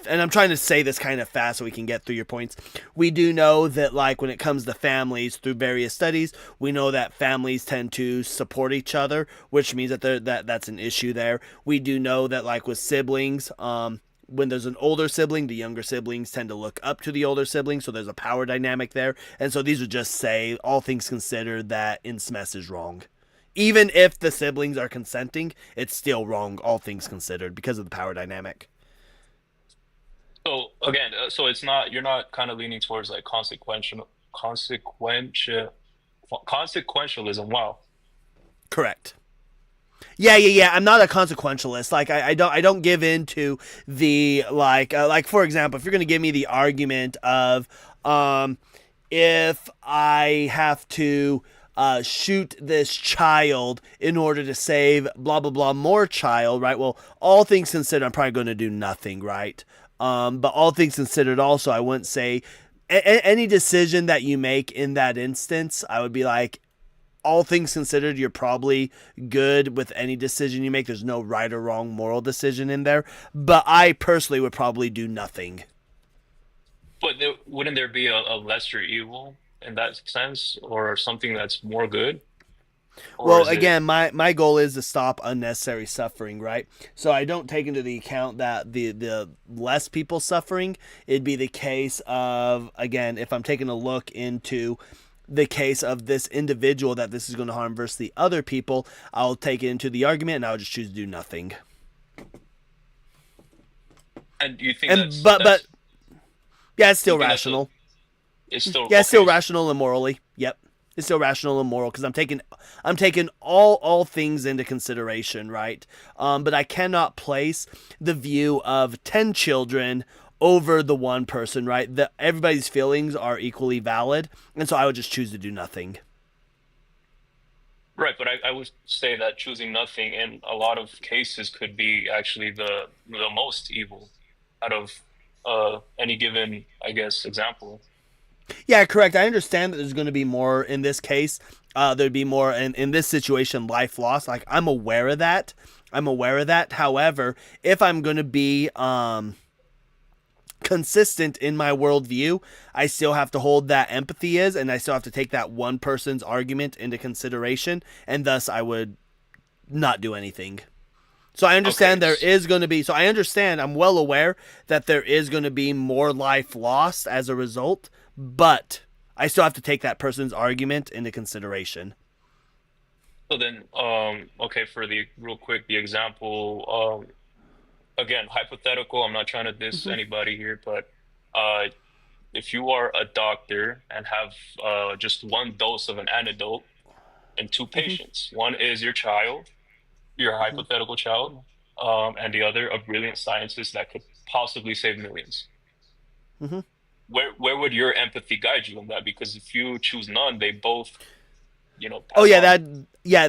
and I'm trying to say this kind of fast so we can get through your points. We do know that, like, when it comes to families, through various studies, we know that families tend to support each other, which means that that's an issue there. We do know that, like, with siblings, when there's an older sibling, the younger siblings tend to look up to the older sibling, so there's a power dynamic there. And so these would just say, all things considered, that incest is wrong. Even if the siblings are consenting, it's still wrong, all things considered, because of the power dynamic. So again, you're not kind of leaning towards, like, consequentialism. Wow. Correct. Yeah. I'm not a consequentialist. Like, I don't give in to the, like for example, if you're gonna give me the argument of, if I have to shoot this child in order to save blah blah blah more child, right? Well, all things considered, I'm probably going to do nothing, right? But all things considered, also, I wouldn't say any decision that you make in that instance, I would be like, all things considered, you're probably good with any decision you make. There's no right or wrong moral decision in there. But I personally would probably do nothing. But wouldn't there be a lesser evil in that sense, or something that's more good? Well, again, my goal is to stop unnecessary suffering, right? So I don't take into the account that the less people suffering, it'd be the case of, again, if I'm taking a look into the case of this individual that this is going to harm versus the other people, I'll take it into the argument and I'll just choose to do nothing. And you think but yeah, it's still rational. It's still it's still rational and morally. Yep. It's still rational and moral because I'm taking all things into consideration, right? But I cannot place the view of 10 children over the one person, right? Everybody's feelings are equally valid, and so I would just choose to do nothing. Right, but I would say that choosing nothing in a lot of cases could be actually the most evil out of any given, I guess, example. Yeah, correct. I understand that there's going to be more in this case. There'd be more in this situation, life lost. Like, I'm aware of that. However, if I'm going to be consistent in my worldview, I still have to hold that empathy is, and I still have to take that one person's argument into consideration, and thus I would not do anything. So I understand there is going to be, so I understand, I'm well aware that there is going to be more life lost as a result, but I still have to take that person's argument into consideration. So then, okay, for the real quick, the example, again, hypothetical, I'm not trying to diss anybody here, but if you are a doctor and have just one dose of an antidote and two patients, one is your child, your hypothetical child, and the other a brilliant scientist that could possibly save millions. Where would your empathy guide you in that? Because if you choose none, they both, Oh yeah,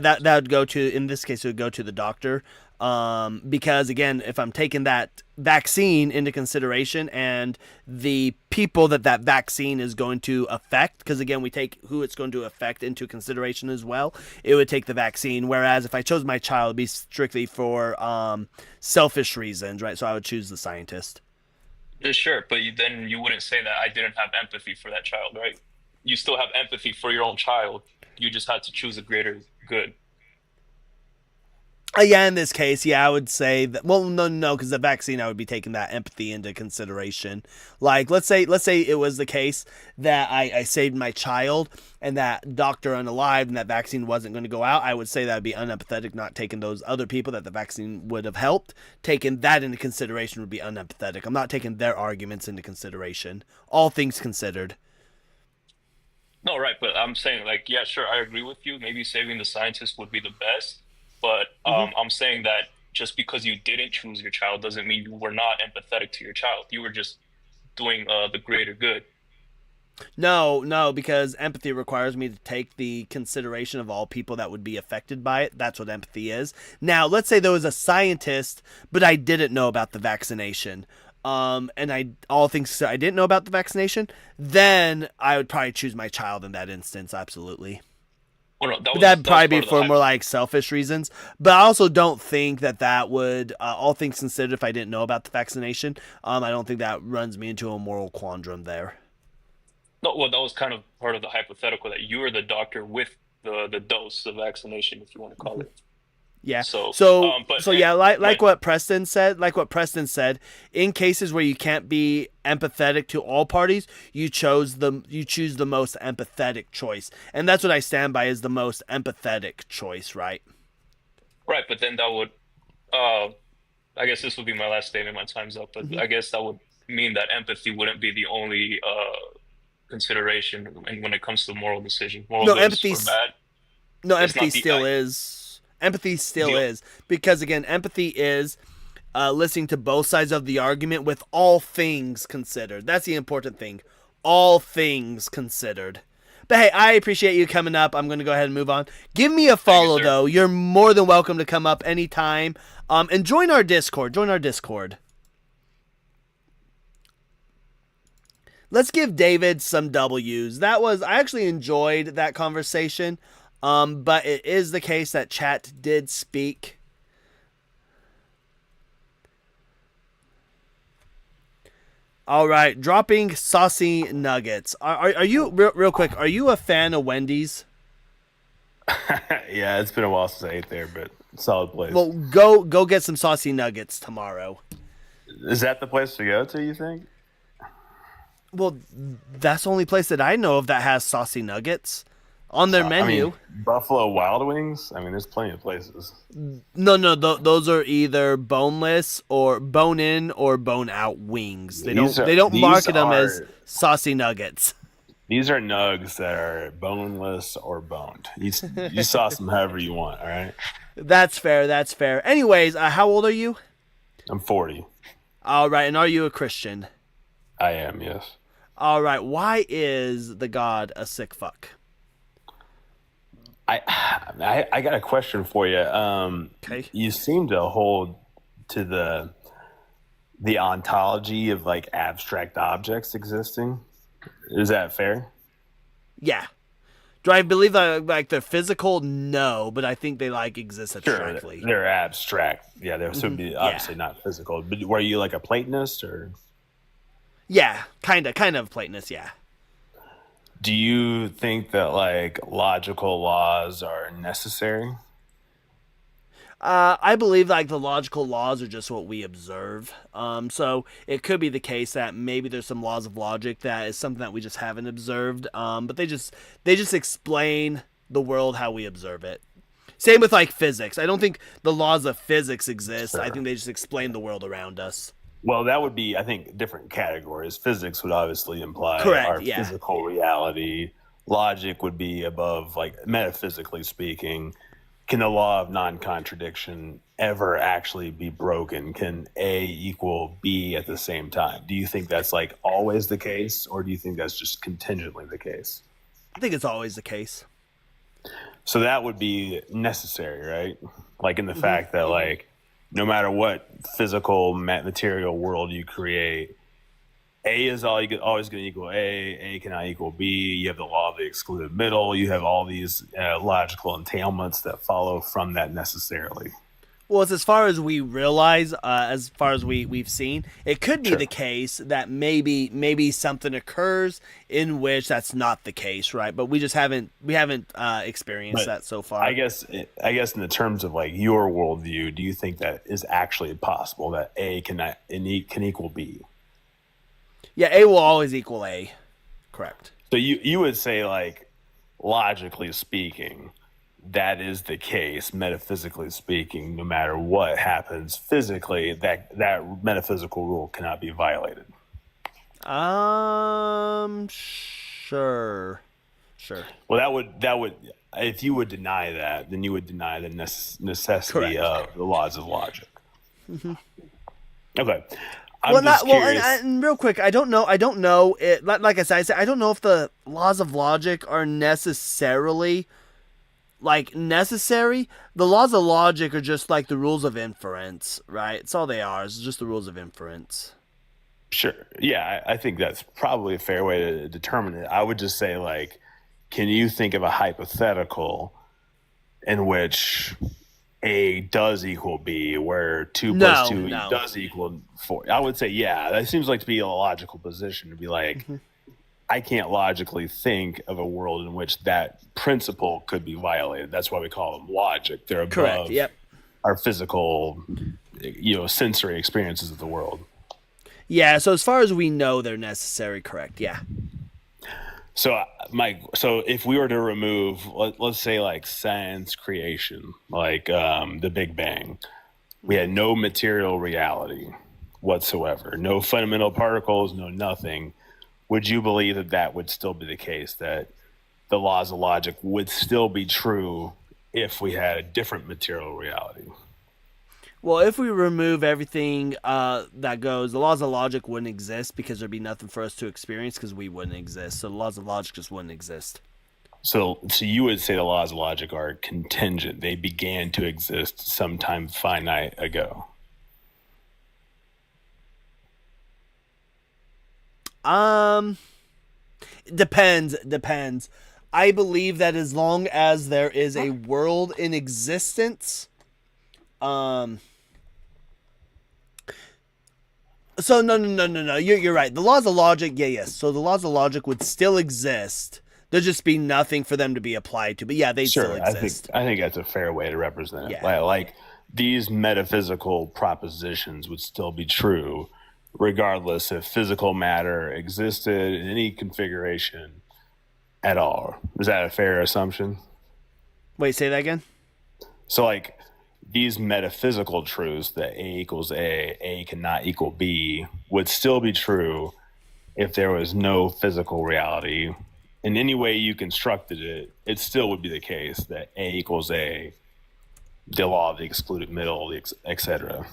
that would go to, in this case, it would go to the doctor. Because again, if I'm taking that vaccine into consideration and the people that vaccine is going to affect, because again, we take who it's going to affect into consideration as well, it would take the vaccine. Whereas if I chose my child, it'd be strictly for selfish reasons, right? So I would choose the scientist. Sure, but then you wouldn't say that I didn't have empathy for that child, right? You still have empathy for your own child. You just had to choose a greater good. Yeah, in this case, yeah, I would say that. Well, no, because the vaccine, I would be taking that empathy into consideration. Like, let's say it was the case that I saved my child and that doctor unalived and that vaccine wasn't going to go out. I would say that would be unempathetic, not taking those other people that the vaccine would have helped. Taking that into consideration would be unempathetic. I'm not taking their arguments into consideration. All things considered. No, right, but I'm saying, like, yeah, sure, I agree with you. Maybe saving the scientist would be the best. But I'm saying that just because you didn't choose your child doesn't mean you were not empathetic to your child. You were just doing the greater good. No, because empathy requires me to take the consideration of all people that would be affected by it. That's what empathy is. Now, let's say there was a scientist, but I didn't know about the vaccination. And I didn't know about the vaccination, then I would probably choose my child in that instance, absolutely. Well, no, that'd probably be for more like selfish reasons, but I also don't think that would, all things considered, if I didn't know about the vaccination, I don't think that runs me into a moral quandrum there. No, well, that was kind of part of the hypothetical that you were the doctor with the dose of vaccination, if you want to call it. Yeah. So yeah, like what Preston said, in cases where you can't be empathetic to all parties, you choose the most empathetic choice. And that's what I stand by, is the most empathetic choice, right? Right, but then that would I guess this would be my last statement, my time's up, but I guess that would mean that empathy wouldn't be the only consideration when it comes to moral decisions. Empathy still is. Empathy still is, because again, empathy is listening to both sides of the argument with all things considered. That's the important thing. All things considered. But hey, I appreciate you coming up. I'm going to go ahead and move on. Give me a follow, though. You're more than welcome to come up anytime. And join our Discord. Let's give David some W's. I actually enjoyed that conversation. But it is the case that chat did speak. All right, dropping saucy nuggets. Are you real quick? Are you a fan of Wendy's? Yeah, it's been a while since I ate there, but solid place. Well, go get some saucy nuggets tomorrow. Is that the place to go to, you think? Well, that's the only place that I know of that has saucy nuggets on their menu. I mean, Buffalo Wild Wings? I mean, there's plenty of places. No, those are either boneless or bone-in or bone-out wings. They don't market them as saucy nuggets. These are nugs that are boneless or boned. You sauce them however you want, all right? That's fair. Anyways, how old are you? I'm 40. All right, and are you a Christian? I am, yes. All right. Why is the God a sick fuck? I got a question for you. Okay. You seem to hold to the ontology of like abstract objects existing. Is that fair? Yeah. Do I believe that like they're physical? No, but I think they like exist Sure, abstractly. they're abstract. Yeah, they would be obviously not physical. But were you like a Platonist or? Yeah, kind of Platonist. Yeah. Do you think that like logical laws are necessary? I believe like the logical laws are just what we observe. So it could be the case that maybe there's some laws of logic that is something that we just haven't observed. But they just explain the world how we observe it. Same with like physics. I don't think the laws of physics exist. Sure. I think they just explain the world around us. Well, that would be, I think, different categories. Physics would obviously imply Correct, our yeah. physical reality. Logic would be above, like metaphysically speaking. Can the law of non-contradiction ever actually be broken? Can A equal B at the same time? Do you think that's like always the case, or do you think that's just contingently the case? I think it's always the case. So that would be necessary, right? Like in the fact that like no matter what physical material world you create, A is always going to equal A cannot equal B. You have the law of the excluded middle. You have all these logical entailments that follow from that necessarily. Well, it's as far as we realize, as far as we've seen, it could be the case that maybe something occurs in which that's not the case, right? But we haven't experienced that so far. I guess in the terms of like your worldview, do you think that is actually possible that A can equal B? Yeah, A will always equal A. Correct. So you would say like logically speaking, that is the case, metaphysically speaking, no matter what happens physically, that metaphysical rule cannot be violated. Sure. Well, that would if you would deny that, then you would deny the necessity Correct. of the laws of logic. Mm-hmm. Okay. And real quick, I don't know. It, like I said, I don't know if the laws of logic are necessarily necessary. The laws of logic are just like the rules of inference, right? It's all they are. It's just the rules of inference. Sure. Yeah, I think that's probably a fair way to determine it. I would just say, like, can you think of a hypothetical in which A does equal B, where 2 plus 2 does equal 4? I would say, yeah, that seems like to be a logical position to be like, I can't logically think of a world in which that principle could be violated. That's why we call them logic. They're above our physical, sensory experiences of the world. Yeah, so as far as we know, they're necessary, correct, yeah. So, Mike, if we were to remove, let's say like science creation, like the Big Bang, we had no material reality whatsoever, no fundamental particles, no nothing. Would you believe that would still be the case, that the laws of logic would still be true if we had a different material reality? Well, if we remove everything that goes, the laws of logic wouldn't exist because there'd be nothing for us to experience because we wouldn't exist. So the laws of logic just wouldn't exist. So you would say the laws of logic are contingent. They began to exist sometime finite ago. Depends. I believe that as long as there is a world in existence, so no. You're right. The laws of logic, yes. So the laws of logic would still exist. There'd just be nothing for them to be applied to. But yeah, they still exist. I think that's a fair way to represent it. Yeah. Like these metaphysical propositions would still be true, regardless if physical matter existed in any configuration at all. Is that a fair assumption? Wait, say that again? So like these metaphysical truths that A equals A cannot equal B would still be true if there was no physical reality. In any way you constructed it, it still would be the case that A equals A, the law of the excluded middle, etc.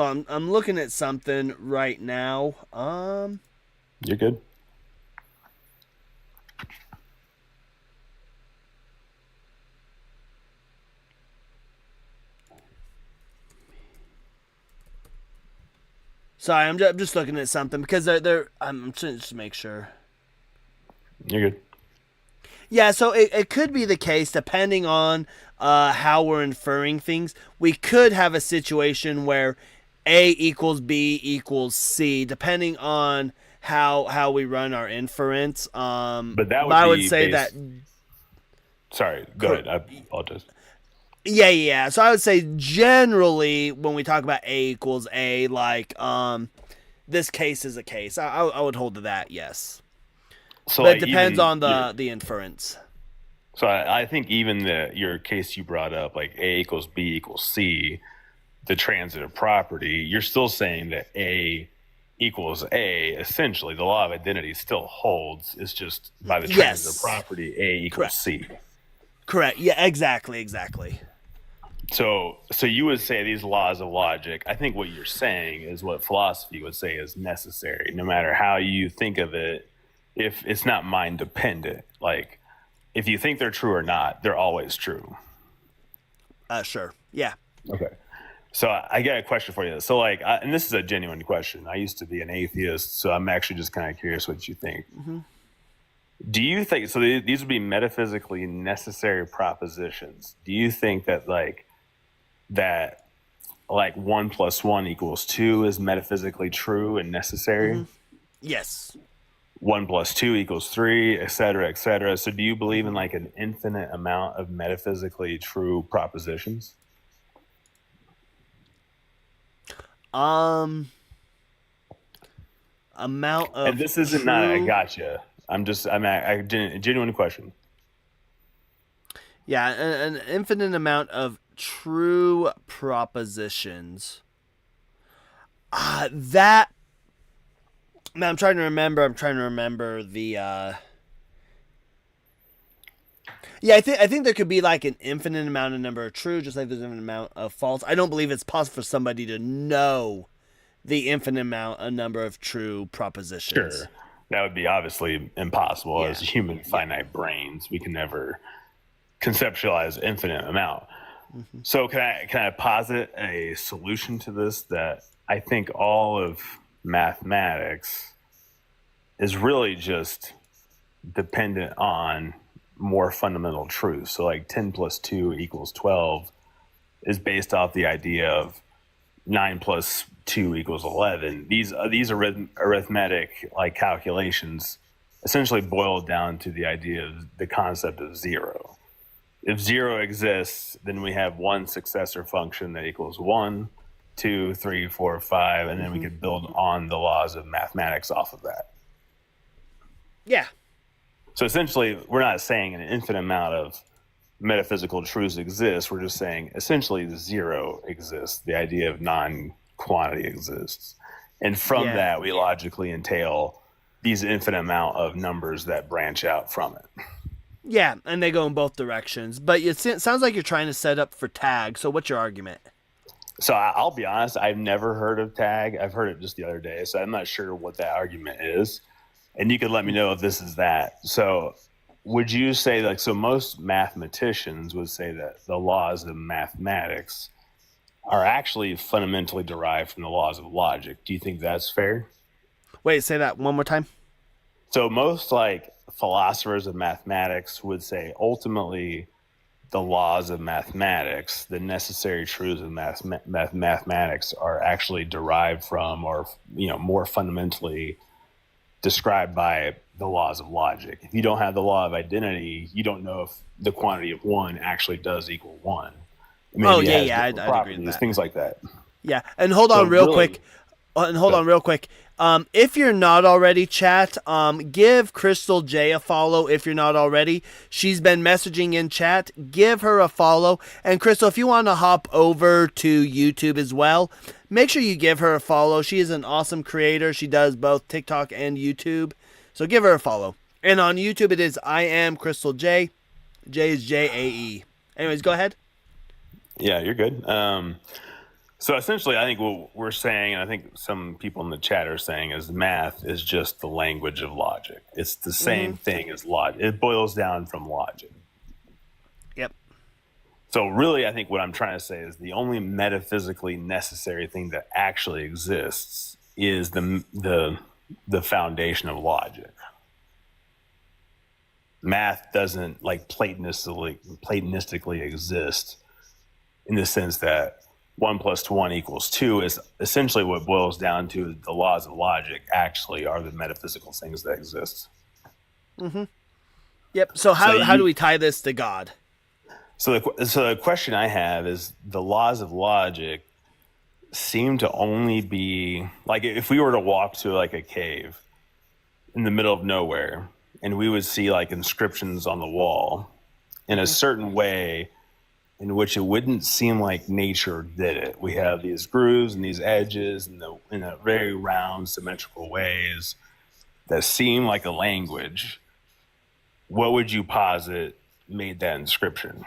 I'm looking at something right now. You're good. Sorry, I'm just looking at something because they're I'm just to make sure. You're good. Yeah, so it could be the case depending on how we're inferring things. We could have a situation where A equals B equals C, depending on how we run our inference. But that would I would be say based... that. Sorry, go ahead. I apologize. Yeah. So I would say generally when we talk about A equals A, like this case is a case. I would hold to that, yes. So but like, it depends even on the inference. So I think even your case you brought up, like A equals B equals C, the transitive property, you're still saying that A equals A. Essentially, the law of identity still holds. It's just by the transitive property, A equals C. Correct. Yeah, exactly. So you would say these laws of logic, I think what you're saying is what philosophy would say is necessary, no matter how you think of it, if it's not mind dependent. Like, if you think they're true or not, they're always true. Sure. Yeah. Okay. So I got a question for you. So like, and this is a genuine question. I used to be an atheist, so I'm actually just kind of curious what you think. Mm-hmm. Do you think, so these would be metaphysically necessary propositions. Do you think that 1 + 1 = 2 is metaphysically true and necessary? Mm-hmm. Yes. 1 + 2 = 3, et cetera, et cetera. So do you believe in like an infinite amount of metaphysically true propositions? Amount of And this isn't not a gotcha. I'm a genuine question. Yeah, an infinite amount of true propositions. That. Man, I'm trying to remember the. Yeah, I think there could be like an infinite amount of number of true, just like there's an infinite amount of false. I don't believe it's possible for somebody to know the infinite amount of number of true propositions. Sure, that would be obviously impossible. As human finite brains, we can never conceptualize infinite amount. Mm-hmm. So can I posit a solution to this, that I think all of mathematics is really just dependent on more fundamental truths. So like 10 + 2 = 12 is based off the idea of 9 + 2 = 11. These arithmetic like calculations essentially boil down to the idea of the concept of zero. If zero exists, then we have one successor function that equals 1, 2, 3, 4, 5, and then we could build on the laws of mathematics off of that. Yeah. So essentially, we're not saying an infinite amount of metaphysical truths exist. We're just saying essentially zero exists. The idea of non-quantity exists. And from that, we logically entail these infinite amount of numbers that branch out from it. Yeah, and they go in both directions. But it sounds like you're trying to set up for tag. So what's your argument? So I'll be honest, I've never heard of tag. I've heard it just the other day, so I'm not sure what that argument is. And you could let me know if this is that. So would you say, like, so most mathematicians would say that the laws of mathematics are actually fundamentally derived from the laws of logic. Do you think that's fair? Wait, say that one more time. So most like philosophers of mathematics would say ultimately the laws of mathematics, the necessary truths of mathematics are actually derived from, or more fundamentally described by the laws of logic. If you don't have the law of identity, you don't know if the quantity of 1 actually does equal 1. Maybe I'd agree with that. Things like that. Yeah, and hold on real quick. If you're not already, chat, give Crystal J a follow if you're not already. She's been messaging in chat. Give her a follow. And Crystal, if you want to hop over to YouTube as well, make sure you give her a follow. She is an awesome creator. She does both TikTok and YouTube. So give her a follow. And on YouTube, it is I am Crystal J. J is Jae. Anyways, go ahead. Yeah, you're good. So essentially, I think what we're saying, and I think some people in the chat are saying, is math is just the language of logic. It's the same thing as logic. It boils down from logic. Yep. So really, I think what I'm trying to say is the only metaphysically necessary thing that actually exists is the foundation of logic. Math doesn't like platonistically exist in the sense that 1 + 1 = 2 is essentially what boils down to the laws of logic actually are the metaphysical things that exist. Yep. So how do we tie this to God? So the question I have is the laws of logic seem to only be like if we were to walk to like a cave in the middle of nowhere and we would see like inscriptions on the wall in a certain way in which it wouldn't seem like nature did it. We have these grooves and these edges and in a very round, symmetrical ways that seem like a language. What would you posit made that inscription?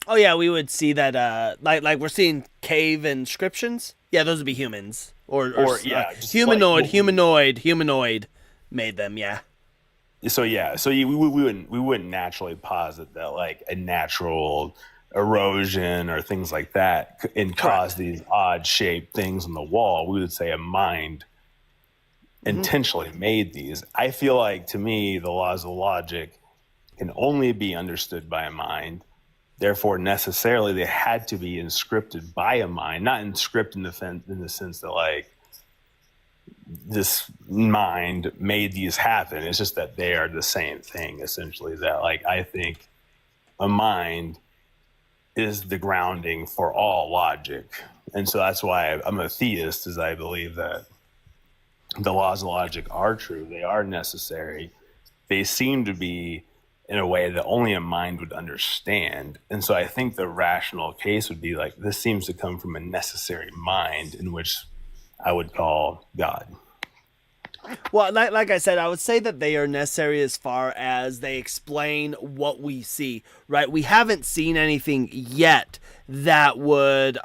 Oh yeah, we would see that. Like we're seeing cave inscriptions. Yeah, those would be humans or just humanoid made them. Yeah. So we wouldn't naturally posit that like a natural erosion or things like that and cause these odd shaped things on the wall. We would say a mind intentionally made these. I feel like to me the laws of logic can only be understood by a mind. Therefore, necessarily they had to be inscripted by a mind, not inscripted in the sense that like this mind made these happen. It's just that they are the same thing, essentially. That like I think a mind is the grounding for all logic, and so that's why I'm a theist, is I believe that the laws of logic are true. They are necessary. They seem to be in a way that only a mind would understand, and so I think the rational case would be like this seems to come from a necessary mind, in which I would call God. Well, like I said, I would say that they are necessary as far as they explain what we see, right? We haven't seen anything yet that would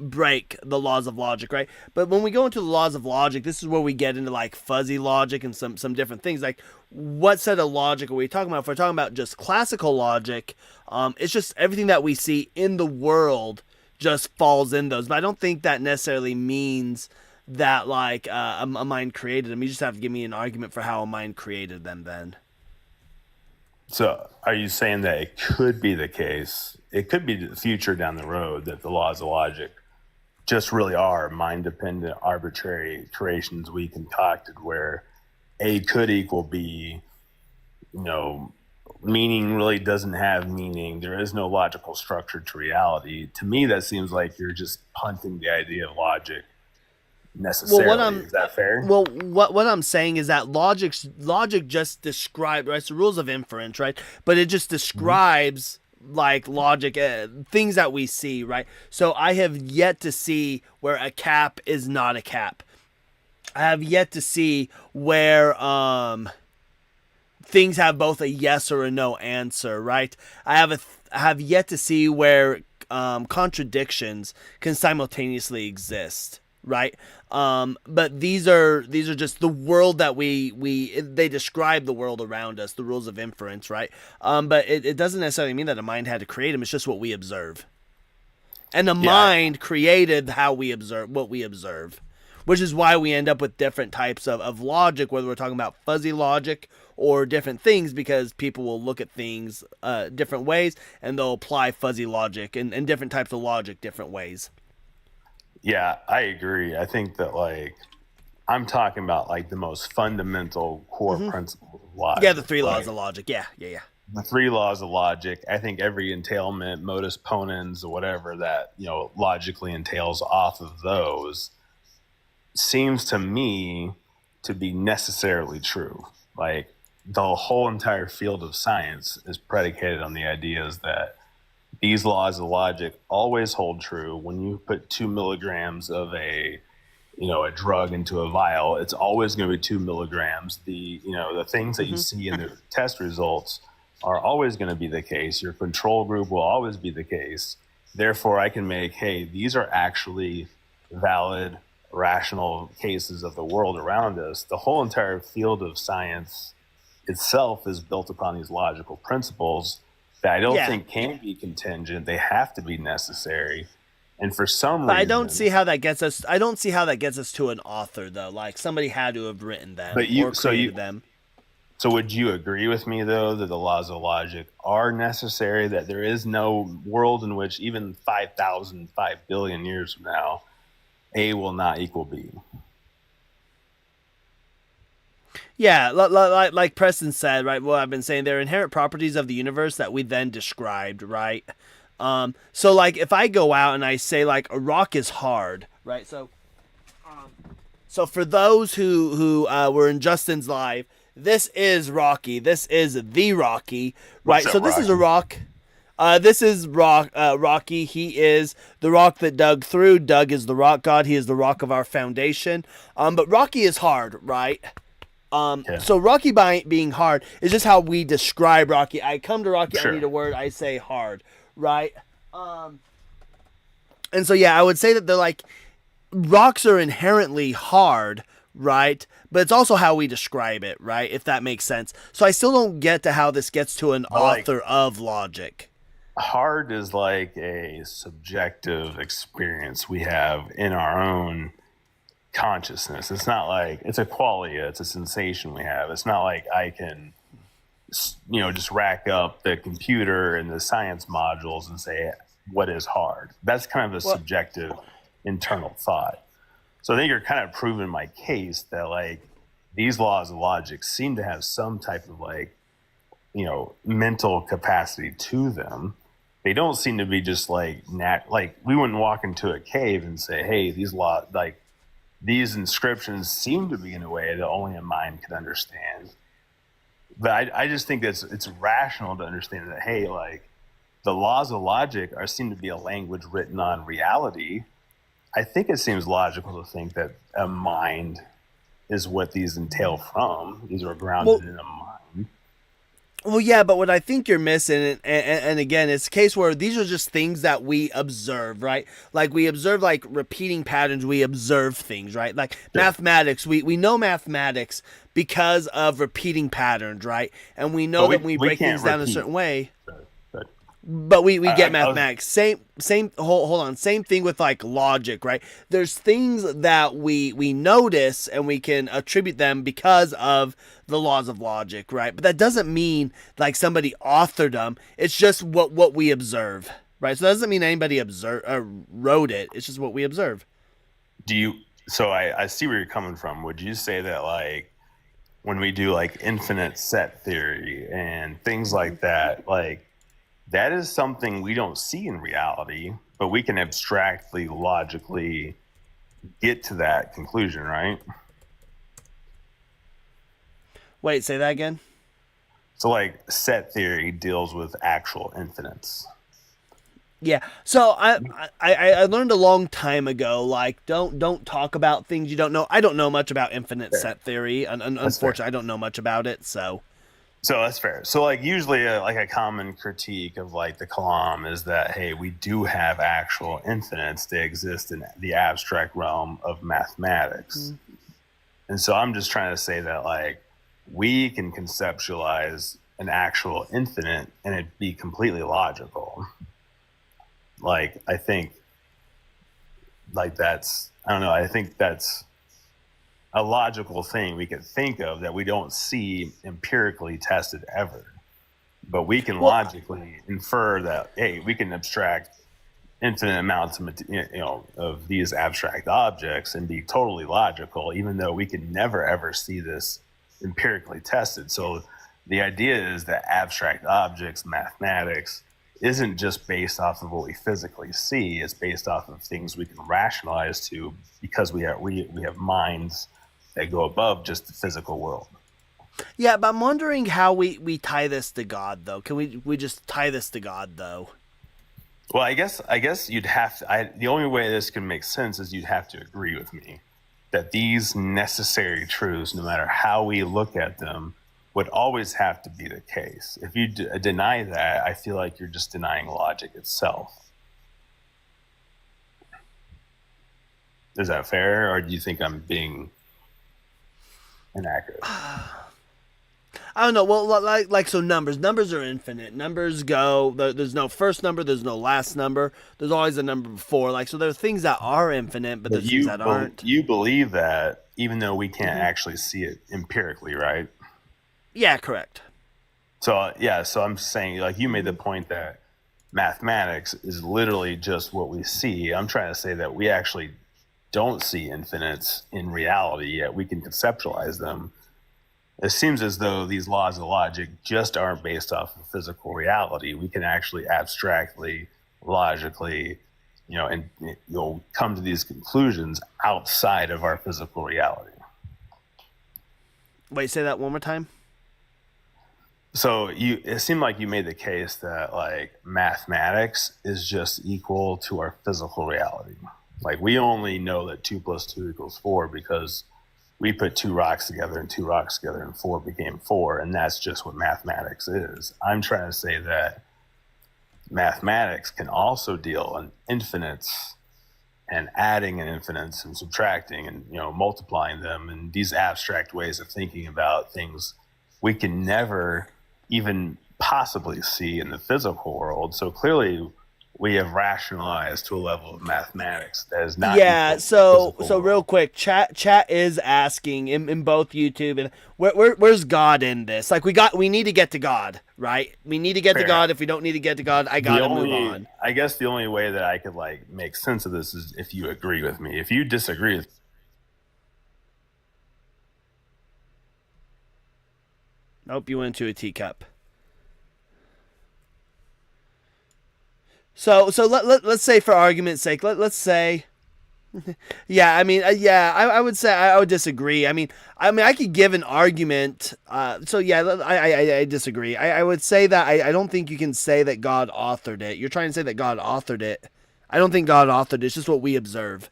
break the laws of logic, right? But when we go into the laws of logic, this is where we get into like fuzzy logic and some different things. Like, what set of logic are we talking about? If we're talking about just classical logic, it's just everything that we see in the world just falls in those. But I don't think that necessarily means that like a mind created them. You just have to give me an argument for how a mind created them then. So are you saying that it could be the case, it could be the future down the road, that the laws of logic just really are mind-dependent, arbitrary creations we concocted where A could equal B, meaning really doesn't have meaning. There is no logical structure to reality. To me, that seems like you're just punting the idea of logic necessarily. Is that fair? Well, what I'm saying is that logic just describes, right? It's the rules of inference, right? But it just describes like logic, things that we see, right? So I have yet to see where a cap is not a cap. I have yet to see where things have both a yes or a no answer, right? I have yet to see where contradictions can simultaneously exist, right? But these are just the world that they describe the world around us, the rules of inference, right? But it doesn't necessarily mean that a mind had to create them. It's just what we observe, and the mind created what we observe, which is why we end up with different types of logic, whether we're talking about fuzzy logic or different things, because people will look at things different ways and they'll apply fuzzy logic and different types of logic different ways. Yeah, I agree. I think that like I'm talking about like the most fundamental core principles of logic. Yeah, the three laws of logic. Yeah. The three laws of logic. I think every entailment, modus ponens, or whatever that logically entails off of those seems to me to be necessarily true. Like the whole entire field of science is predicated on the ideas that these laws of logic always hold true. When you put 2 milligrams of a drug into a vial, it's always going to be 2 milligrams. The things that you see in the test results are always going to be the case. Your control group will always be the case. Therefore, I can make, hey, these are actually valid, rational cases of the world around us. The whole entire field of science itself is built upon these logical principles that I don't think can be contingent. They have to be necessary. And for some reason, I don't see how that gets us. I don't see how that gets us to an author, though. Like somebody had to have written them or created them. So would you agree with me, though, that the laws of logic are necessary, that there is no world in which even 5,000, 5 billion years from now, A will not equal B? Yeah, like Preston said, right? What I've been saying, they're inherent properties of the universe that we then described, right? So like if I go out and I say like a rock is hard, right? So for those who were in Justin's live, this is Rocky. This is the Rocky, right? What's up, So this Rocky? is a rock. This is Rocky. He is the rock that Doug threw. Doug is the rock god. He is the rock of our foundation. But Rocky is hard, right? So Rocky being hard is just how we describe Rocky. I come to Rocky, Sure. I need a word, I say hard, right? And so yeah, I would say that they're like rocks are inherently hard, right? But it's also how we describe it, right? If that makes sense. So I still don't get to how this gets to an author of logic. Hard is like a subjective experience we have in our own consciousness. It's not like it's a qualia, it's a sensation we have. It's not like I can, just rack up the computer and the science modules and say what is hard. That's kind of a subjective internal thought. So I think you're kind of proving my case that like these laws of logic seem to have some type of mental capacity to them. They don't seem to be just like we wouldn't walk into a cave and say, hey, these inscriptions seem to be in a way that only a mind can understand. But I just think that it's rational to understand that, hey, like the laws of logic seem to be a language written on reality. I think it seems logical to think that a mind is what these entail from. These are grounded in a mind. Well, yeah, but what I think you're missing, and again, it's a case where these are just things that we observe, right? Like we observe like repeating patterns, we observe things, right? Like mathematics, we know mathematics because of repeating patterns, right? And we know that when we break things down a certain way. But we get mathematics. Same hold on. Same thing with like logic, right? There's things that we notice and we can attribute them because of the laws of logic, right? But that doesn't mean like somebody authored them. It's just what we observe, right? So that doesn't mean anybody wrote it. It's just what we observe. So I see where you're coming from. Would you say that like when we do like infinite set theory and things like that, like that is something we don't see in reality, but we can abstractly, logically get to that conclusion, right? Wait, say that again? So, like, set theory deals with actual infinites. Yeah. So I learned a long time ago, like, don't talk about things you don't know. I don't know much about infinite set theory. Unfortunately, I don't know much about it, so... So that's fair. So like usually a common critique of like the Kalam is that, hey, we do have actual infinites. They exist in the abstract realm of mathematics. Mm-hmm. And so I'm just trying to say that like we can conceptualize an actual infinite and it be completely logical. Like I think like that's, I don't know, I think that's a logical thing we could think of that we don't see empirically tested ever, but we can logically infer that, hey, we can abstract infinite amounts of these abstract objects and be totally logical, even though we can never ever see this empirically tested. So the idea is that abstract objects, mathematics, isn't just based off of what we physically see. It's based off of things we can rationalize to because we have minds that go above just the physical world. Yeah, but I'm wondering how we tie this to God, though. Can we just tie this to God, though? Well, I guess you'd have to. The only way this can make sense is you'd have to agree with me that these necessary truths, no matter how we look at them, would always have to be the case. If you deny that, I feel like you're just denying logic itself. Is that fair, or do you think I'm being inaccurate? I don't know. Well, so numbers are infinite. Numbers go. There's no first number. There's no last number. There's always a number before. Like, so there are things that are infinite, but there's things that aren't. You believe that, even though we can't actually see it empirically, right? Yeah, correct. So so I'm saying, like, you made the point that mathematics is literally just what we see. I'm trying to say that we actually don't see infinites in reality, yet we can conceptualize them. It seems as though these laws of logic just aren't based off of physical reality. We can actually abstractly, logically, and come to these conclusions outside of our physical reality. Wait, say that one more time. So it seemed like you made the case that, like, mathematics is just equal to our physical reality. Like, we only know that 2 + 2 = 4 because we put 2 rocks together and 2 rocks together and 4 became 4, and that's just what mathematics is. I'm trying to say that mathematics can also deal in infinites and adding an infinites and subtracting and multiplying them, and these abstract ways of thinking about things we can never even possibly see in the physical world. So clearly we have rationalized to a level of mathematics that is not. Yeah. So real quick, chat is asking in both YouTube and where's God in this? Like, we need to get to God, right? We need to get to God. If we don't need to get to God, I gotta move on. I guess the only way that I could, like, make sense of this is if you agree with me. If you disagree with Nope, you went into a teacup. So let's say, for argument's sake, let's say, yeah, I mean, I would say I would disagree. I mean, I could give an argument. So yeah, I disagree. I would say that I don't think you can say that God authored it. You're trying to say that God authored it. I don't think God authored it. It's just what we observe.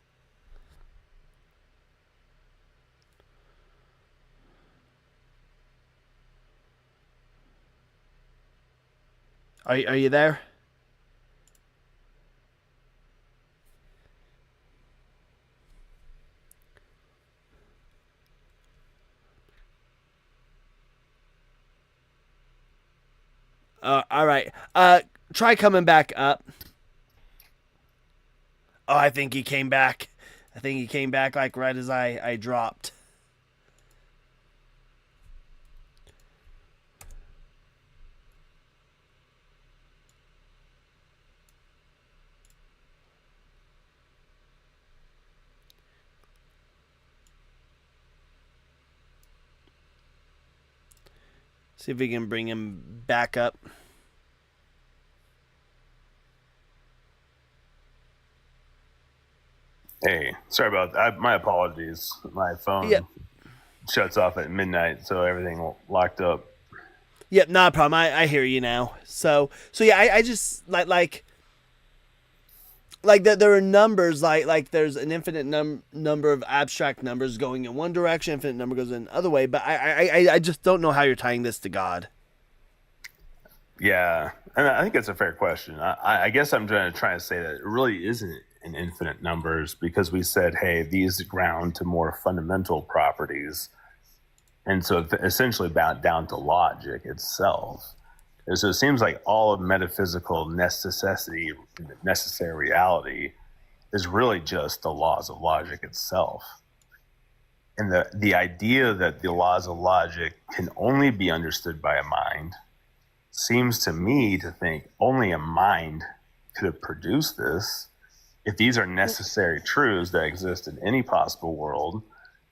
Are you there? All right. Try coming back up. Oh, I think he came back. I think he came back, like, right as I dropped. See if we can bring him back up. Hey, sorry about that. My apologies. My phone shuts off at midnight, so everything locked up. Yep, not a problem. I hear you now. So yeah, I just like there are numbers, like there's an infinite number of abstract numbers going in one direction, infinite number goes in the other way, but I just don't know how you're tying this to God. Yeah, and I think that's a fair question. I guess I'm trying to say that it really isn't in infinite numbers, because we said, hey, these ground to more fundamental properties, and so it's essentially bound down to logic itself. And so it seems like all of metaphysical necessary reality is really just the laws of logic itself. And the idea that the laws of logic can only be understood by a mind seems to me to think only a mind could have produced this. If these are necessary truths that exist in any possible world,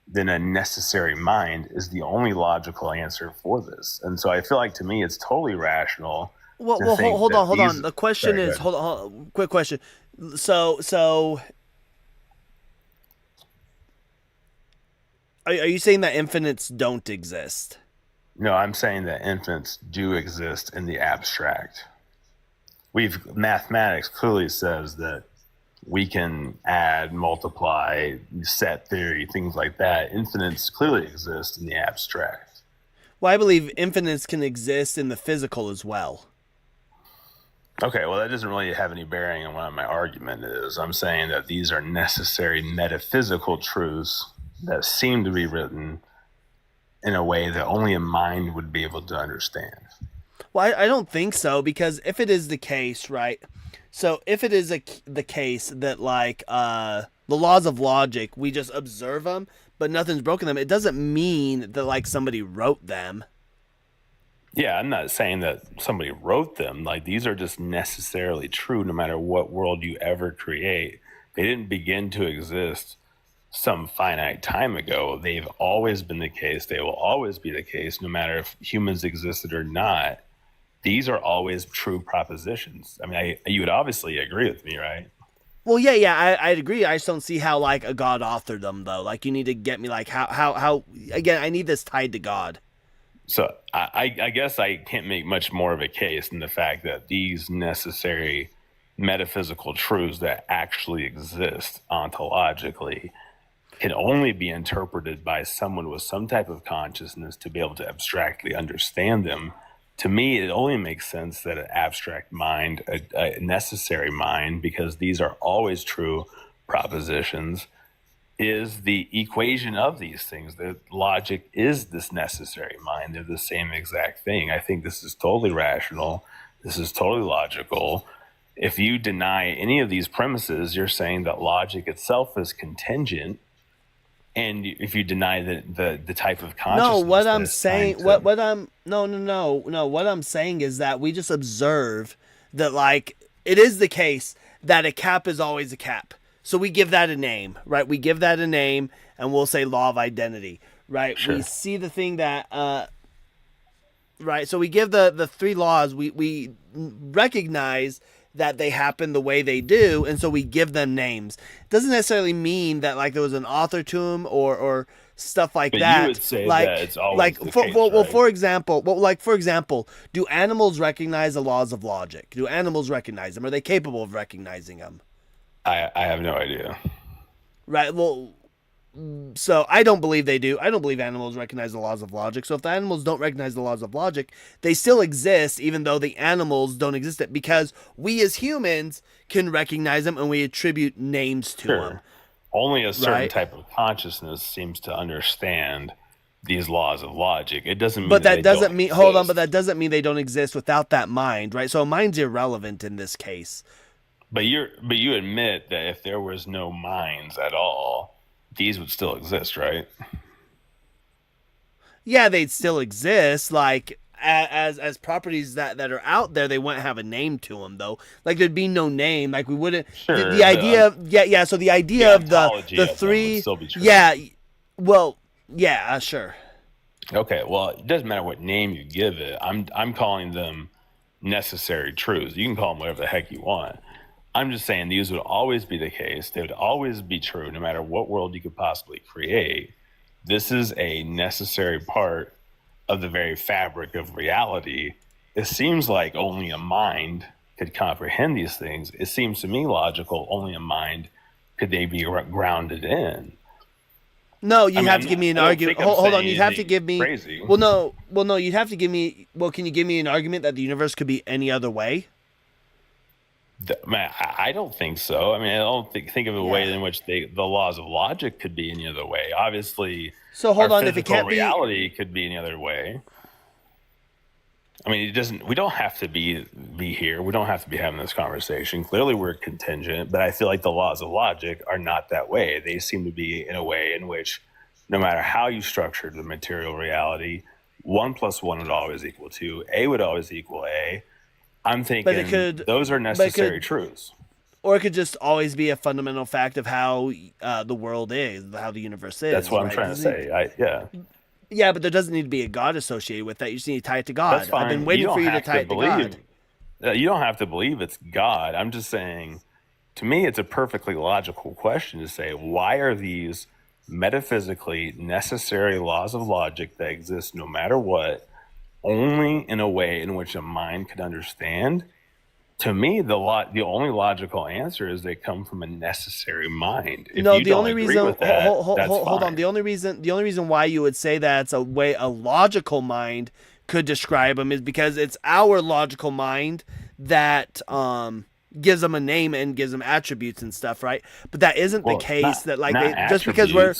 then a necessary mind is the only logical answer for this. And so I feel like, to me, it's totally rational. Well, hold on. The question is, hold on, quick question. So are you saying that infinites don't exist? No, I'm saying that infinites do exist in the abstract. Mathematics clearly says that we can add, multiply, set theory, things like that. Infinites clearly exist in the abstract. Well, I believe infinites can exist in the physical as well. Okay, well, that doesn't really have any bearing on what my argument is. I'm saying that these are necessary metaphysical truths that seem to be written in a way that only a mind would be able to understand. Well, I don't think so, because if it is the case, right? So if it is the case that like the laws of logic, we just observe them, but nothing's broken them, it doesn't mean that like somebody wrote them. Yeah, I'm not saying that somebody wrote them. Like, these are just necessarily true no matter what world you ever create. They didn't begin to exist some finite time ago. They've always been the case. They will always be the case no matter if humans existed or not. These are always true propositions. I mean, you would obviously agree with me, right? Well, yeah, I'd agree. I just don't see how like a god authored them though. Like, you need to get me like how again. I need this tied to God. So I guess I can't make much more of a case than the fact that these necessary metaphysical truths that actually exist ontologically can only be interpreted by someone with some type of consciousness to be able to abstractly understand them. To me, it only makes sense that an abstract mind, a necessary mind, because these are always true propositions, is the equation of these things. The logic is this necessary mind. They're the same exact thing. I think this is totally rational. This is totally logical. If you deny any of these premises, you're saying that logic itself is contingent. And if you deny the type of consciousness, No, what I'm saying, what I'm no, what I'm saying is that we just observe that like it is the case that a cap is always a cap. So we give that a name, right? We give that a name, and we'll say law of identity, right? Sure. We see the thing that, right? So we give the three laws. We recognize that they happen the way they do, and so we give them names. It doesn't necessarily mean that like there was an author to them or stuff like But that. you would say like, that it's always like the for, case, well, right? for example, do animals recognize the laws of logic? Do animals recognize them? Are they capable of recognizing them? I have no idea. Right. Well, so I don't believe they do. I don't believe animals recognize the laws of logic. So if the animals don't recognize the laws of logic, they still exist, even though the animals don't exist, because we as humans can recognize them and we attribute names to them. Only a certain Right. type of consciousness seems to understand these laws of logic. It doesn't mean But that they doesn't don't mean exist. hold on. But that doesn't mean they don't exist without that mind, right? So a mind's irrelevant in this case. But you admit that if there was no minds at all, these would still exist, right? Yeah, they'd still exist. Like as properties that are out there, they wouldn't have a name to them though. Like there'd be no name. Like we wouldn't. Sure, The idea of yeah. So the idea of ontology the of them would three. still be true. Yeah. Well. Yeah. Sure. Okay, well, it doesn't matter what name you give it. I'm calling them necessary truths. You can call them whatever the heck you want. I'm just saying these would always be the case. They would always be true, no matter what world you could possibly create. This is a necessary part of the very fabric of reality. It seems like only a mind could comprehend these things. It seems to me logical. Only a mind could they be grounded in. No, you have to give me an argument. Hold on, you'd have to give me. Crazy. Well, no, you'd have to give me. Well, can you give me an argument that the universe could be any other way? Man, I don't think so. I mean, I don't think of a way in which the laws of logic could be any other way. Obviously, so hold our on, if it can't reality could be any other way. I mean, it doesn't. We don't have to be here. We don't have to be having this conversation. Clearly, we're contingent, but I feel like the laws of logic are not that way. They seem to be in a way in which, no matter how you structured the material reality, 1 + 1 would always equal 2. A would always equal A. I'm thinking those are necessary truths. Or it could just always be a fundamental fact of how the world is, how the universe is. That's what I'm trying to say. Yeah, but there doesn't need to be a God associated with that. You just need to tie it to God. That's fine. I've been waiting for you to tie it to God. You don't have to believe it's God. I'm just saying, to me, it's a perfectly logical question to say, why are these metaphysically necessary laws of logic that exist no matter what, only in a way in which a mind could understand? To me, the only logical answer is they come from a necessary mind. If No, you the don't only agree reason with that, that's hold on. fine. The only reason why you would say that's a logical mind could describe them is because it's our logical mind that gives them a name and gives them attributes and stuff, right? But that isn't the case. That like not just because we're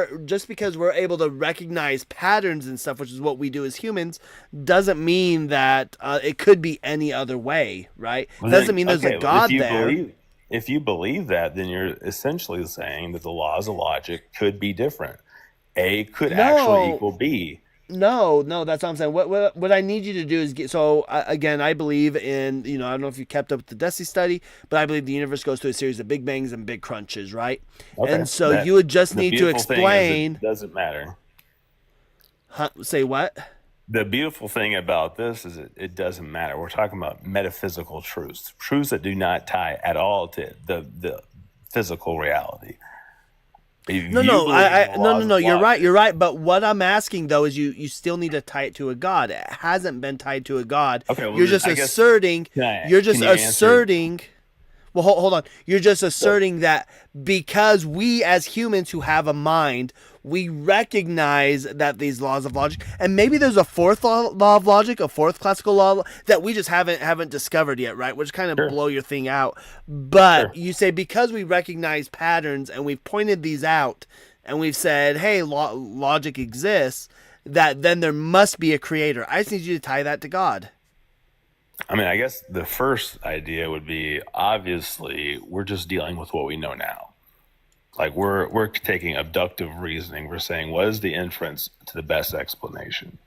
attributes. able to recognize patterns and stuff, which is what we do as humans, doesn't mean that it could be any other way, right? Well, Doesn't mean there's a God if there. If you believe that, then you're essentially saying that the laws of logic could be different. A could actually equal B. No, that's what I'm saying. What I need you to do is get. So again, I believe in, I don't know if you kept up with the Deci study, but I believe the universe goes through a series of big bangs and big crunches, right? Okay. And so you would just need to explain. It doesn't matter. Say what? The beautiful thing about this is it doesn't matter. We're talking about metaphysical truths that do not tie at all to the physical reality. No. You're right. But what I'm asking though is you still need to tie it to a God. It hasn't been tied to a God. Okay, well, you're just asserting. Well, hold on. You're just asserting that because we as humans who have a mind, we recognize that these laws of logic, and maybe there's a fourth law of logic, a fourth classical law that we just haven't discovered yet, right? Which kind of blow your thing out. But you say because we recognize patterns and we've pointed these out and we've said, hey, logic exists, that then there must be a creator. I just need you to tie that to God. I mean, I guess the first idea would be, obviously, we're just dealing with what we know now. Like we're taking abductive reasoning. We're saying, what is the inference to the best explanation,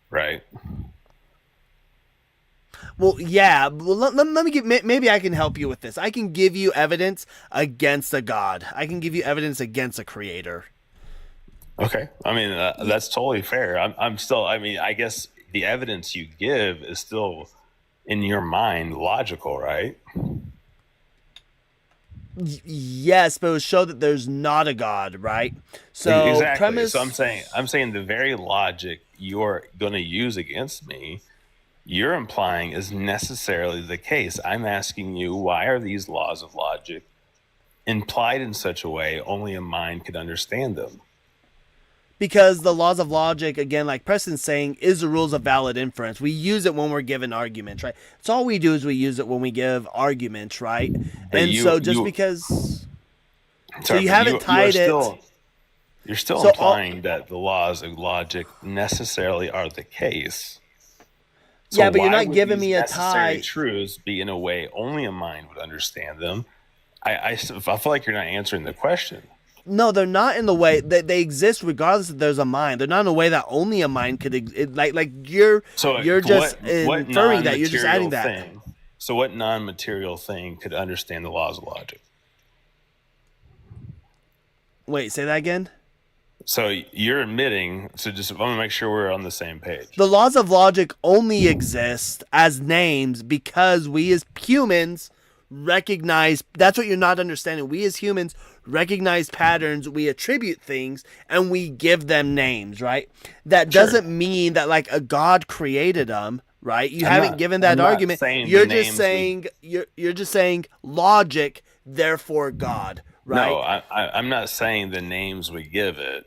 right? Well, yeah. Well, let me maybe I can help you with this. I can give you evidence against a God. I can give you evidence against a creator. Okay. I mean, that's totally fair. I'm still, I mean, I guess the evidence you give is still, in your mind, logical, right? Yes, but it would show that there's not a God, right? So exactly. Premise. So I'm saying the very logic you're going to use against me, you're implying is necessarily the case. I'm asking you, why are these laws of logic implied in such a way only a mind could understand them? Because the laws of logic, again, like Preston's saying, is the rules of valid inference. We use it when we're given arguments, right? It's all we do is we use it when we give arguments, right? But and so just because... So you haven't tied it... You're still implying that the laws of logic necessarily are the case. So yeah, but you're not giving me a tie. Truths be in a way only a mind would understand them. I feel like you're not answering the question. No, they're not in the way that they exist regardless if there's a mind. They're not in a way that only a mind could like you're just inferring that, you're just adding that. So what non-material thing could understand the laws of logic? Wait, say that again? So you're admitting, so just I want to make sure we're on the same page. The laws of logic only exist as names because we as humans recognize, that's what you're not understanding. We as humans recognize patterns, we attribute things, and we give them names, right? That doesn't mean that like a God created them, right? You haven't given that argument. You're just saying you're just saying logic, therefore God, right? No, I'm not saying the names we give it.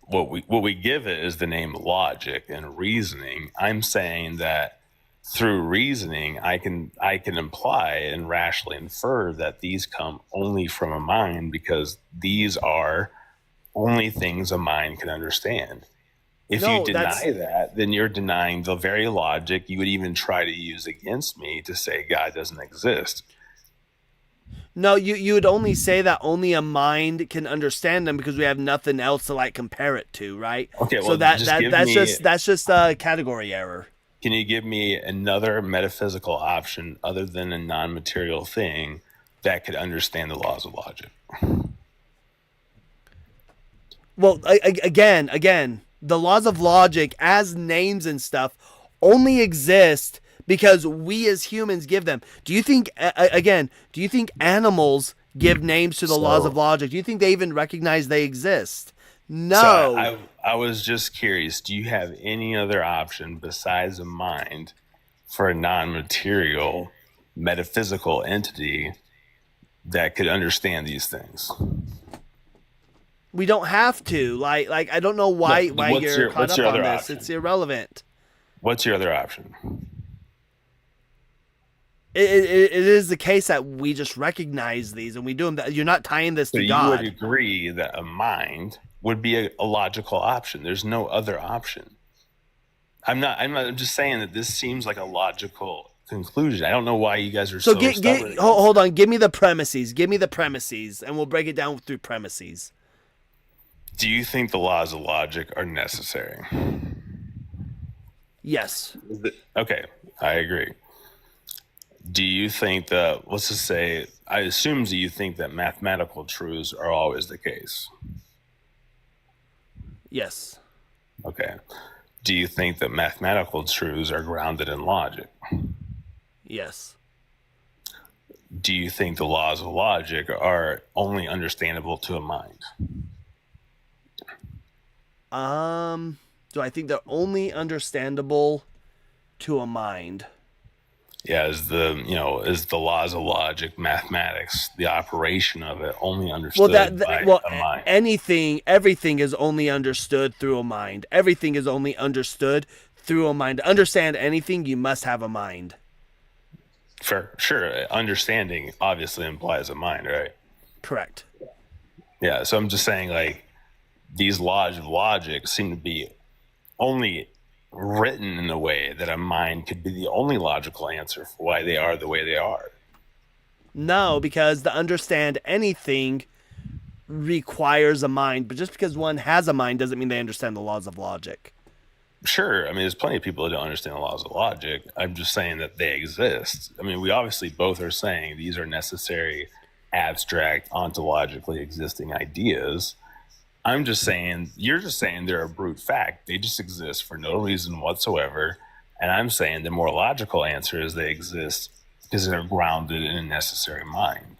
What we give it is the name logic and reasoning. I'm saying that through reasoning, I can imply and rationally infer that these come only from a mind because these are only things a mind can understand. If you deny that, then you're denying the very logic you would even try to use against me to say God doesn't exist. No, you would only say that only a mind can understand them because we have nothing else to like compare it to, right? Okay, well, so that's just a category error. Can you give me another metaphysical option other than a non-material thing that could understand the laws of logic? Well, again, the laws of logic as names and stuff only exist because we as humans give them. Do you think animals give names to the laws of logic? Do you think they even recognize they exist? No. So I was just curious, do you have any other option besides a mind for a non-material metaphysical entity that could understand these things? We don't have to. Like I don't know why you're caught up on this. Option? It's irrelevant. What's your other option? it is the case that we just recognize these and we do them. You're not tying this So to you God. would agree that a mind would be a logical option. There's no other option. I'm just saying that this seems like a logical conclusion. I don't know why you guys are so stubborn. Hold on. Give me the premises. And we'll break it down through premises. Do you think the laws of logic are necessary? Yes. Okay, I agree. Do you think that, let's just say, I assume that you think that mathematical truths are always the case? Yes. Okay. Do you think that mathematical truths are grounded in logic? Yes. Do you think the laws of logic are only understandable to a mind? Do I think they're only understandable to a mind? Yeah, is the laws of logic, mathematics, the operation of it only understood by a mind? Everything is only understood through a mind. Everything is only understood through a mind. To understand anything, you must have a mind. For sure, understanding obviously implies a mind, right? Correct. Yeah, so I'm just saying, like, these laws of logic seem to be only written in a way that a mind could be the only logical answer for why they are the way they are. No, because to understand anything requires a mind, but just because one has a mind doesn't mean they understand the laws of logic. Sure, I mean, there's plenty of people that don't understand the laws of logic. I'm just saying that they exist. I mean, we obviously both are saying these are necessary, abstract, ontologically existing ideas. I'm just saying, you're just saying they're a brute fact. They just exist for no reason whatsoever. And I'm saying the more logical answer is they exist because they're grounded in a necessary mind.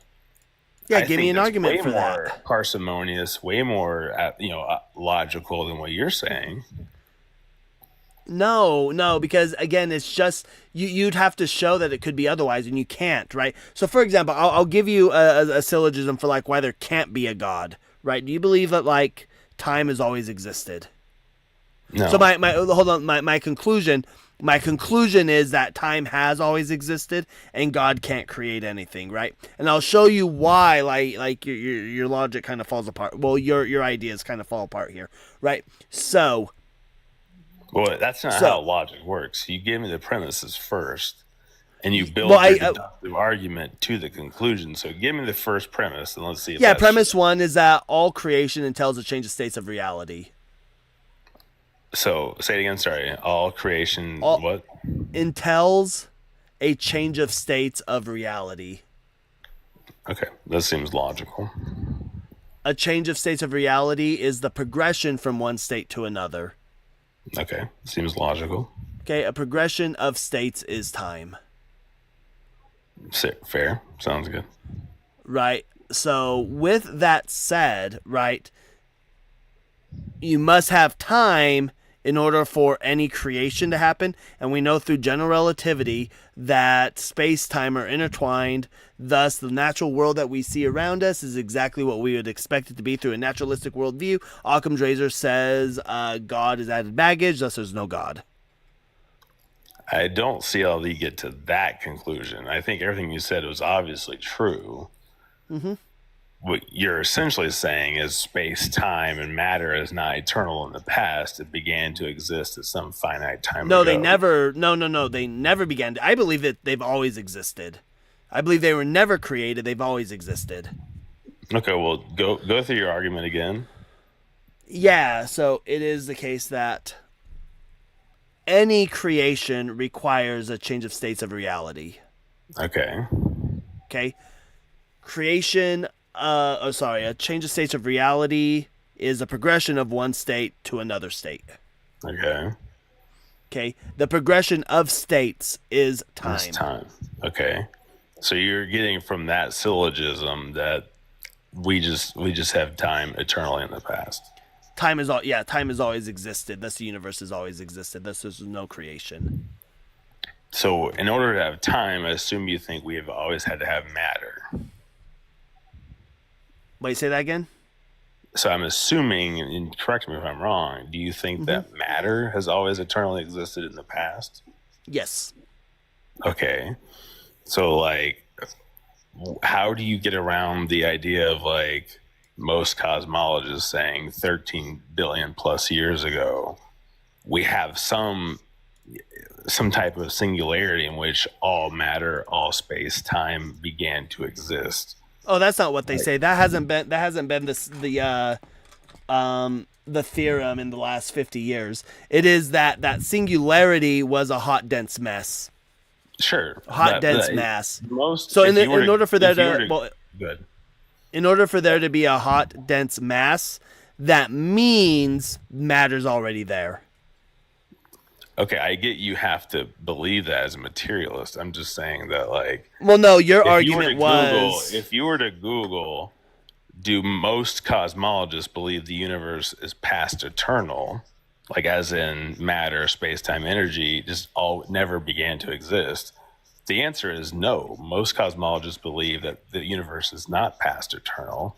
Yeah, give me an argument for that. Way more parsimonious, way more, logical than what you're saying. No, because again, it's just you'd have to show that it could be otherwise, and you can't, right? So, for example, I'll give you a syllogism for like why there can't be a God, right? Do you believe that like time has always existed? No. So my conclusion is that time has always existed, and God can't create anything, right? And I'll show you why, like your logic kind of falls apart. Well, your ideas kind of fall apart here, right? So. Well, that's not how logic works. You give me the premises first, and you build your deductive argument to the conclusion. So give me the first premise, and let's see if that's premise true. 1 is that all creation entails a change of states of reality. So say it again, sorry. All creation what? Entails a change of states of reality. Okay, that seems logical. A change of states of reality is the progression from one state to another. Okay, seems logical. Okay, a progression of states is time. Fair, sounds good. Right, so with that said, right, you must have time in order for any creation to happen, and we know through general relativity that space-time are intertwined, thus the natural world that we see around us is exactly what we would expect it to be through a naturalistic worldview. Occam's razor says God is added baggage, thus there's no God. I don't see how you get to that conclusion. I think everything you said was obviously true. Mm-hmm. What you're essentially saying is space, time, and matter is not eternal in the past. It began to exist at some finite time ago. They never began to. I believe that they've always existed. I believe they were never created. They've always existed. Okay, well, go through your argument again. Yeah, so it is the case that any creation requires a change of states of reality. Okay. Creation... a change of states of reality is a progression of one state to another state. Okay. The progression of states is time. It's time. Okay. So you're getting from that syllogism that we just have time eternally in the past. Time has always existed. Thus the universe has always existed. Thus there's no creation. So in order to have time, I assume you think we have always had to have matter. Wait, say that again? So I'm assuming, and correct me if I'm wrong, do you think that matter has always eternally existed in the past? Yes. Okay. So like, how do you get around the idea of like most cosmologists saying 13 billion plus years ago we have some type of singularity in which all matter, all space time began to exist? Oh, that's not what they say. That hasn't been the theorem in the last 50 years. It is that singularity was a hot dense mess. Sure, Hot dense mass. Most So if in order for there good. in order for there to be a hot dense mass, that means matter's already there. Okay, I get you have to believe that as a materialist. I'm just saying that, like, well, no, your if argument was if you were to Google, do most cosmologists believe the universe is past eternal, like as in matter, space, time, energy, just all never began to exist? The answer is no. Most cosmologists believe that the universe is not past eternal.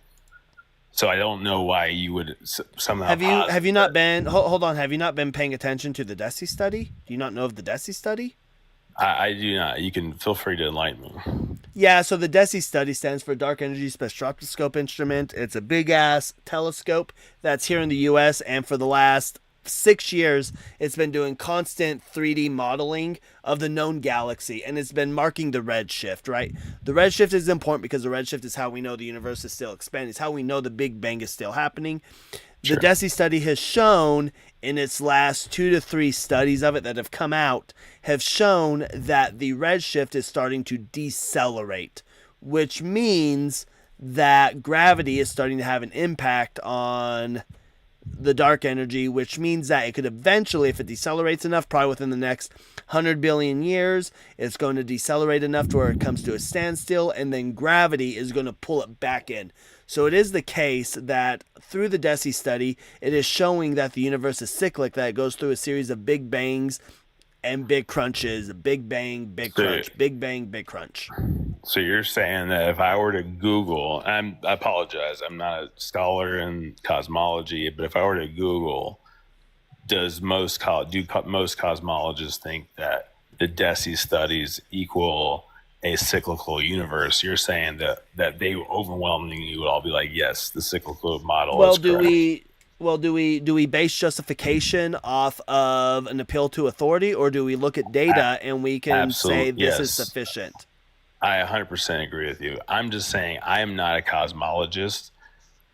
So I don't know why you would somehow. Have you not been hold on? Have you not been paying attention to the DESI study? Do you not know of the DESI study? I do not. You can feel free to enlighten me. Yeah, so the DESI study stands for Dark Energy Spectroscope Instrument. It's a big ass telescope that's here in the U.S. and for the last 6 years, it's been doing constant 3D modeling of the known galaxy, and it's been marking the redshift, right? The redshift is important because the redshift is how we know the universe is still expanding. It's how we know the Big Bang is still happening. Sure. The DESI study has shown in its last 2 to 3 studies of it that have come out, have shown that the redshift is starting to decelerate, which means that gravity is starting to have an impact on the dark energy, which means that it could eventually, if it decelerates enough, probably within the next 100 billion years, it's going to decelerate enough to where it comes to a standstill, and then gravity is going to pull it back in. So it is the case that through the DESI study, it is showing that the universe is cyclic, that it goes through a series of big bangs and big crunches, big bang, big crunch, big bang, big crunch. So you're saying that if I were to Google, I apologize, I'm not a scholar in cosmology, but if I were to Google, do most cosmologists think that the DESI studies equal a cyclical universe? You're saying that they overwhelmingly would all be like, yes, the cyclical model is correct. Do we base justification off of an appeal to authority, or do we look at data and we can say this is sufficient? I 100% agree with you. I'm just saying I am not a cosmologist.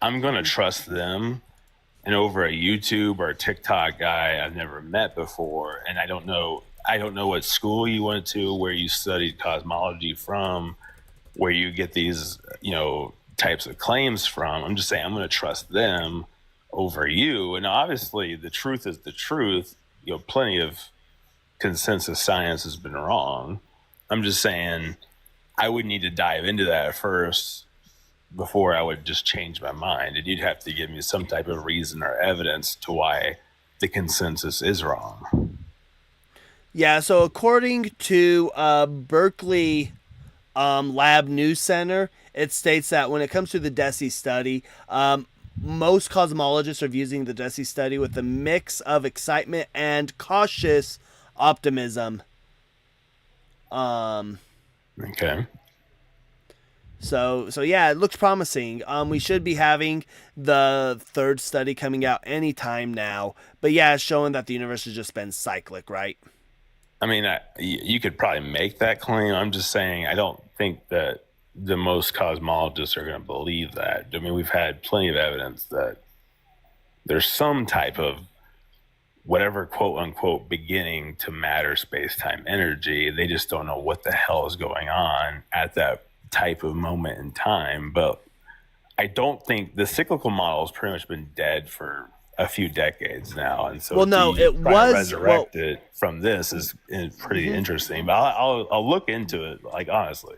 I'm going to trust them. And over a YouTube or a TikTok guy I've never met before, and I don't know what school you went to, where you studied cosmology from, where you get these, types of claims from. I'm just saying I'm going to trust them over you. And obviously the truth is the truth. Plenty of consensus science has been wrong. I'm just saying I would need to dive into that first before I would just change my mind. And you'd have to give me some type of reason or evidence to why the consensus is wrong. Yeah, so according to Berkeley Lab News Center, it states that when it comes to the DESI study, most cosmologists are viewing the DESI study with a mix of excitement and cautious optimism. Okay. So yeah, it looks promising. We should be having the third study coming out anytime now. But yeah, it's showing that the universe has just been cyclic, right? I mean, you could probably make that claim. I'm just saying I don't think that the most cosmologists are going to believe that. I mean, we've had plenty of evidence that there's some type of whatever quote unquote beginning to matter, space, time, energy. They just don't know what the hell is going on at that type of moment in time. But I don't think the cyclical model has pretty much been dead for a few decades now, and so it was resurrected from this is pretty interesting. But I'll look into it, like, honestly.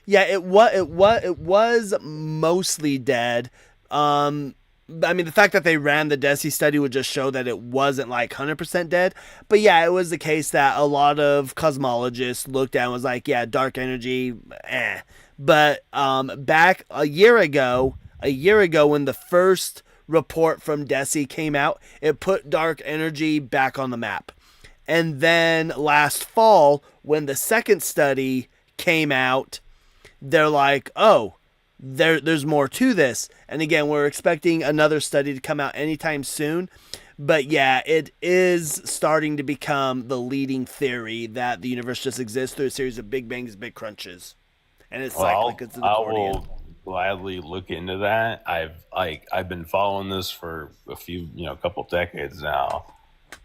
Yeah, it was mostly dead. I mean, the fact that they ran the DESI study would just show that it wasn't like 100% dead. But yeah, it was the case that a lot of cosmologists looked at and was like, yeah, dark energy, eh. But back a year ago when the first report from DESI came out, it put dark energy back on the map. And then last fall, when the second study came out, they're like, oh, there's more to this. And again, we're expecting another study to come out anytime soon. But yeah, it is starting to become the leading theory that the universe just exists through a series of big bangs, big crunches, and it's cyclic. It's an I accordion. will gladly look into that. I've been following this for a few, couple decades now.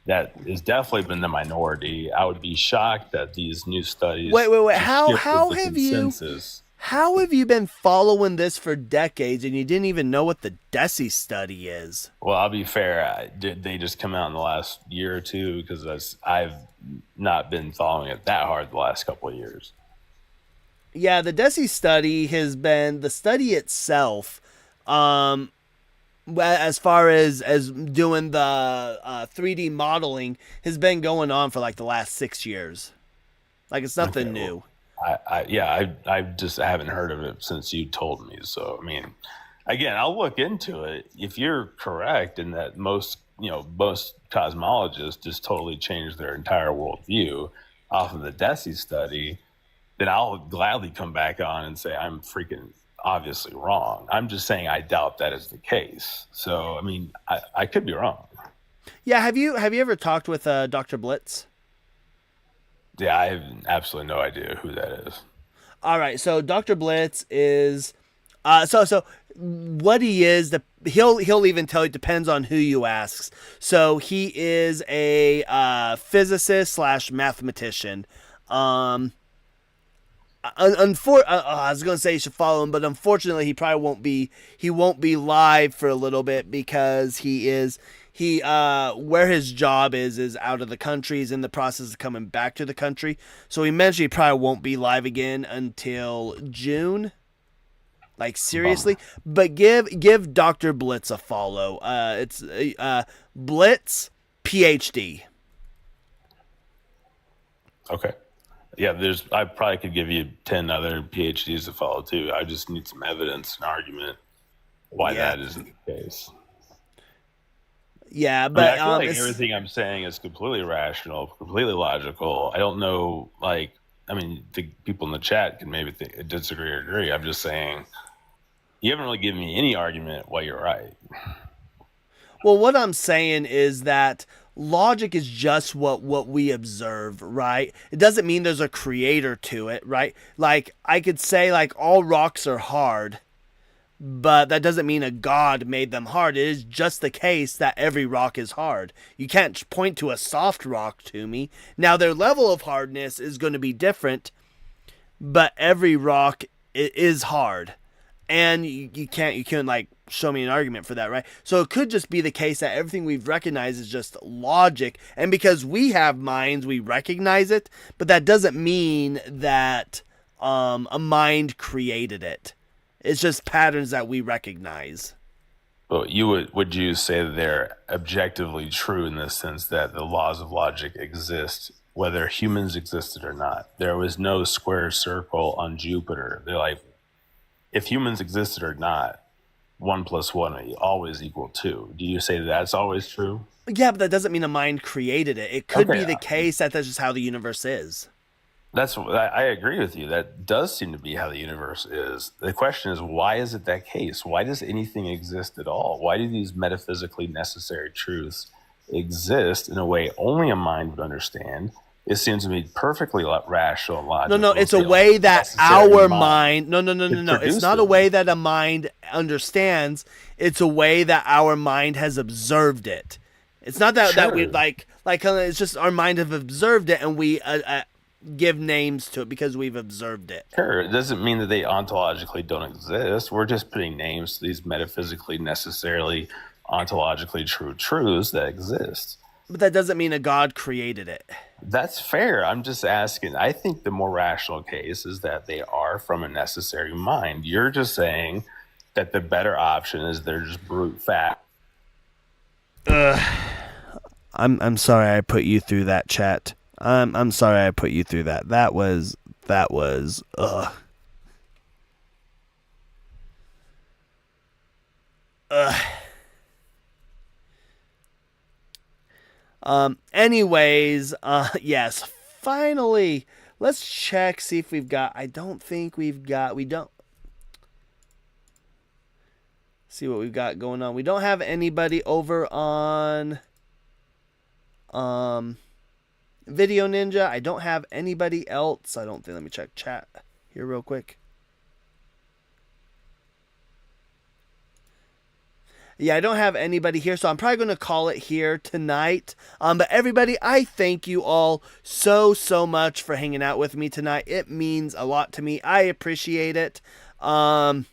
That has definitely been the minority. I would be shocked that these new studies. Wait. just How shifted the have you? consensus. How have you been following this for decades and you didn't even know what the DESI study is? Well, I'll be fair. They just come out in the last year or two because I've not been following it that hard the last couple of years. Yeah, the DESI study has been the study itself. As far as doing the 3D modeling has been going on for like the last 6 years. Like it's nothing new. I just haven't heard of it since you told me. So, I mean, again, I'll look into it. If you're correct in that most cosmologists just totally changed their entire worldview off of the DESI study, then I'll gladly come back on and say I'm freaking obviously wrong. I'm just saying I doubt that is the case. So, I mean, I could be wrong. Yeah, have you ever talked with Dr. Blitz? Yeah, I have absolutely no idea who that is. All right, so Dr. Blitz is so what he is, he'll even tell you, depends on who you ask. So he is a physicist / mathematician. I was gonna say you should follow him, but unfortunately he probably won't be. He won't be live for a little bit because where his job is out of the country. He's in the process of coming back to the country, so he mentioned he probably won't be live again until June. Like seriously, but give Dr. Blitz a follow. It's Blitz PhD. Okay. Yeah, I probably could give you 10 other PhDs to follow too. I just need some evidence and argument why that isn't the case. Yeah, but I feel like everything I'm saying is completely rational, completely logical. I don't know, the people in the chat can maybe disagree or agree. I'm just saying you haven't really given me any argument why you're right. Well, what I'm saying is that logic is just what we observe, right? It doesn't mean there's a creator to it, right? Like I could say like all rocks are hard, but that doesn't mean a god made them hard. It is just the case that every rock is hard. You can't point to a soft rock to me. Now their level of hardness is going to be different, but every rock is hard. And you can't like show me an argument for that, right? So it could just be the case that everything we've recognized is just logic, and because we have minds, we recognize it. But that doesn't mean that a mind created it. It's just patterns that we recognize. Well, would you say that they're objectively true in the sense that the laws of logic exist, whether humans existed or not? There was no square circle on Jupiter. They're like, if humans existed or not, 1 + 1 always equal 2. Do you say that's always true? Yeah, but that doesn't mean a mind created it. It could be the case that that's just how the universe is. I agree with you. That does seem to be how the universe is. The question is, why is it that case? Why does anything exist at all? Why do these metaphysically necessary truths exist in a way only a mind would understand? It seems to me perfectly rational and logical. No, it's a way that our mind. No. It's not a way that a mind understands. It's a way that our mind has observed it. It's not that we like. It's just our mind have observed it, and we give names to it because we've observed it. Sure, it doesn't mean that they ontologically don't exist. We're just putting names to these metaphysically necessarily ontologically true truths that exist. But that doesn't mean a god created it. That's fair. I'm just asking. I think the more rational case is that they are from a necessary mind. You're just saying that the better option is they're just brute fact. I'm sorry I put you through that, chat. I'm sorry I put you through that. That was Anyways, yes, finally, Let's check, see if we've got. I don't think we've got. We don't. See what we've got going on. We don't have anybody over on Video Ninja. I don't have anybody else. I don't think. Let me check chat here real quick. Yeah, I don't have anybody here, so I'm probably going to call it here tonight. But everybody, I thank you all so much for hanging out with me tonight. It means a lot to me. I appreciate it. And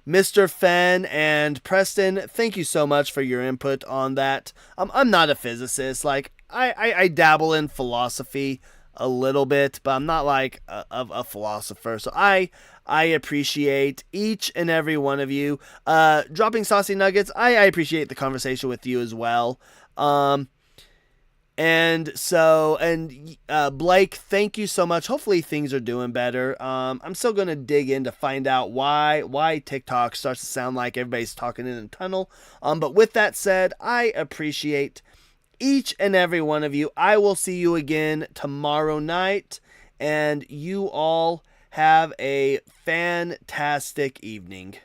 Mr. Fenn and Preston, thank you so much for your input on that. I'm not a physicist. Like, I dabble in philosophy a little bit, but I'm not like a philosopher. So I appreciate each and every one of you. Dropping saucy nuggets, I appreciate the conversation with you as well. And Blake, thank you so much. Hopefully things are doing better. I'm still going to dig in to find out why TikTok starts to sound like everybody's talking in a tunnel. But with that said, I appreciate each and every one of you. I will see you again tomorrow night, and you all have a fantastic evening.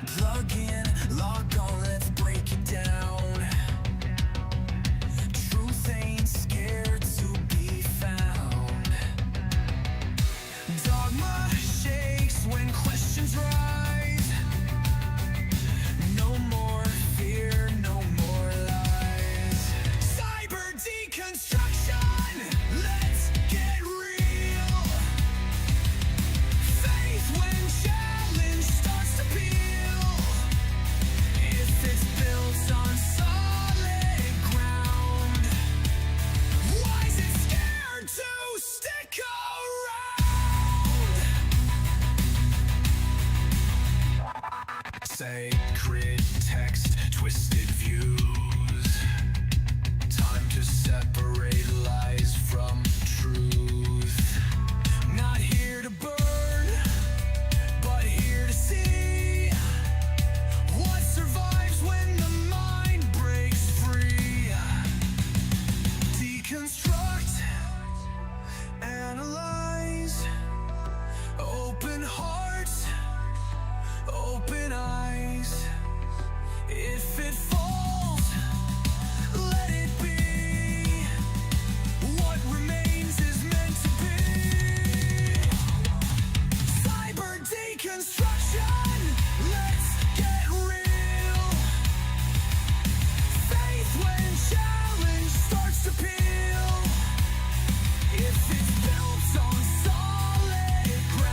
Plug in.